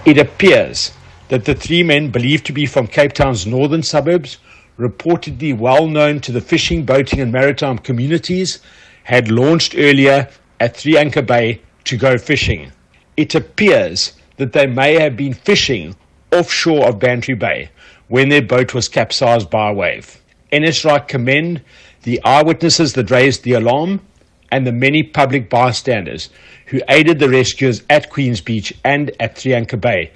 It appears that the 3 men, believed to be from Cape Town's northern suburbs, reportedly well known to the fishing, boating and maritime communities, had launched earlier at 3 Anchor Bay to go fishing. It appears that they may have been fishing offshore of Bantry Bay when their boat was capsized by a wave. NSRI commend the eyewitnesses that raised the alarm and the many public bystanders who aided the rescuers at Queen's Beach and at 3 Anchor Bay.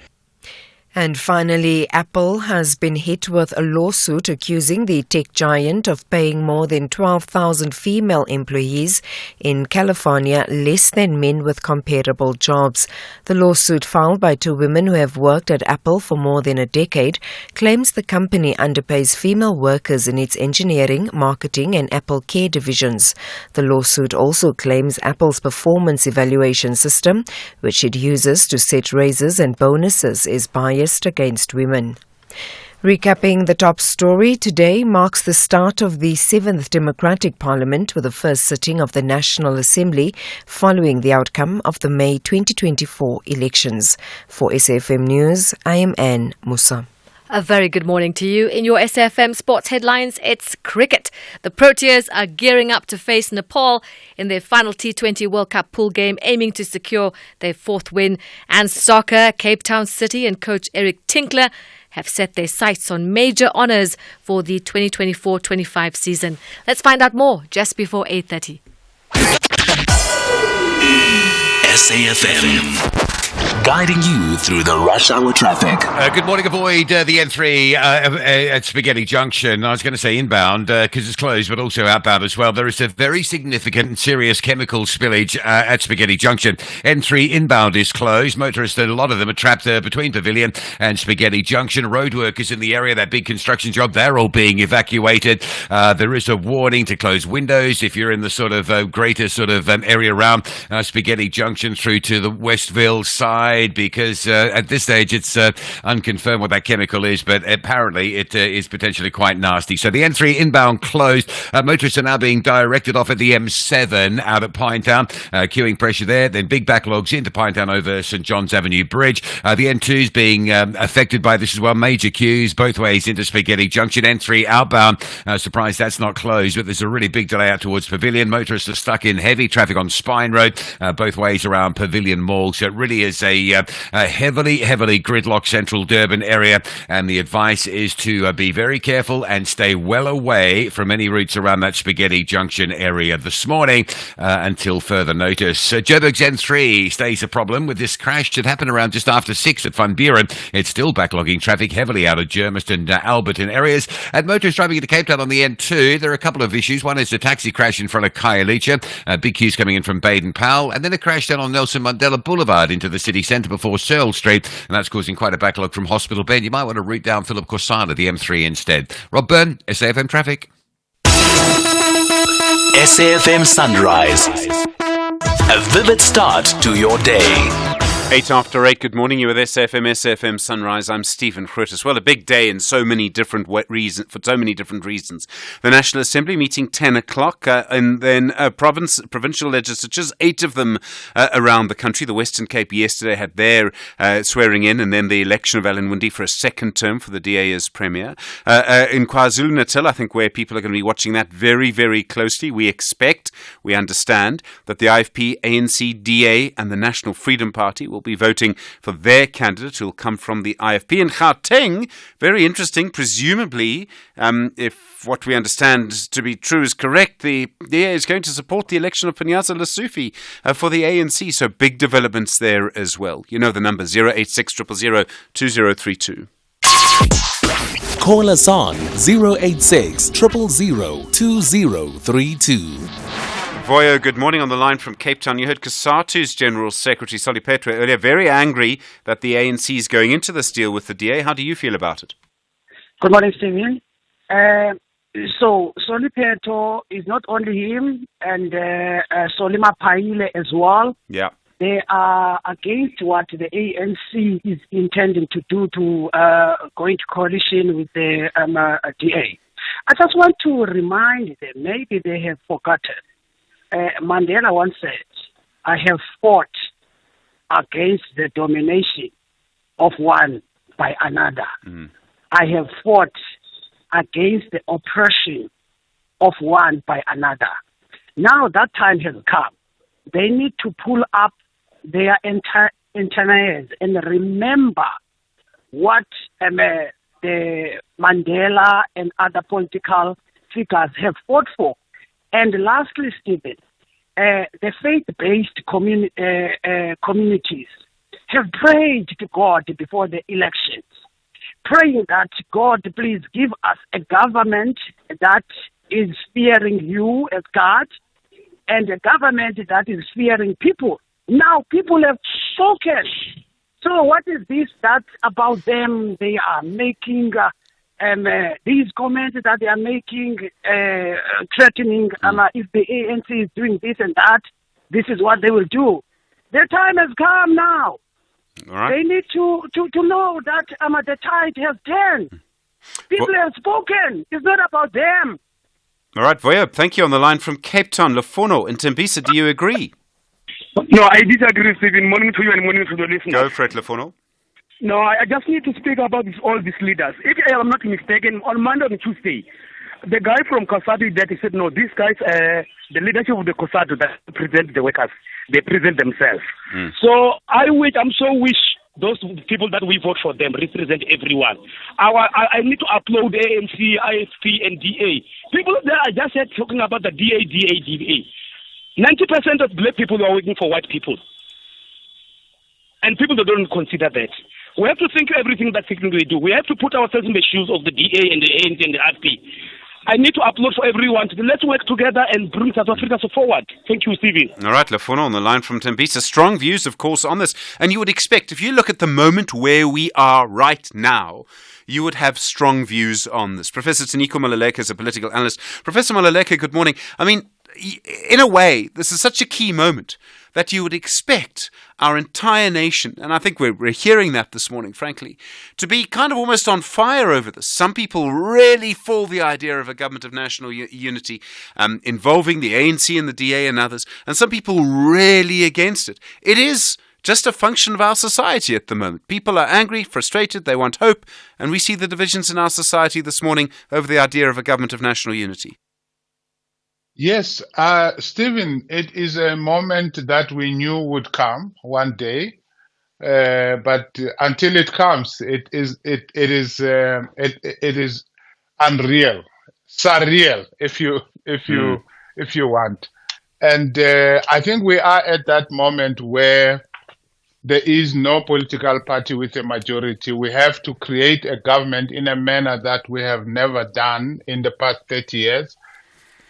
And finally, Apple has been hit with a lawsuit accusing the tech giant of paying more than 12,000 female employees in California less than men with comparable jobs. The lawsuit, filed by 2 women who have worked at Apple for more than a decade, claims the company underpays female workers in its engineering, marketing and Apple Care divisions. The lawsuit also claims Apple's performance evaluation system, which it uses to set raises and bonuses, is biased against women. Recapping the top story, today marks the start of the 7th Democratic Parliament with the first sitting of the National Assembly following the outcome of the May 2024 elections. For SAFM News, I am Anne Musa. A very good morning to you. In your SAFM sports headlines, it's cricket. The Proteas are gearing up to face Nepal in their final T20 World Cup pool game, aiming to secure their 4th win. And soccer, Cape Town City and coach Eric Tinkler have set their sights on major honours for the 2024-25 season. Let's find out more just before 8:30. SAFM. guiding you through the rush hour traffic. Good morning. Avoid the N3 at Spaghetti Junction. I was going to say inbound because it's closed, but also outbound as well. There is a very significant and serious chemical spillage at Spaghetti Junction. N3 inbound is closed. Motorists, a lot of them are trapped between Pavilion and Spaghetti Junction. Road workers in the area, that big construction job, they're all being evacuated. There is a warning to close windows if you're in the sort of greater sort of area around Spaghetti Junction through to the Westville side, because at this stage it's unconfirmed what that chemical is, but apparently it is potentially quite nasty. So the N3 inbound closed. Motorists are now being directed off at the M7 out at Pinetown. Queuing pressure there. Then big backlogs into Pinetown over St John's Avenue Bridge. The N2 is being affected by this as well. Major queues both ways into Spaghetti Junction. N3 outbound. Surprised that's not closed, but there's a really big delay out towards Pavilion. Motorists are stuck in heavy traffic on Spine Road, both ways around Pavilion Mall. So it really is a heavily gridlocked central Durban area, and the advice is to be very careful and stay well away from any routes around that Spaghetti Junction area this morning until further notice. Joburg's N3 stays a problem with this crash that happened around just after 6 at Van Buren. It's still backlogging traffic heavily out of Germiston, Alberton areas. And motorists driving into Cape Town on the N2, there are a couple of issues. One is a taxi crash in front of Khayelitsha, big queues coming in from Baden-Powell, and then a crash down on Nelson Mandela Boulevard into the city centre before Searle Street, and that's causing quite a backlog from Hospital Bend. You might want to route down Philip Corsada, the M3 instead. Rob Byrne, SAFM Traffic. SAFM Sunrise. A vivid start to your day. 8 after 8, good morning. You're with SAFM Sunrise. I'm Stephen Grootes. Well, a big day in so many different reasons. The National Assembly meeting 10 o'clock, and then provincial legislatures, 8 of them around the country. The Western Cape yesterday had their swearing in, and then the election of Alan Winde for a second term for the DA as Premier. In KwaZulu-Natal, I think where people are going to be watching that very, very closely, we understand that the IFP, ANC, DA and the National Freedom Party will be voting for their candidate who will come from the IFP. In Gauteng, very interesting, presumably, if what we understand to be true is correct, the DA is going to support the election of Panyaza Lesufi for the ANC. So big developments there as well. You know the number, 086 000 2032. Call us on 086 000 2032. Voyo, good morning. On the line from Cape Town, you heard COSATU's General Secretary, Solly Petwe, earlier, very angry that the ANC is going into this deal with the DA. How do you feel about it? Good morning, Stephen. So Solly Petwe is not only him, and Solima Paile as well. Yeah. They are against what the ANC is intending to do to go into coalition with the DA. I just want to remind them, maybe they have forgotten. Mandela once said, I have fought against the domination of one by another. I have fought against the oppression of one by another. Now that time has come. They need to pull up their antennas and remember what the Mandela and other political figures have fought for. And lastly, Stephen, the faith-based communities have prayed to God before the elections, praying that God, please give us a government that is fearing you as God, and a government that is fearing people. Now people have spoken. So what is this that about them? They are making these comments that they are making, threatening, if the ANC is doing this and that, this is what they will do. Their time has come now. All right. They need to know that the tide has turned. People have spoken. It's not about them. All right, Voya, thank you. On the line from Cape Town, Lefono in Tembisa, do you agree? No, I disagree, Stephen. Morning to you and morning to the listeners. Go for it, Lefono. No, I just need to speak about all these leaders. If I am not mistaken, on Monday and Tuesday, the guy from COSATU that he said, no, these guys, the leadership of the COSATU that represent the workers, they present themselves. So I so wish those people that we vote for them represent everyone. I need to upload ANC, IFP, and DA. People that I just said talking about the DA. 90% of black people are working for white people. And people that don't consider that. We have to think everything that we do. We have to put ourselves in the shoes of the DA and the ANC and the RP. I need to upload for everyone. Let's work together and bring South Africa forward. Thank you, Stephen. All right, Lefono on the line from Tembisa. Strong views, of course, on this. And you would expect, if you look at the moment where we are right now, you would have strong views on this. Professor Taniko Maluleke is a political analyst. Professor Maluleke, good morning. I mean, in a way, this is such a key moment that you would expect our entire nation, and I think we're hearing that this morning, frankly, to be kind of almost on fire over this. Some people really for the idea of a government of national unity involving the ANC and the DA and others, and some people really against it. It is just a function of our society at the moment. People are angry, frustrated, they want hope, and we see the divisions in our society this morning over the idea of a government of national unity. Yes, Stephen, it is a moment that we knew would come one day, but until it comes, it is unreal, surreal, if you want. And I think we are at that moment where there is no political party with a majority. We have to create a government in a manner that we have never done in the past 30 years.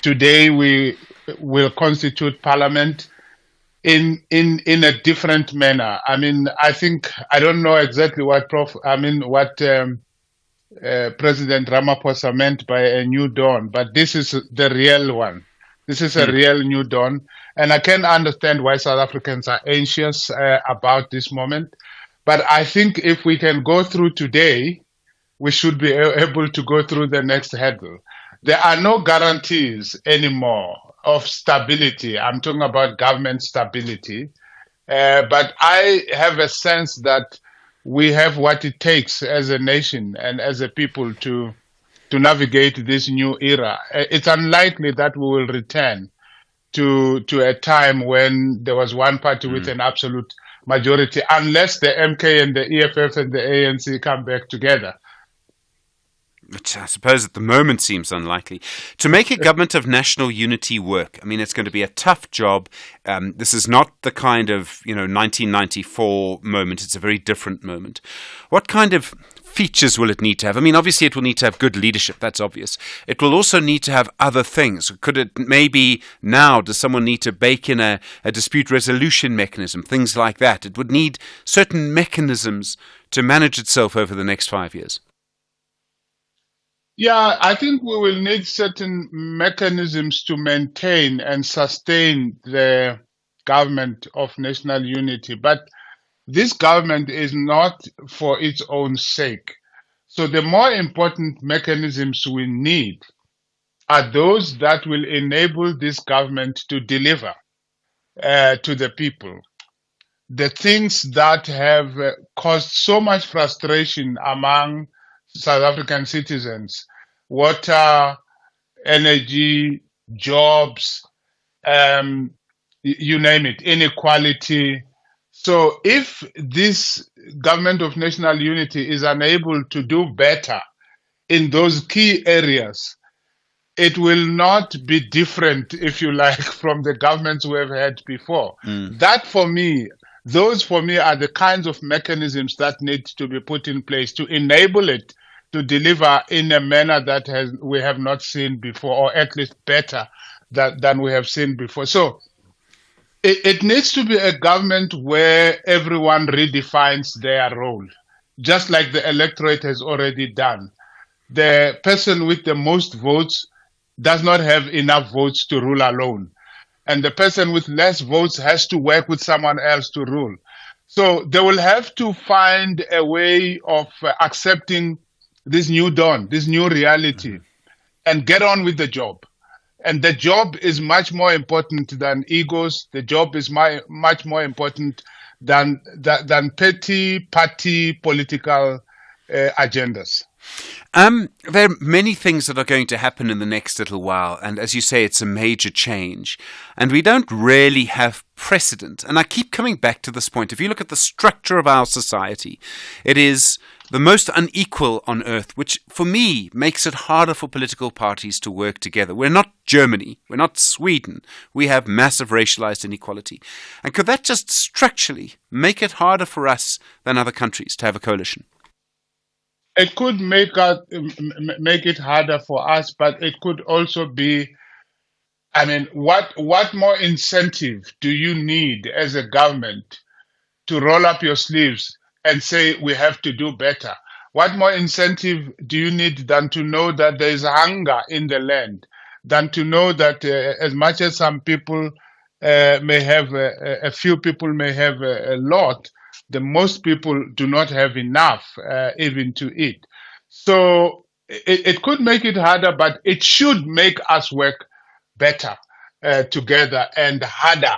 Today we will constitute parliament in a different manner. I mean, I don't know exactly what President Ramaphosa meant by a new dawn, but this is the real one. This is a real new dawn, and I can understand why South Africans are anxious about this moment. But I think if we can go through today, we should be able to go through the next hurdle. There are no guarantees anymore of stability. I'm talking about government stability. But I have a sense that we have what it takes as a nation and as a people to navigate this new era. It's unlikely that we will return to a time when there was one party with an absolute majority, unless the MK and the EFF and the ANC come back together. Which I suppose at the moment seems unlikely. To make a government of national unity work, I mean, it's going to be a tough job. This is not the kind of, 1994 moment. It's a very different moment. What kind of features will it need to have? I mean, obviously it will need to have good leadership. That's obvious. It will also need to have other things. Could it maybe now, does someone need to bake in a dispute resolution mechanism, things like that? It would need certain mechanisms to manage itself over the next 5 years. Yeah, I think we will need certain mechanisms to maintain and sustain the government of national unity. But this government is not for its own sake. So the more important mechanisms we need are those that will enable this government to deliver to the people. The things that have caused so much frustration among South African citizens: water, energy, jobs, you name it, inequality. So if this government of national unity is unable to do better in those key areas, it will not be different, if you like, from the governments we have had before. Those for me are the kinds of mechanisms that need to be put in place to enable it to deliver in a manner that we have not seen before, or at least better than we have seen before. So it needs to be a government where everyone redefines their role, just like the electorate has already done. The person with the most votes does not have enough votes to rule alone, and the person with less votes has to work with someone else to rule. So they will have to find a way of accepting this new dawn, this new reality, and get on with the job. And the job is much more important than egos. The job is much more important than petty party political agendas. There are many things that are going to happen in the next little while, and as you say, it's a major change, and we don't really have precedent. And I keep coming back to this point. If you look at the structure of our society, it is the most unequal on earth, which for me makes it harder for political parties to work together. We're not Germany. We're not Sweden. We have massive racialized inequality. And could that just structurally make it harder for us than other countries to have a coalition? It could make it harder for us, but it could also be, I mean, what more incentive do you need as a government to roll up your sleeves and say we have to do better? What more incentive do you need than to know that there is hunger in the land, than to know that as much as some people may have, a few people may have a lot, the most people do not have enough even to eat. So it could make it harder, but it should make us work better together and harder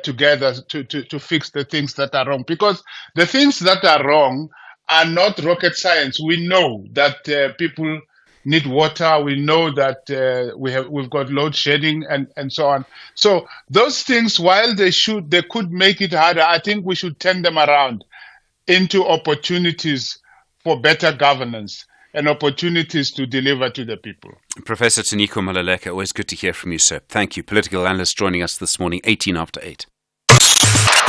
together to fix the things that are wrong. Because the things that are wrong are not rocket science. We know that people need water. We know that we've got load shedding and so on. So those things, while they could make it harder, I think we should turn them around into opportunities for better governance and opportunities to deliver to the people. Professor Taniko Maluleka, always good to hear from you, sir. Thank you. Political analyst joining us this morning, 18 after 8.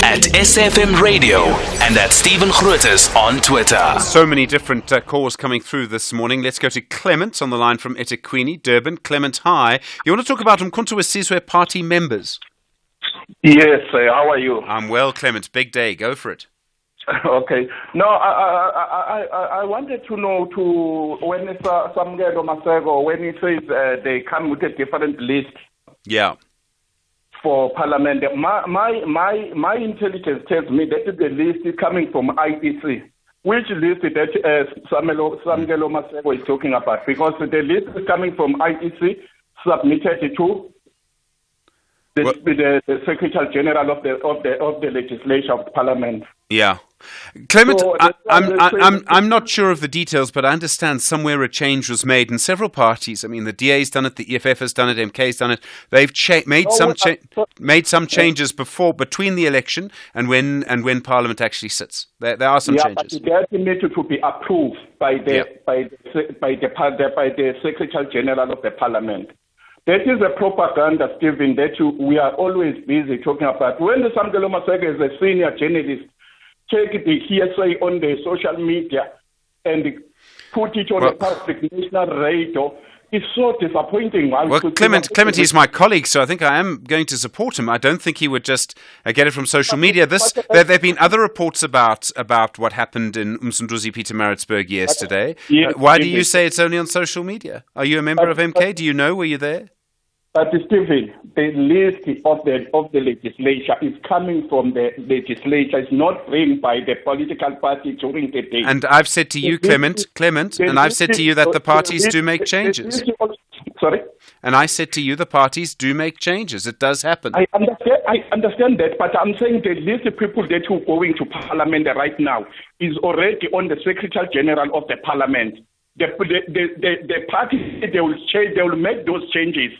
At SFM Radio and at Stephen Grootes on Twitter. So many different calls coming through this morning. Let's go to Clement on the line from eThekwini, Durban. Clement, hi. You want to talk about Umkhonto weSizwe party members? Yes, how are you? I'm well, Clement. Big day. Go for it. Okay. No, I wanted to know when Samgelo Masego, when he says they come with a different list. Yeah. For Parliament, my intelligence tells me that the list is coming from IEC. Which list that Samgelo Masego is talking about? Because the list is coming from IEC, submitted to the Secretary General of the Legislature of the Parliament. Yeah. Clement, So, I'm not sure of the details, but I understand somewhere a change was made, and several parties. I mean, the DA's done it, the EFF has done it, MK's done it. They've made some changes between the election and when Parliament actually sits. There are some changes. But they need to be approved by the Secretary General of the Parliament. That is a propaganda, Stephen, that we are always busy talking about. When the Samgelo Masego is a senior journalist, take the hearsay on the social media and put it on the public national radio, it's so disappointing. Well, Clement, he's my colleague, so I think I am going to support him. I don't think he would just get it from social media. There have been other reports about what happened in Umsunduzi Pietermaritzburg yesterday. Why do you say it's only on social media? Are you a member of MK? Do you know? Were you there? But Stephen, the list of the legislature is coming from the legislature. It's not framed by the political party during the day. And I've said to you, Clement, and I've said to you that the parties do make changes. Sorry? And I said to you, the parties do make changes. It does happen. I understand that, but I'm saying the list of people that are going to Parliament right now is already on the Secretary General of the Parliament. The party, they will make those changes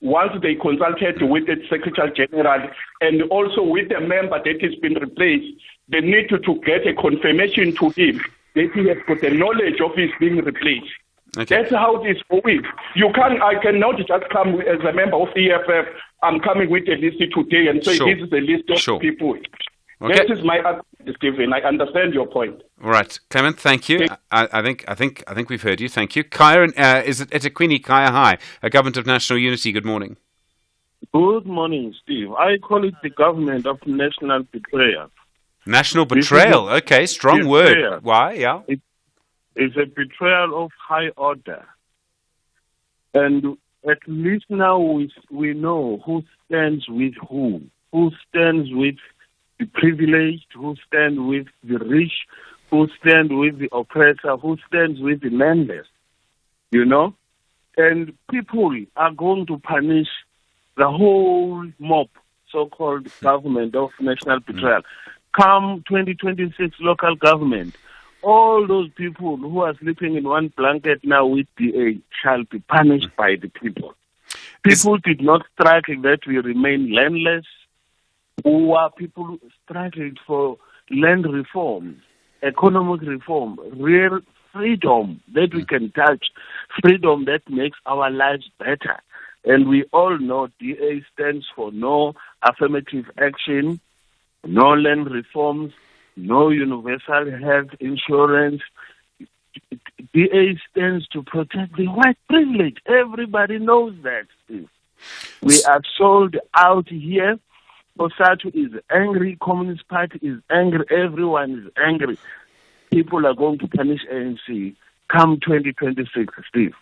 once they consulted with the Secretary General and also with the member that has been replaced. They need to get a confirmation to him that he has got the knowledge of his being replaced. Okay. That's how it is going. I cannot just come as a member of EFF. I'm coming with a list today and say this is the list of people. Okay. That is my argument, Stephen. I understand your point. All right, Clement, thank you. I think we've heard you. Thank you. Kaya, is it eThekwini? Kaya, hi. A Government of National Unity. Good morning. Good morning, Steve. I call it the government of national betrayal. National betrayal. Okay, strong word. Why? Yeah. It's a betrayal of high order. And at least now we know who stands with who stands with the privileged, who stands with the rich, who stands with the oppressor, who stands with the landless, And people are going to punish the whole mob, so-called government of national betrayal. Come 2026 local government, all those people who are sleeping in one blanket now with DA shall be punished by the people. People did not struggle that we remain landless. Who are people struggling for land reform, economic reform, real freedom that we can touch, freedom that makes our lives better. And we all know DA stands for no affirmative action, no land reforms, no universal health insurance. DA stands to protect the white privilege. Everybody knows that. We are sold out here. COSATU is angry. Communist Party is angry. Everyone is angry. People are going to punish ANC come 2026, Steve.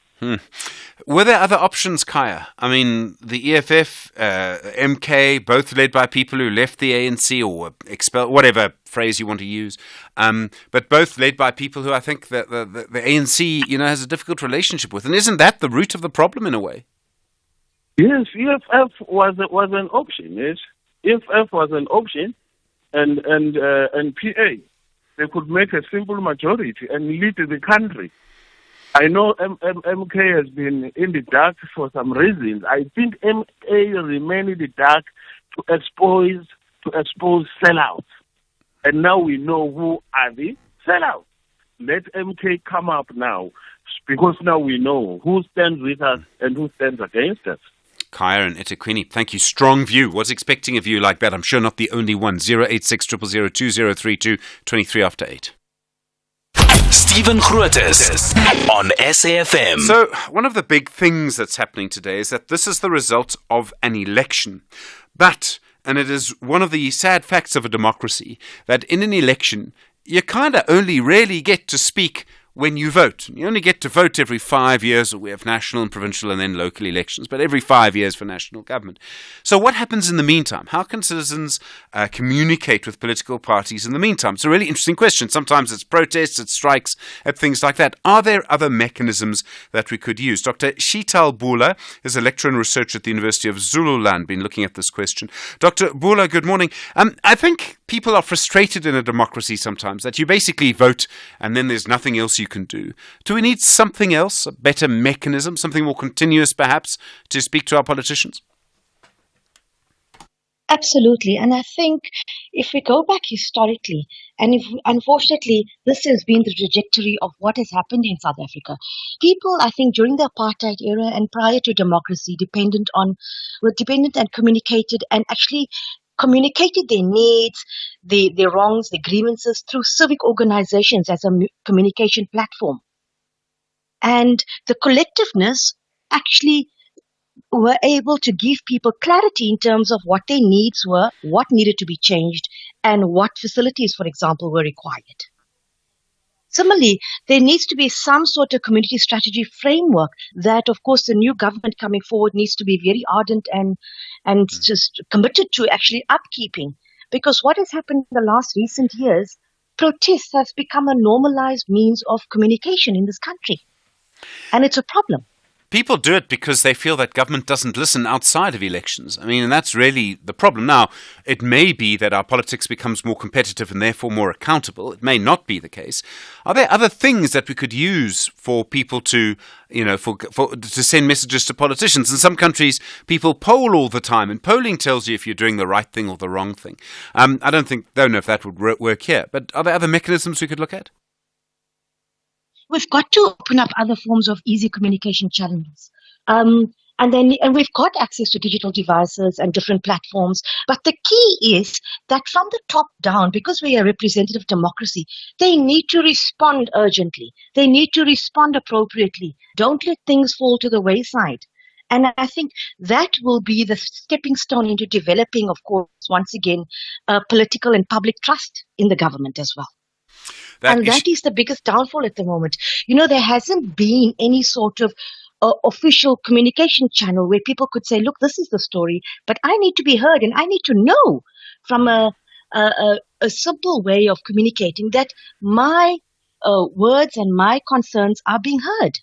Were there other options, Kaya? I mean, the EFF, MK, both led by people who left the ANC or were expelled, whatever phrase you want to use, but both led by people who I think that the ANC, has a difficult relationship with. And isn't that the root of the problem in a way? Yes, EFF was an option. Yes, EFF was an option, and PA, they could make a simple majority and lead the country. I know MK has been in the dark for some reasons. I think MK remained in the dark to expose sellouts. And now we know who are the sellouts. Let MK come up now, because now we know who stands with us and who stands against us. Kaya and eThekwini, thank you. Strong view. Was expecting a view like that. I'm sure not the only one. 086 000 2032, 23 after 8. Stephen Grootes on SAFM. So, one of the big things that's happening today is that this is the result of an election. But, and it is one of the sad facts of a democracy, that in an election, you kind of only really get to speak when you vote. You only get to vote every 5 years. We have national and provincial and then local elections, but every 5 years for national government. So what happens in the meantime? How can citizens communicate with political parties in the meantime? It's a really interesting question. Sometimes it's protests, it's strikes, at things like that. Are there other mechanisms that we could use? Dr. Sheetal Bula is a lecturer and researcher at the University of Zululand, been looking at this question. Dr. Bula, good morning. I think people are frustrated in a democracy sometimes, that you basically vote and then there's nothing else you can do. Do we need something else, a better mechanism, something more continuous perhaps, to speak to our politicians? Absolutely. And I think if we go back historically, and if unfortunately this has been the trajectory of what has happened in South Africa, people, I think, during the apartheid era and prior to democracy, were dependent and communicated and actually communicated their needs, their wrongs, their grievances through civic organizations as a communication platform. And the collectiveness actually were able to give people clarity in terms of what their needs were, what needed to be changed, and what facilities, for example, were required. Similarly, there needs to be some sort of community strategy framework that, of course, the new government coming forward needs to be very ardent and just committed to actually upkeeping. Because what has happened in the last recent years, protests have become a normalized means of communication in this country. And it's a problem. People do it because they feel that government doesn't listen outside of elections. I mean, and that's really the problem. Now, it may be that our politics becomes more competitive and therefore more accountable. It may not be the case. Are there other things that we could use for people to, to send messages to politicians? In some countries, people poll all the time, and polling tells you if you're doing the right thing or the wrong thing. I don't know if that would work here. But are there other mechanisms we could look at? We've got to open up other forms of easy communication channels. And we've got access to digital devices and different platforms. But the key is that from the top down, because we are a representative democracy, they need to respond urgently. They need to respond appropriately. Don't let things fall to the wayside. And I think that will be the stepping stone into developing, of course, once again, political and public trust in the government as well. That is the biggest downfall at the moment. There hasn't been any sort of official communication channel where people could say, look, this is the story, but I need to be heard and I need to know from a simple way of communicating that my words and my concerns are being heard.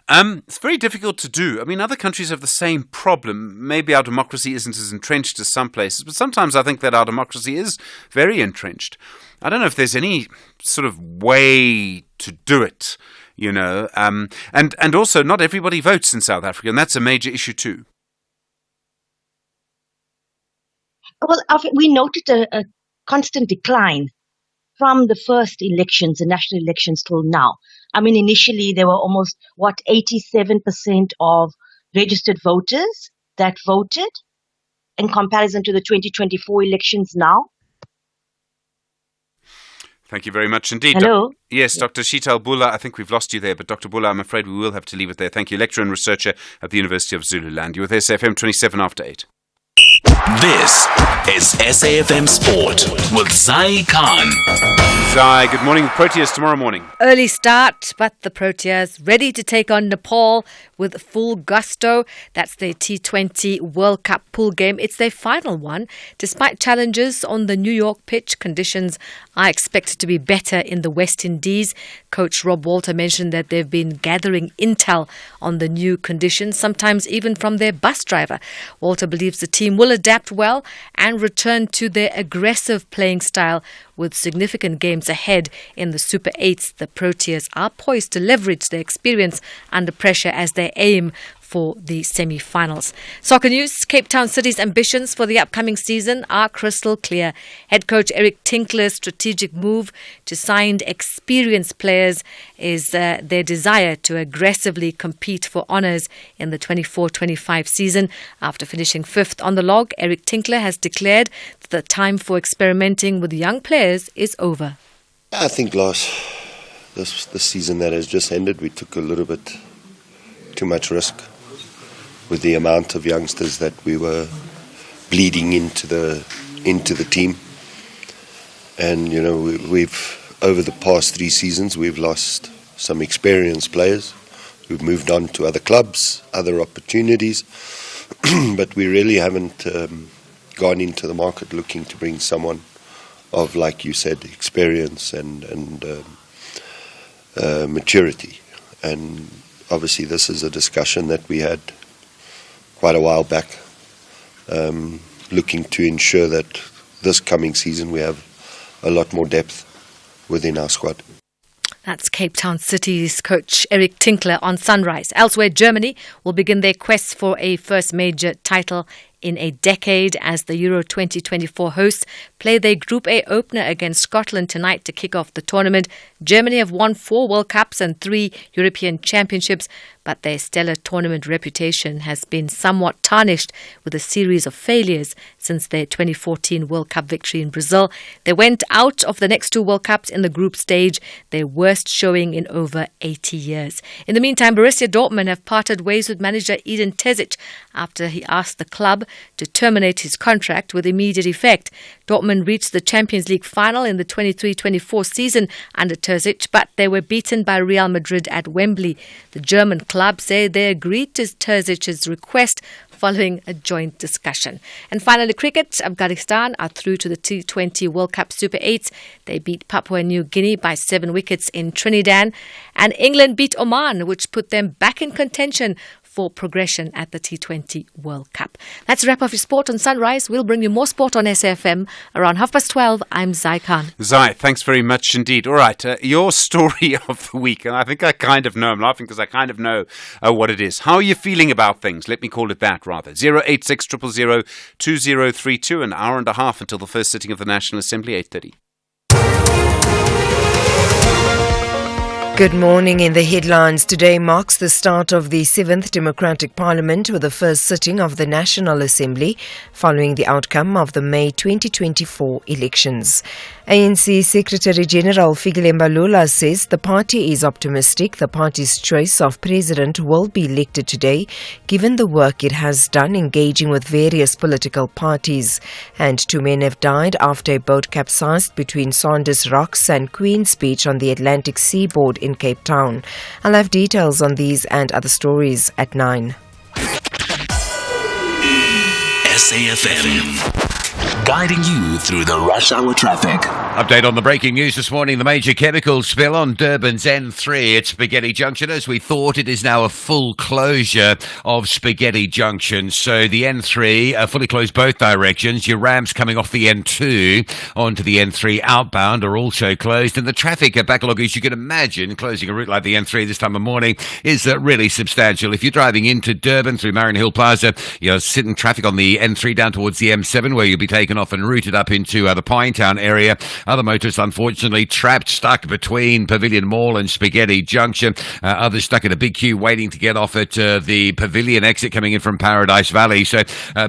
It's very difficult to do. I mean, other countries have the same problem. Maybe our democracy isn't as entrenched as some places, but sometimes I think that our democracy is very entrenched. I don't know if there's any sort of way to do it, and also not everybody votes in South Africa, and that's a major issue too. Well, we noted a constant decline from the first elections, the national elections, till now. I mean, initially there were almost, 87% of registered voters that voted in comparison to the 2024 elections now. Thank you very much indeed. Hello? Yes, Dr. Sheetal Bula, I think we've lost you there, but Dr. Bula, I'm afraid we will have to leave it there. Thank you. Lecturer and researcher at the University of Zululand. You're with SAFM 27 after 8. This is SAFM Sport with Zai Khan. Zai, good morning. Proteas tomorrow morning. Early start, but the Proteas ready to take on Nepal with full gusto. That's their T20 World Cup pool game. It's their final one. Despite challenges on the New York pitch, conditions are expected to be better in the West Indies. Coach Rob Walter mentioned that they've been gathering intel on the new conditions, sometimes even from their bus driver. Walter believes the team will adapt well and return to their aggressive playing style with significant games ahead in the Super 8s. The Proteas are poised to leverage their experience under pressure as they aim for the semi-finals. Soccer news. Cape Town City's ambitions for the upcoming season are crystal clear. Head coach Eric Tinkler's strategic move to sign experienced players is their desire to aggressively compete for honours in the 24-25 season. After finishing 5th on the log, Eric Tinkler has declared that the time for experimenting with young players is over. I think this season that has just ended, we took a little bit too much risk with the amount of youngsters that we were bleeding into the team. And we've over the past 3 seasons we've lost some experienced players. We've moved on to other clubs, other opportunities, but we really haven't gone into the market looking to bring someone of, like you said, experience and maturity. And obviously this is a discussion that we had quite a while back, looking to ensure that this coming season we have a lot more depth within our squad. That's Cape Town City's coach Eric Tinkler on Sunrise. Elsewhere, Germany will begin their quest for a first major title in a decade as the Euro 2024 hosts play their Group A opener against Scotland tonight to kick off the tournament. Germany have won 4 World Cups and 3 European Championships, but their stellar tournament reputation has been somewhat tarnished with a series of failures since their 2014 World Cup victory in Brazil. They went out of the next 2 World Cups in the group stage, their worst showing in over 80 years. In the meantime, Borussia Dortmund have parted ways with manager Edin Terzic after he asked the club to terminate his contract with immediate effect. Dortmund reached the Champions League final in the 23-24 season under Terzic, but they were beaten by Real Madrid at Wembley. The German club say they agreed to Terzic's request following a joint discussion. And finally, cricket. Afghanistan are through to the T20 World Cup Super 8s. They beat Papua New Guinea by 7 wickets in Trinidad. And England beat Oman, which put them back in contention for progression at the T20 World Cup. That's a wrap of your sport on Sunrise. We'll bring you more sport on SAFM around 12:30. I'm Zai Khan. Zai, thanks very much indeed. All right, your story of the week, and I think I kind of know, I'm laughing because I kind of know what it is. How are you feeling about things? Let me call it that rather. 086 000 2032, an hour and a half until the first sitting of the National Assembly, 8:30. Good morning. In the headlines, today marks the start of the 7th Democratic Parliament with the first sitting of the National Assembly following the outcome of the May 2024 elections. ANC Secretary-General Fikile Mbalula says the party is optimistic the party's choice of president will be elected today, given the work it has done engaging with various political parties. And 2 men have died after a boat capsized between Saunders Rocks and Queen's Beach on the Atlantic seaboard in Cape Town. I'll have details on these and other stories at 9. SAFM, guiding you through the rush hour traffic. Update on the breaking news this morning. The major chemical spill on Durban's N3 at Spaghetti Junction. As we thought, it is now a full closure of Spaghetti Junction. So the N3 fully closed both directions. Your ramps coming off the N2 onto the N3 outbound are also closed. And the traffic backlog, as you can imagine, closing a route like the N3 this time of morning is really substantial. If you're driving into Durban through Marion Hill Plaza, you're sitting traffic on the N3 down towards the M7, where you'll be taken off and routed up into the Pinetown area. Other motorists, unfortunately, trapped, stuck between Pavilion Mall and Spaghetti Junction. Others stuck in a big queue waiting to get off at the Pavilion exit coming in from Paradise Valley. So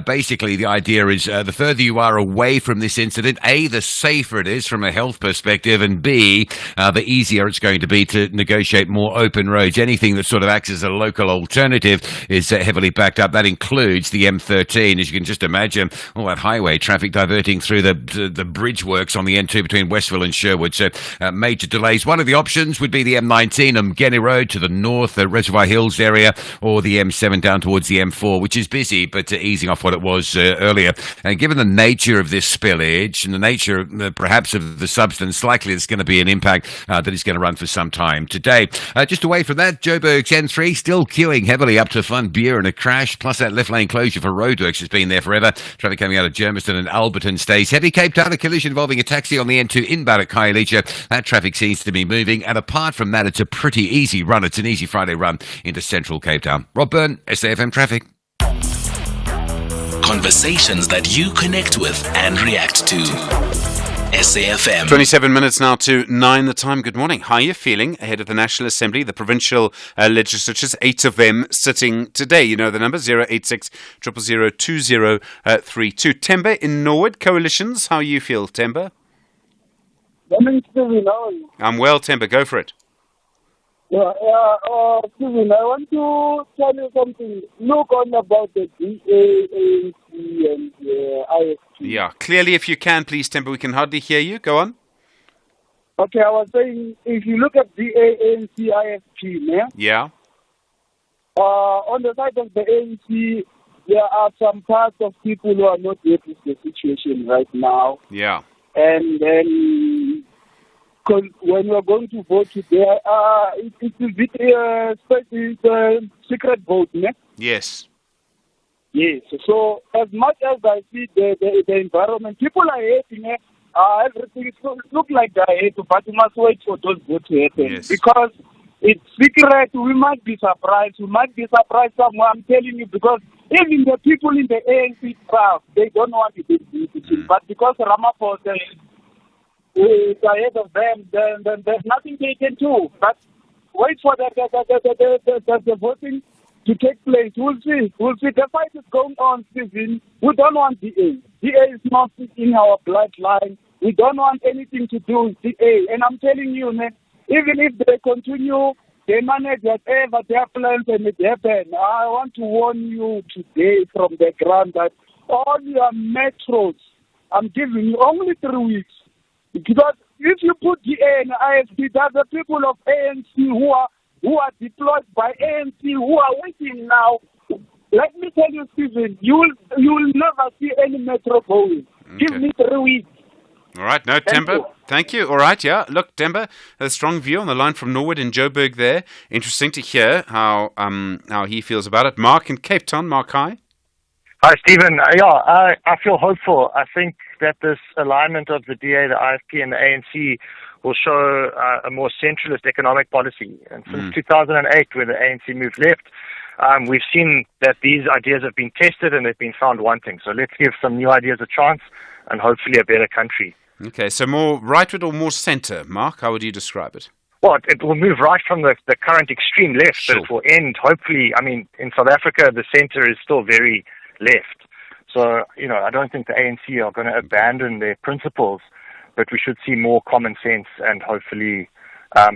basically the idea is the further you are away from this incident, A, the safer it is from a health perspective, and B, the easier it's going to be to negotiate more open roads. Anything that sort of acts as a local alternative is heavily backed up. That includes the M13, as you can just imagine, all that highway traffic diverting through the bridge works on the N2 between Westville and Sherwood. So major delays. One of the options would be the M19 Mgeni Road to the north, the Reservoir Hills area, or the M7 down towards the M4, which is busy, but easing off what it was earlier. And given the nature of this spillage and the nature, perhaps, of the substance, likely there's going to be an impact that is going to run for some time today. Just away from that, Joburg's N3 still queuing heavily up to Van Buren, a crash, plus that left lane closure for roadworks has been there forever. Traffic coming out of Germiston and Alberton stays heavy. Cape Town, a collision involving a taxi on the N2 inbound at Khayelitsha. That traffic seems to be moving, and apart from that, it's a pretty easy run. It's an easy Friday run into central Cape Town. Rob Byrne, SAFM Traffic. Conversations that you connect with and react to. SAFM. 27 minutes now to 9 the time. Good morning. How are you feeling ahead of the National Assembly, the provincial legislatures, 8 of them sitting today? You know the number, 086 000 2032. Temba in Norwood, coalitions. How you feel, Temba? I'm well, Temba. Go for it. Stephen, I want to tell you something. Look on about the DA, ANC, and IFP. Yeah, clearly, if you can, please, Temba. We can hardly hear you. Go on. Okay, I was saying, if you look at DA, ANC, IFP, Yeah. On the side of the ANC, there are some parts of people who are not happy with the situation right now. Yeah. And then, because when we're going to vote today, it's a bit secret vote, ne? Yes. Yes. So as much as I see the environment, people are hating, everything look like they are hating, but we must wait for those votes to happen. Yes. Because it's secret. We might be surprised. We might be surprised somewhere. I'm telling you, because even the people in the ANC crowd, they don't want to do this. But because Ramaphosa is ahead of them, then there's nothing they can do. But wait for the voting to take place. We'll see. The fight is going on, Stephen. We don't want DA. DA is not in our bloodline. We don't want anything to do with DA. And I'm telling you, man, even if they continue, they manage whatever their plans and it happen. I want to warn you today from the ground that all your metros, I'm giving you only 3 weeks. Because if you put DA and IFP, that's the people of ANC who are deployed by ANC, who are waiting now. Let me tell you, Stephen, you will never see any metro going. Okay. Give me 3 weeks. All right, no, Temba. Thank you. All right, yeah. Look, Temba, a strong view on the line from Norwood in Joburg there. Interesting to hear how he feels about it. Mark in Cape Town. Mark, hi. Hi, Stephen. I feel hopeful. I think that this alignment of the DA, the IFP, and the ANC will show a more centralist economic policy. And since 2008, when the ANC moved left, we've seen that these ideas have been tested and they've been found wanting. So let's give some new ideas a chance and hopefully a better country. Okay, so more rightward or more centre, Mark? How would you describe it? Well, it will move right from the current extreme left, but it will end, hopefully, in South Africa, the centre is still very left. So, I don't think the ANC are going to abandon their principles, but we should see more common sense and hopefully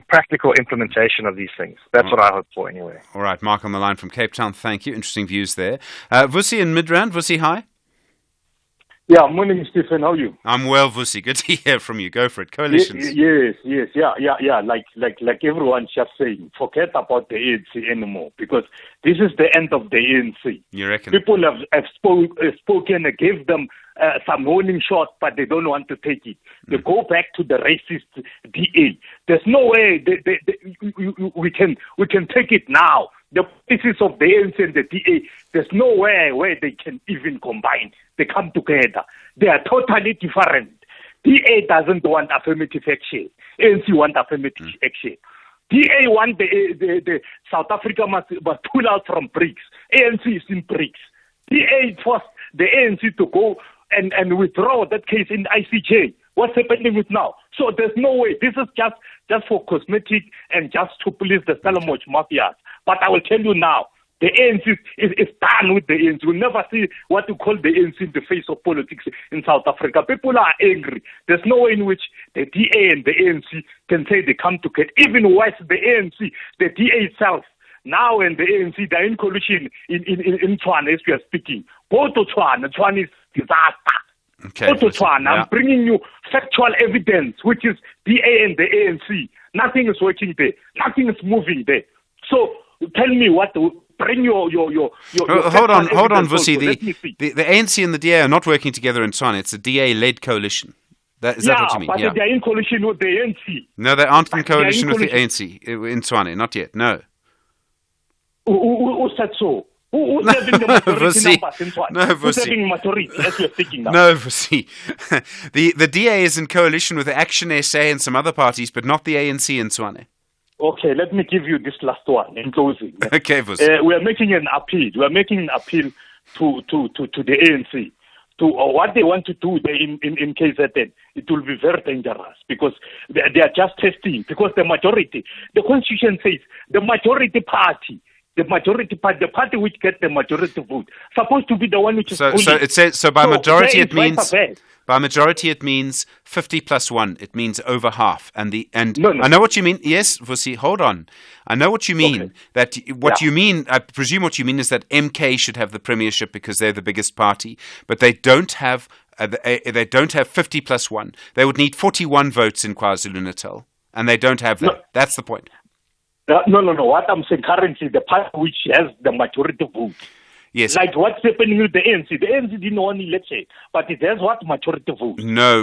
practical implementation of these things. That's what I hope for anyway. All right, Mark on the line from Cape Town. Thank you. Interesting views there. Vusi in Midrand. Vusi, hi. Yeah, morning, Stephen. How are you? I'm well, Vusi. Good to hear from you. Go for it. Coalitions. Yes. Yeah. Like everyone's just saying, forget about the ANC anymore because this is the end of the ANC. You reckon? People have spoken, gave them some warning shot, but they don't want to take it. They go back to the racist DA. There's no way we can take it now. The pieces of the ANC and the DA, there's no way where they can even combine. They come together. They are totally different. DA doesn't want affirmative action. ANC want affirmative action. DA want the South Africa must pull out from BRICS. ANC is in BRICS. DA forced the ANC to go and withdraw that case in ICJ. What's happening with now? So there's no way. This is just for cosmetic and just to police the Stellenbosch mafias. But I will tell you now, the ANC is done with the ANC. We'll never see what you call the ANC in the face of politics in South Africa. People are angry. There's no way in which the DA and the ANC can say they come together. Even worse, the ANC, the DA itself, now and the ANC, they're in coalition in Tshwane as we are speaking. Go to Tshwane. Tshwane is disaster. Okay. Go to Tshwane. I'm bringing you factual evidence, which is DA and the ANC. Nothing is working there. Nothing is moving there. So tell me what. Bring your hold on, Vusi. The ANC and the DA are not working together in Tshwane. It's a DA-led coalition. Is that what you mean? But they're in coalition with the ANC. No, they aren't in coalition with the ANC in Tshwane. Not yet. No. Who said so? Who's having the majority numbers in Tshwane? No, Who's Vusi. having majority as we're speaking now? No, Vusi. The DA is in coalition with the Action SA and some other parties, but not the ANC in Tshwane. Okay, let me give you this last one in closing. Okay, Vusi. We are making an appeal. We are making an appeal to the ANC. To what they want to do in KZN, it will be very dangerous because they are just testing. Because the majority, the constitution says the majority party, the party which gets the majority vote, supposed to be the one which is So it says by majority it means 50 plus 1. It means over half. No. I know what you mean. Yes, Vusi, hold on. I know what you mean. Okay. You mean, I presume what you mean is that MK should have the premiership because they're the biggest party, but they don't have 50 plus 1. They would need 41 votes in KwaZulu-Natal, and they don't have that. No. That's the point. No. What I'm saying currently, the party which has the majority vote. Yes. Like what's happening with the ANC. The ANC didn't win election, but it has what majority vote. No.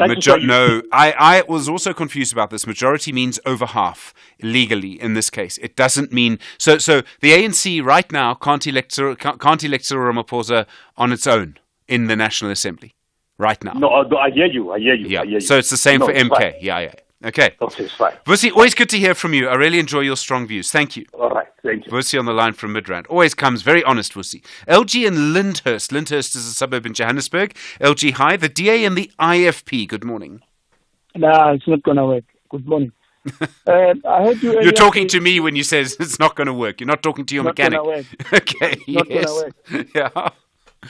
I was also confused about this. Majority means over half legally in this case. It doesn't mean so. The ANC right now can't elect Cyril Ramaphosa on its own in the National Assembly right now. No, I hear you. Yeah. So it's the same for MK. Fine. Yeah. Okay. Okay, it's fine. Vusi, always good to hear from you. I really enjoy your strong views. Thank you. All right, thank you. Vusi on the line from Midrand. Always comes very honest, Vusi. LG and Lyndhurst. Lyndhurst is a suburb in Johannesburg. LG, hi. The DA and the IFP. Good morning. Nah, it's not going to work. Good morning. I heard you. You're talking to me when you say it's not going to work. You're not talking to your mechanic. Work. Okay, not yes. Not going to work.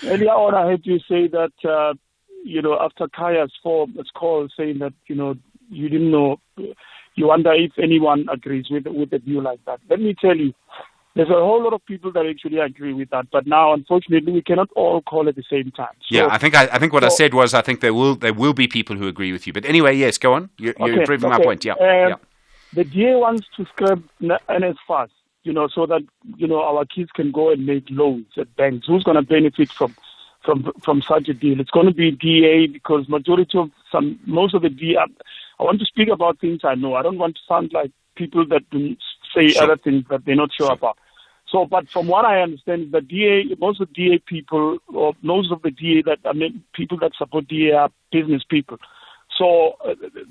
Yeah. Earlier on, I heard you say that, after Kaya's call saying that, you didn't know, you wonder if anyone agrees with a view like that. Let me tell you, there's a whole lot of people that actually agree with that. But now, unfortunately, we cannot all call at the same time. So, yeah, I think what I said was I think there will be people who agree with you. But anyway, yes, go on. You're proving my point. Yeah. The DA wants to scrap NSFAS, so that our kids can go and make loans at banks. Who's going to benefit from such a deal? It's going to be DA because most of the DA. I want to speak about things I know. I don't want to sound like people that say other things that they're not sure about. So, but from what I understand, the DA, most of the DA people, or most of the DA people that support DA are business people. So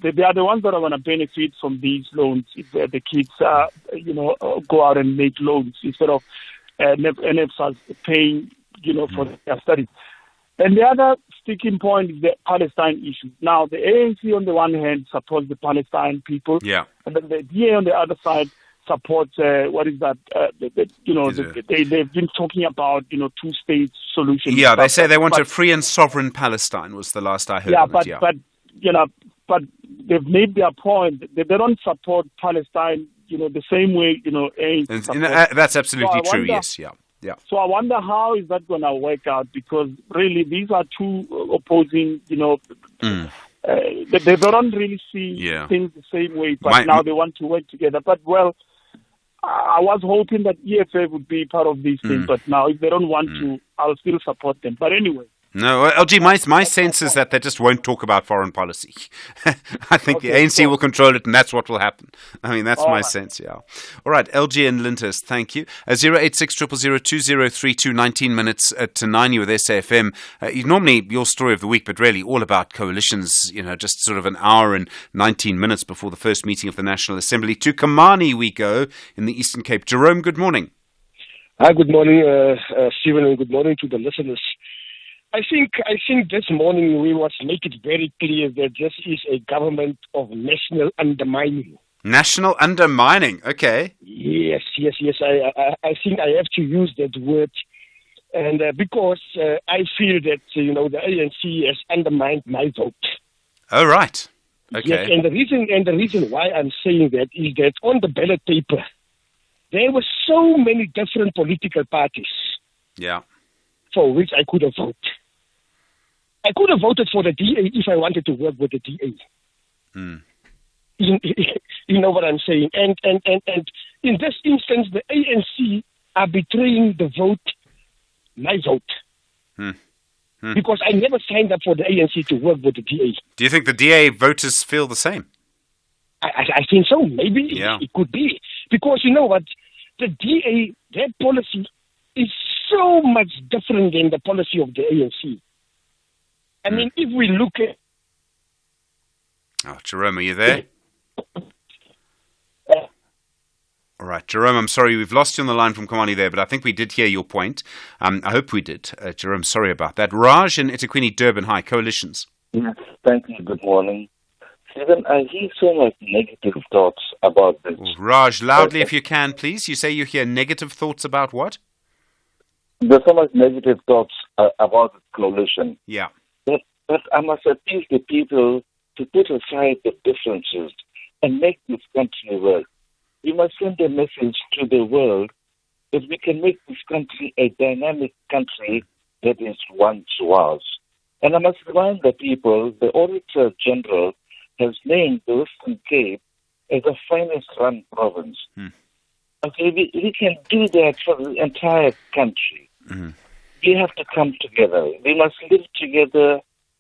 they are the ones that are going to benefit from these loans if the kids, go out and make loans instead of NFSAS paying, for their studies. And the other sticking point is the Palestine issue. Now, the ANC on the one hand supports the Palestine people, and then the DA on the other side supports they've been talking about two-state solution. Yeah, they say they want a free and sovereign Palestine. Was the last I heard. But they've made their point. They don't support Palestine, the same way ANC. That's absolutely true. Yes, yeah. Yeah. So I wonder how is that going to work out, because really these are two opposing, they don't really see things the same way, but now they want to work together. But well, I was hoping that EFF would be part of these things, but now if they don't want to, I'll still support them. But anyway. No, LG, my sense is that they just won't talk about foreign policy. I think the ANC will control it, and that's what will happen. I mean, that's my sense, yeah. All right, LG and Lintus, thank you. 086 19 minutes to 9, you with SAFM. Normally your story of the week, but really all about coalitions, just sort of an hour and 19 minutes before the first meeting of the National Assembly. To Kamani we go in the Eastern Cape. Jerome, good morning. Hi, good morning, Stephen, and good morning to the listeners. I think this morning we must make it very clear that this is a government of national undermining. National undermining, okay. Yes. I think I have to use that word, and because I feel that the ANC has undermined my vote. Oh right, okay. Yes, and the reason why I'm saying that is that on the ballot paper there were so many different political parties. Yeah. For which I could have voted. I could have voted for the DA if I wanted to work with the DA. You know what I'm saying? And in this instance, the ANC are betraying the vote, my vote. Because I never signed up for the ANC to work with the DA. Do you think the DA voters feel the same? I think so. Maybe it could be. Because you know what? The DA, their policy is so much different than the policy of the ANC. I mean, if we look at... Oh, Jerome, are you there? All right, Jerome, I'm sorry, we've lost you on the line from Kamani there, but I think we did hear your point. I hope we did. Jerome, sorry about that. Raj and Itaquini Durban, hi, coalitions. Yes, thank you. Good morning. Stephen, I hear so much negative thoughts about this. Raj, loudly if you can, please. You say you hear negative thoughts about what? There's so much negative thoughts about the coalition. Yeah. But I must appeal to people to put aside the differences and make this country work. We must send a message to the world that we can make this country a dynamic country that is once was. And I must remind the people, the Auditor General has named the Western Cape as the finest run province. Okay, we can do that for the entire country. We have to come together. We must live together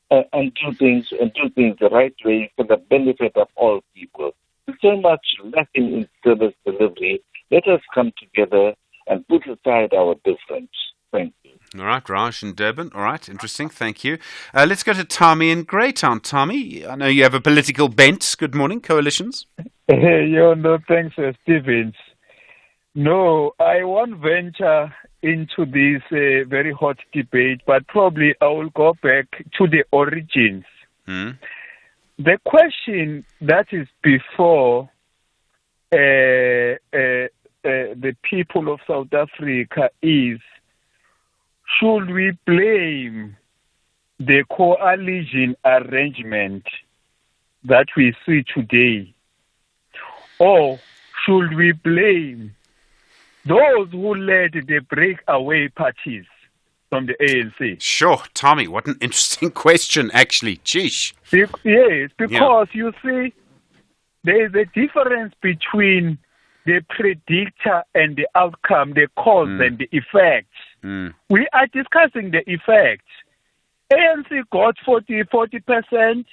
and do things the right way for the benefit of all people. There's so much lacking in service delivery. Let us come together and put aside our difference. Thank you. All right, Raj in Durban. All right, interesting. Thank you. Let's go to Tommy in Greytown. Tommy, I know you have a political bent. Good morning, coalitions. No, thanks, Stevens. No, I won't venture into this very hot debate, but probably I will go back to the origins. The question that is before the people of South Africa is, should we blame the coalition arrangement that we see today, or should we blame those who led the breakaway parties from the ANC? Sure, Tommy, what an interesting question, actually. Jeez. Yes, because you see, there is a difference between the predictor and the outcome, the cause and the effect. We are discussing the effect. ANC got 40%,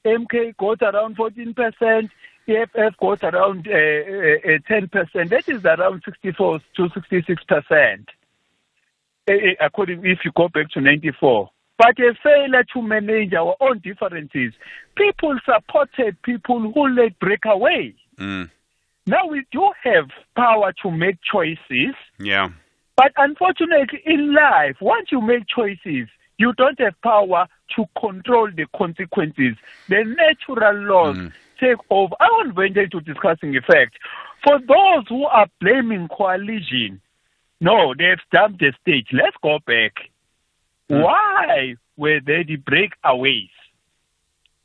MK got around 14%, EFF got around 10%. That is around 64 to 66%, according if you go back to 94. But a failure to manage our own differences. People supported people who let break away. Now we do have power to make choices. Yeah. But unfortunately, in life, once you make choices, you don't have power to control the consequences. The natural laws take over. I won't venture into discussing effect. For those who are blaming coalition, no, they've dumped the state. Let's go back. Why were they the breakaways?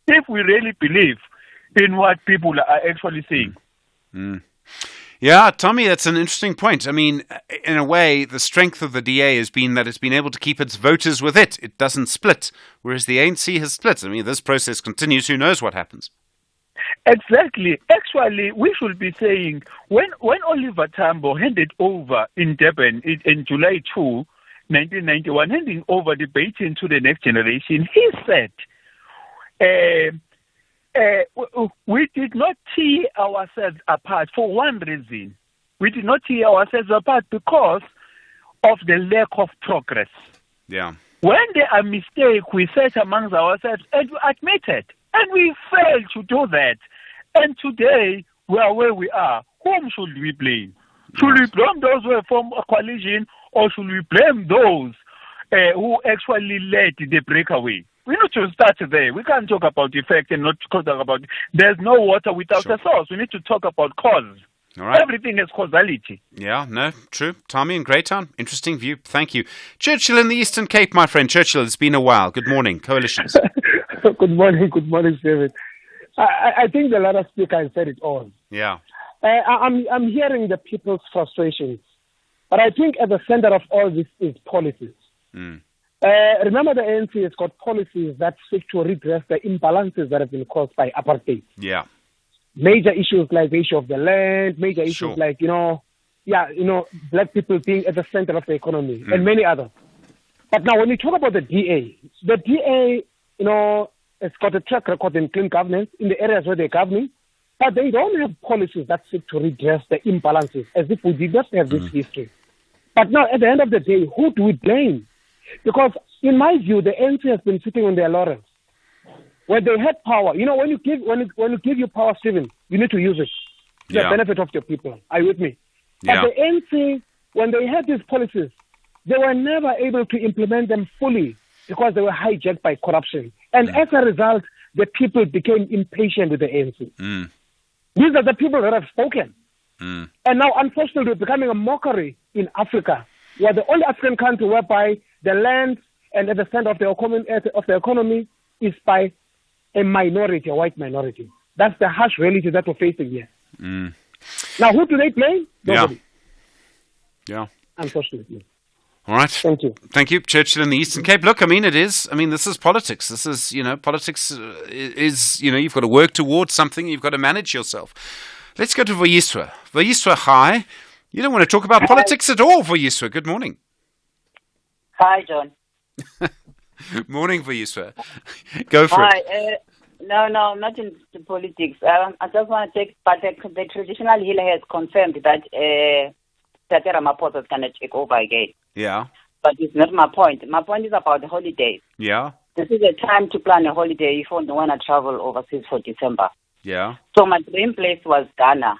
If we really believe in what people are actually saying. Yeah, Tommy, that's an interesting point. I mean, in a way, the strength of the DA has been that it's been able to keep its voters with it. It doesn't split, whereas the ANC has split. I mean, this process continues. Who knows what happens? Exactly. Actually, we should be saying when Oliver Tambo handed over in Durban in July 2, 1991, handing over the baton to the next generation, he said, we did not tear ourselves apart for one reason. We did not tear ourselves apart because of the lack of progress. Yeah. When there are mistakes, we set amongst ourselves and we admit it. And we failed to do that. And today, we are where we are. Whom should we blame? Should we blame those who formed a coalition, or should we blame those who actually led the breakaway? We need to start there. We can't talk about effect and not talk about... There's no water without a source. We need to talk about cause. All right. Everything is causality. Yeah, no, true. Tommy in Greytown, interesting view. Thank you. Churchill in the Eastern Cape, my friend. Churchill, it's been a while. Good morning. Coalitions. Good morning, David. I think the last speaker said it all. Yeah. I'm hearing the people's frustrations, but I think at the center of all this is policies. Remember, the ANC has got policies that seek to redress the imbalances that have been caused by apartheid. Yeah. Major issues like the issue of the land, major issues like, black people being at the center of the economy, and many others. But now when you talk about the DA, it's got a track record in clean governance in the areas where they're governing, but they don't have policies that seek to redress the imbalances, as if we did not have this history. But now, at the end of the day, who do we blame? Because, in my view, the ANC has been sitting on their laurels. When they had power, when you give your power, Stephen, you need to use it to the benefit of your people. Are you with me? Yeah. But the ANC, when they had these policies, they were never able to implement them fully because they were hijacked by corruption. And as a result, the people became impatient with the ANC. These are the people that have spoken. And now, unfortunately, we're becoming a mockery in Africa. We are the only African country whereby the land and at the center of the economy is by a minority, a white minority. That's the harsh reality that we're facing here. Now, who do they blame? Nobody. Yeah. Unfortunately. All right. Thank you. Thank you, Churchill in the Eastern Cape. Look, this is politics. This is, politics is, you've got to work towards something. You've got to manage yourself. Let's go to Vuyiswa. Vuyiswa, hi. You don't want to talk about politics at all, Vuyiswa. Good morning. Hi, John. Morning, Vuyiswa. Go for it. No, I'm not into politics. I just want to take, but the traditional healer has confirmed that Tate Ramaphosa is going to take over again. Yeah. But it's not my point. My point is about the holidays. Yeah. This is a time to plan a holiday if you want to travel overseas for December. Yeah. So my dream place was Ghana.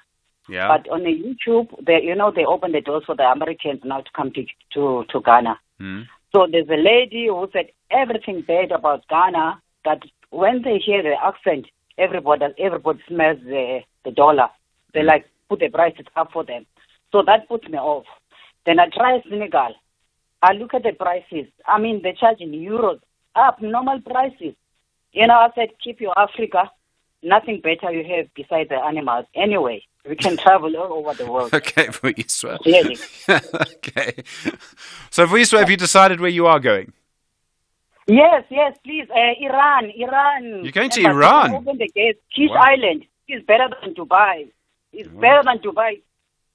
Yeah. But on the YouTube, they opened the doors for the Americans now to come to Ghana. So there's a lady who said everything bad about Ghana, that when they hear the accent, everybody smells the dollar. They put the prices up for them. So that puts me off. Then I try Senegal. I look at the prices. They're charging euros up, normal prices. I said, keep your Africa. Nothing better you have besides the animals. Anyway, we can travel all over the world. Okay, Vuyiswa. Really? Okay. So, Vuyiswa, have you decided where you are going? Yes, please. Iran. You're going to Iran? Open the gates. Kish Island is better than Dubai. It's better than Dubai.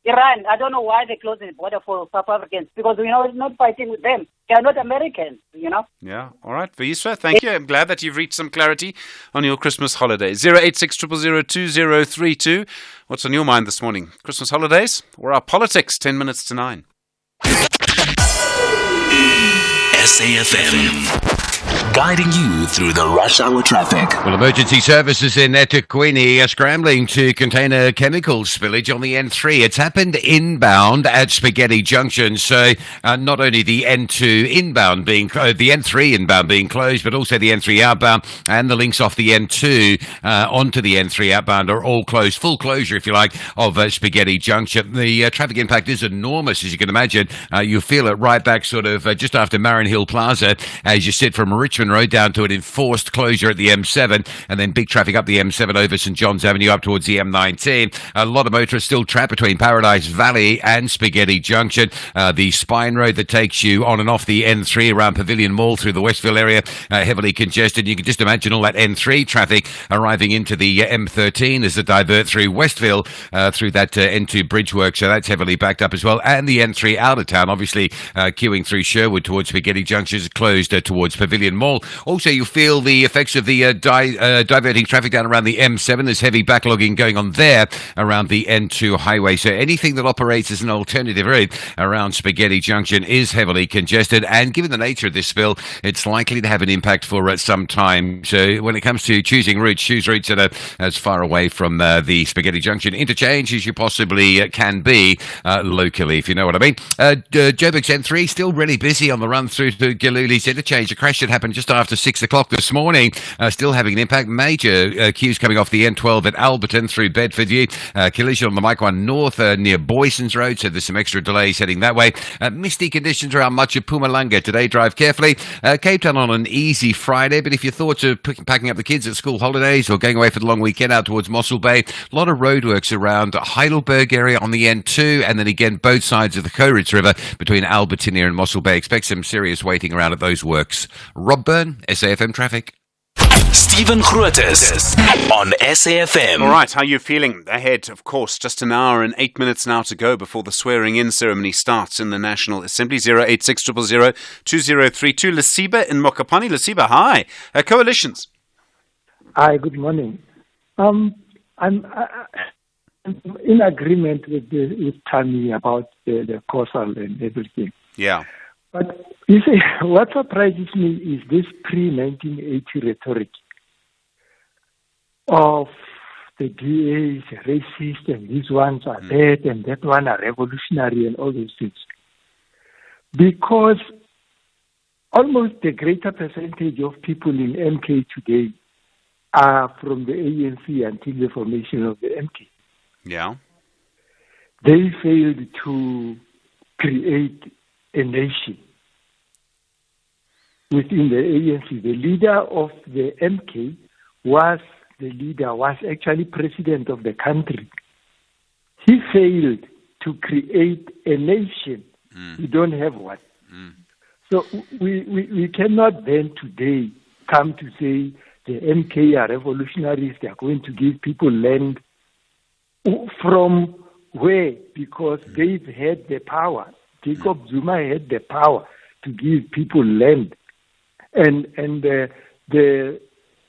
Iran, I don't know why they closed the border for South Africans, because, we're not fighting with them. They are not Americans, Yeah, all right. Vuyiswa, thank you. I'm glad that you've reached some clarity on your Christmas holidays. 086 000 2032. What's on your mind this morning? Christmas holidays or our politics? 10 minutes to 9. SAFM. Guiding you through the rush hour traffic. Well, emergency services in eThekwini are scrambling to contain a chemical spillage on the N3. It's happened inbound at Spaghetti Junction. So not only the N2 inbound the N3 inbound being closed, but also the N3 outbound and the links off the N2 onto the N3 outbound are all closed. Full closure, if you like, of Spaghetti Junction. The traffic impact is enormous, as you can imagine. You feel it right back sort of just after Marin Hill Plaza as you sit from Richmond Durban Road down to an enforced closure at the M7, and then big traffic up the M7 over St John's Avenue up towards the M19. A lot of motorists still trapped between Paradise Valley and Spaghetti Junction. The Spine Road that takes you on and off the N3 around Pavilion Mall through the Westville area, heavily congested. You can just imagine all that N3 traffic arriving into the M13 as they divert through Westville through that N2 bridge work, so that's heavily backed up as well. And the N3 out of town, obviously queuing through Sherwood towards Spaghetti Junction, is closed towards Pavilion Mall. Also, you feel the effects of the diverting traffic down around the M7. There's heavy backlogging going on there around the N2 highway. So anything that operates as an alternative route around Spaghetti Junction is heavily congested. And given the nature of this spill, it's likely to have an impact for some time. So when it comes to choosing routes, choose routes that are as far away from the Spaghetti Junction interchange as you possibly can be locally, if you know what I mean. Joburg's N3 still really busy on the run through to Galuli's interchange. A crash that happened just after 6 o'clock this morning, still having an impact. Major queues coming off the N12 at Alberton through Bedfordview. Collision on the Mike 1 North near Boyson's Road, so there's some extra delays heading that way. Misty conditions around much of Mpumalanga today. Drive carefully. Cape Town on an easy Friday, but if your thoughts are packing up the kids at school holidays or going away for the long weekend out towards Mossel Bay, a lot of roadworks around Heidelberg area on the N2, and then again both sides of the Courage River between Albertinia and Mossel Bay. Expect some serious waiting around at those works. Rob Byrne, SAFM Traffic. Stephen Grootes on SAFM. All right, how are you feeling? Ahead, of course, just an hour and 8 minutes now to go before the swearing-in ceremony starts in the National Assembly. 086 000 2032. Lesiba in Mokopane. Lesiba, hi. Coalitions. Hi, good morning. I'm in agreement with Tammy about the causal and everything. Yeah. But you see, what surprises me is this pre-1980 rhetoric of the DA is racist and these ones are bad and that one are revolutionary and all those things. Because almost the greater percentage of people in MK today are from the ANC until the formation of the MK. Yeah. They failed to create a nation within the ANC. The leader of the MK was actually president of the country. He failed to create a nation. We don't have one. So we cannot then today come to say the MK are revolutionaries, they are going to give people land. From where? Because they've had the power. Jacob Zuma had the power to give people land. And the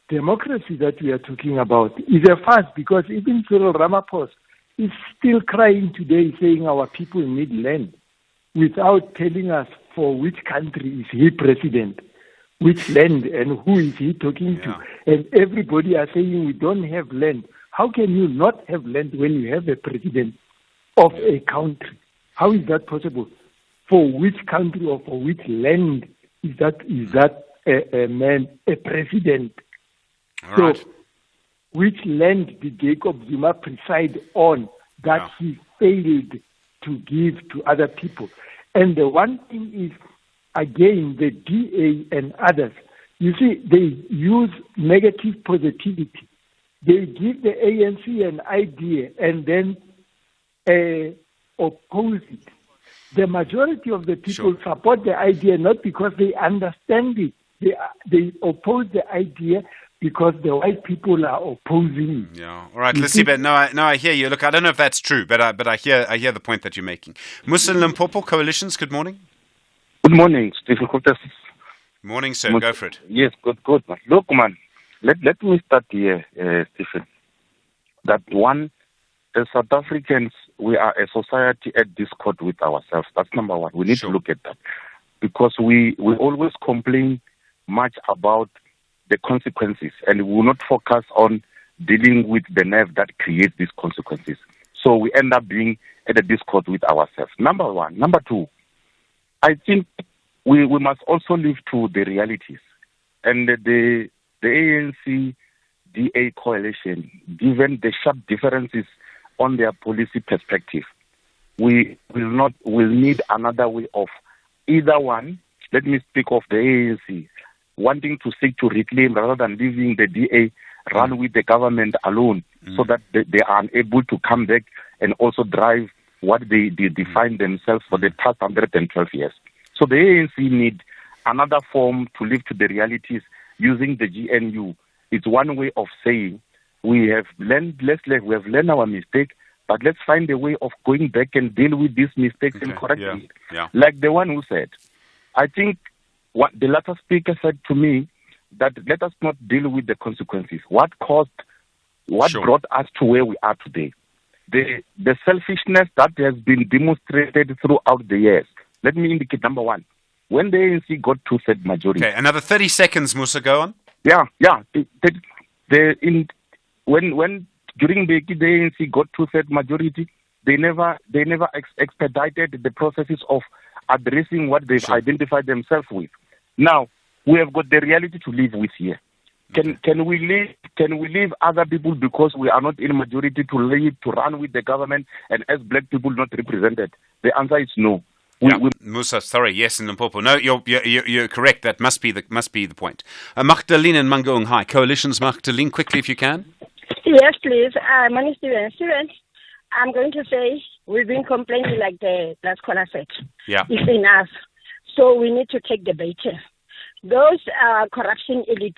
democracy that we are talking about is a farce, because even Cyril Ramaphosa is still crying today saying our people need land without telling us for which country is he president, which land, and who is he talking to. And everybody are saying we don't have land. How can you not have land when you have a president of a country? How is that possible? For which country or for which land is that a man, a president? Right. So, which land did Jacob Zuma preside on that he failed to give to other people? And the one thing is, again, the DA and others, you see, they use negative positivity. They give the ANC an idea and then oppose it. The majority of the people support the idea not because they understand it. They oppose the idea because the white people are opposing it. Yeah. All right, Lesiba, no, I hear you. Look, I don't know if that's true, but I hear the point that you're making. Musa Limpopo Coalitions, good morning. Good morning, Stephen Grootes. Morning, sir. Go for it. Yes, good, man. Look, man, let me start here, Stephen. That one, as South Africans, we are a society at discord with ourselves. That's number one. We need to look at that. Because we always complain much about the consequences, and we will not focus on dealing with the nerve that creates these consequences. So we end up being at a discord with ourselves. Number one. Number two, I think we must also live to the realities. And the ANC-DA coalition, given the sharp differences on their policy perspective, we will need another way of either one. Let me speak of the ANC. wanting to seek to reclaim rather than leaving the DA run with the government alone, so that they are unable to come back and also drive what they define themselves for the past 112 years. So the ANC need another form to live to the realities using the GNU. It's one way of saying we have learned our mistake, but let's find a way of going back and deal with these mistakes and correcting it. Yeah. Like the one who said, I think what the latter speaker said to me, that let us not deal with the consequences. What brought us to where we are today? The selfishness that has been demonstrated throughout the years. Let me indicate number one. When the ANC got 2/3 majority. Okay, another 30 seconds, Musa, go on. Yeah. When during the ANC got 2/3 majority, they never expedited the processes of addressing what they've identified themselves with. Now we have got the reality to live with here. Can we leave other people because we are not in majority to run with the government and as black people not represented? The answer is no. Musa, sorry, yes, in Limpopo. No, you're correct. That must be the point. Magdalene and Mangaung, hi. Coalitions, Magdalene, quickly if you can. Yes, please. My name is Steven. Steven, I'm going to say we've been complaining like the last caller said. Yeah. It's enough. So we need to take the bait. Those corruption elite,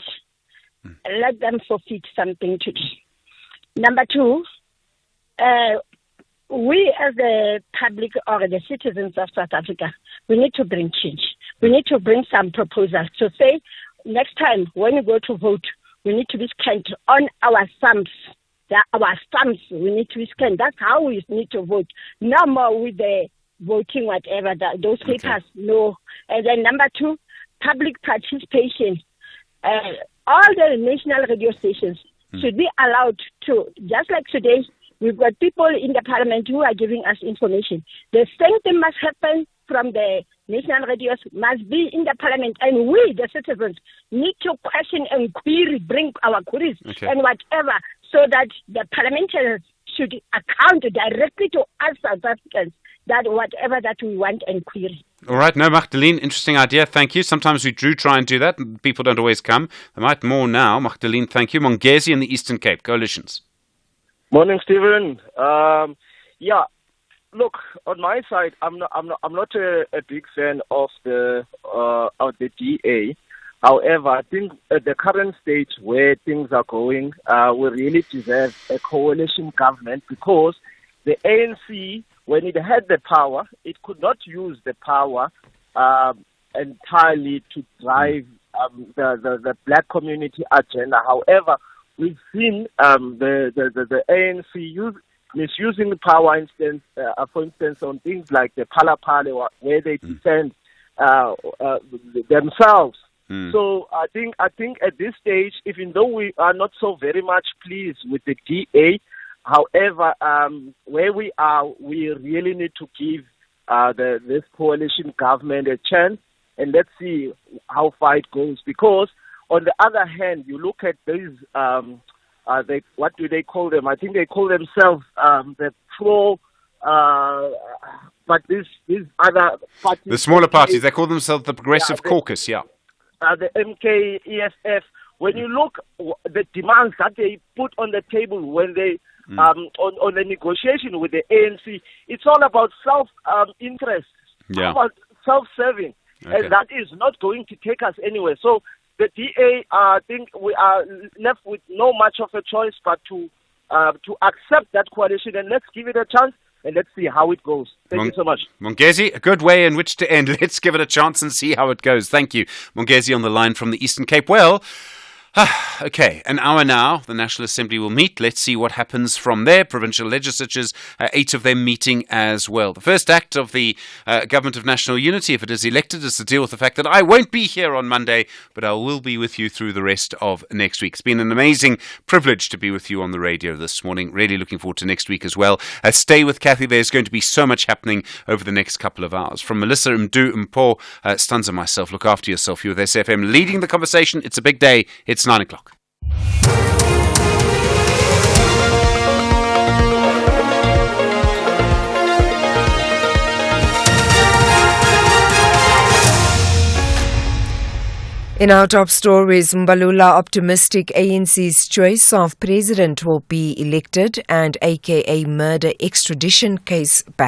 let them forfeit something today. Number two, we as the public or the citizens of South Africa, we need to bring change. We need to bring some proposals to say next time when we go to vote, we need to be scanned on our thumbs. Our thumbs, we need to be scanned. That's how we need to vote. No more with the voting, whatever, those papers, no. And then number two, public participation. All the national radio stations should be allowed to, just like today, we've got people in the parliament who are giving us information. The same thing must happen from the national radios, must be in the parliament. And we, the citizens, need to question and query, bring our queries and whatever, so that the parliamentarians should account directly to us South Africans that whatever that we want and query. All right, no, Magdalene, interesting idea. Thank you. Sometimes we do try and do that, and people don't always come. They might more now. Magdalene, thank you. Mongezi in the Eastern Cape, coalitions. Morning, Stephen. Look, on my side, I'm not a big fan of the DA. However, I think at the current stage where things are going, we really deserve a coalition government, because the ANC, when it had the power, it could not use the power entirely to drive the black community agenda. However, we've seen the ANC misusing power, for instance, on things like the Phala, where they defend themselves. So I think at this stage, even though we are not so very much pleased with the DA, however, where we are, we really need to give this coalition government a chance, and let's see how far it goes. Because on the other hand, you look at these, what do they call them? I think they call themselves the pro, but these other parties. The smaller parties, they call themselves the Progressive Caucus, the MK, EFF. When you look the demands that they put on the table when they on the negotiation with the ANC, it's all about self-interest, about self-serving, and that is not going to take us anywhere. So the DA, I think we are left with no much of a choice but to accept that coalition, and let's give it a chance. And let's see how it goes. Thank you so much. Mongezi, a good way in which to end. Let's give it a chance and see how it goes. Thank you. Mongezi on the line from the Eastern Cape. Well, okay, an hour now. The National Assembly will meet. Let's see what happens from there. Provincial legislatures, 8 of them meeting as well. The first act of the Government of National Unity, if it is elected, is to deal with the fact that I won't be here on Monday, but I will be with you through the rest of next week. It's been an amazing privilege to be with you on the radio this morning. Really looking forward to next week as well. Stay with Kathy. There's going to be so much happening over the next couple of hours. From Melissa, Mdu, Mpo, Stans and myself, look after yourself. You're with SFM leading the conversation. It's a big day. It's 9 o'clock. In our top stories, Mbalula optimistic ANC's choice of president will be elected and AKA murder extradition case back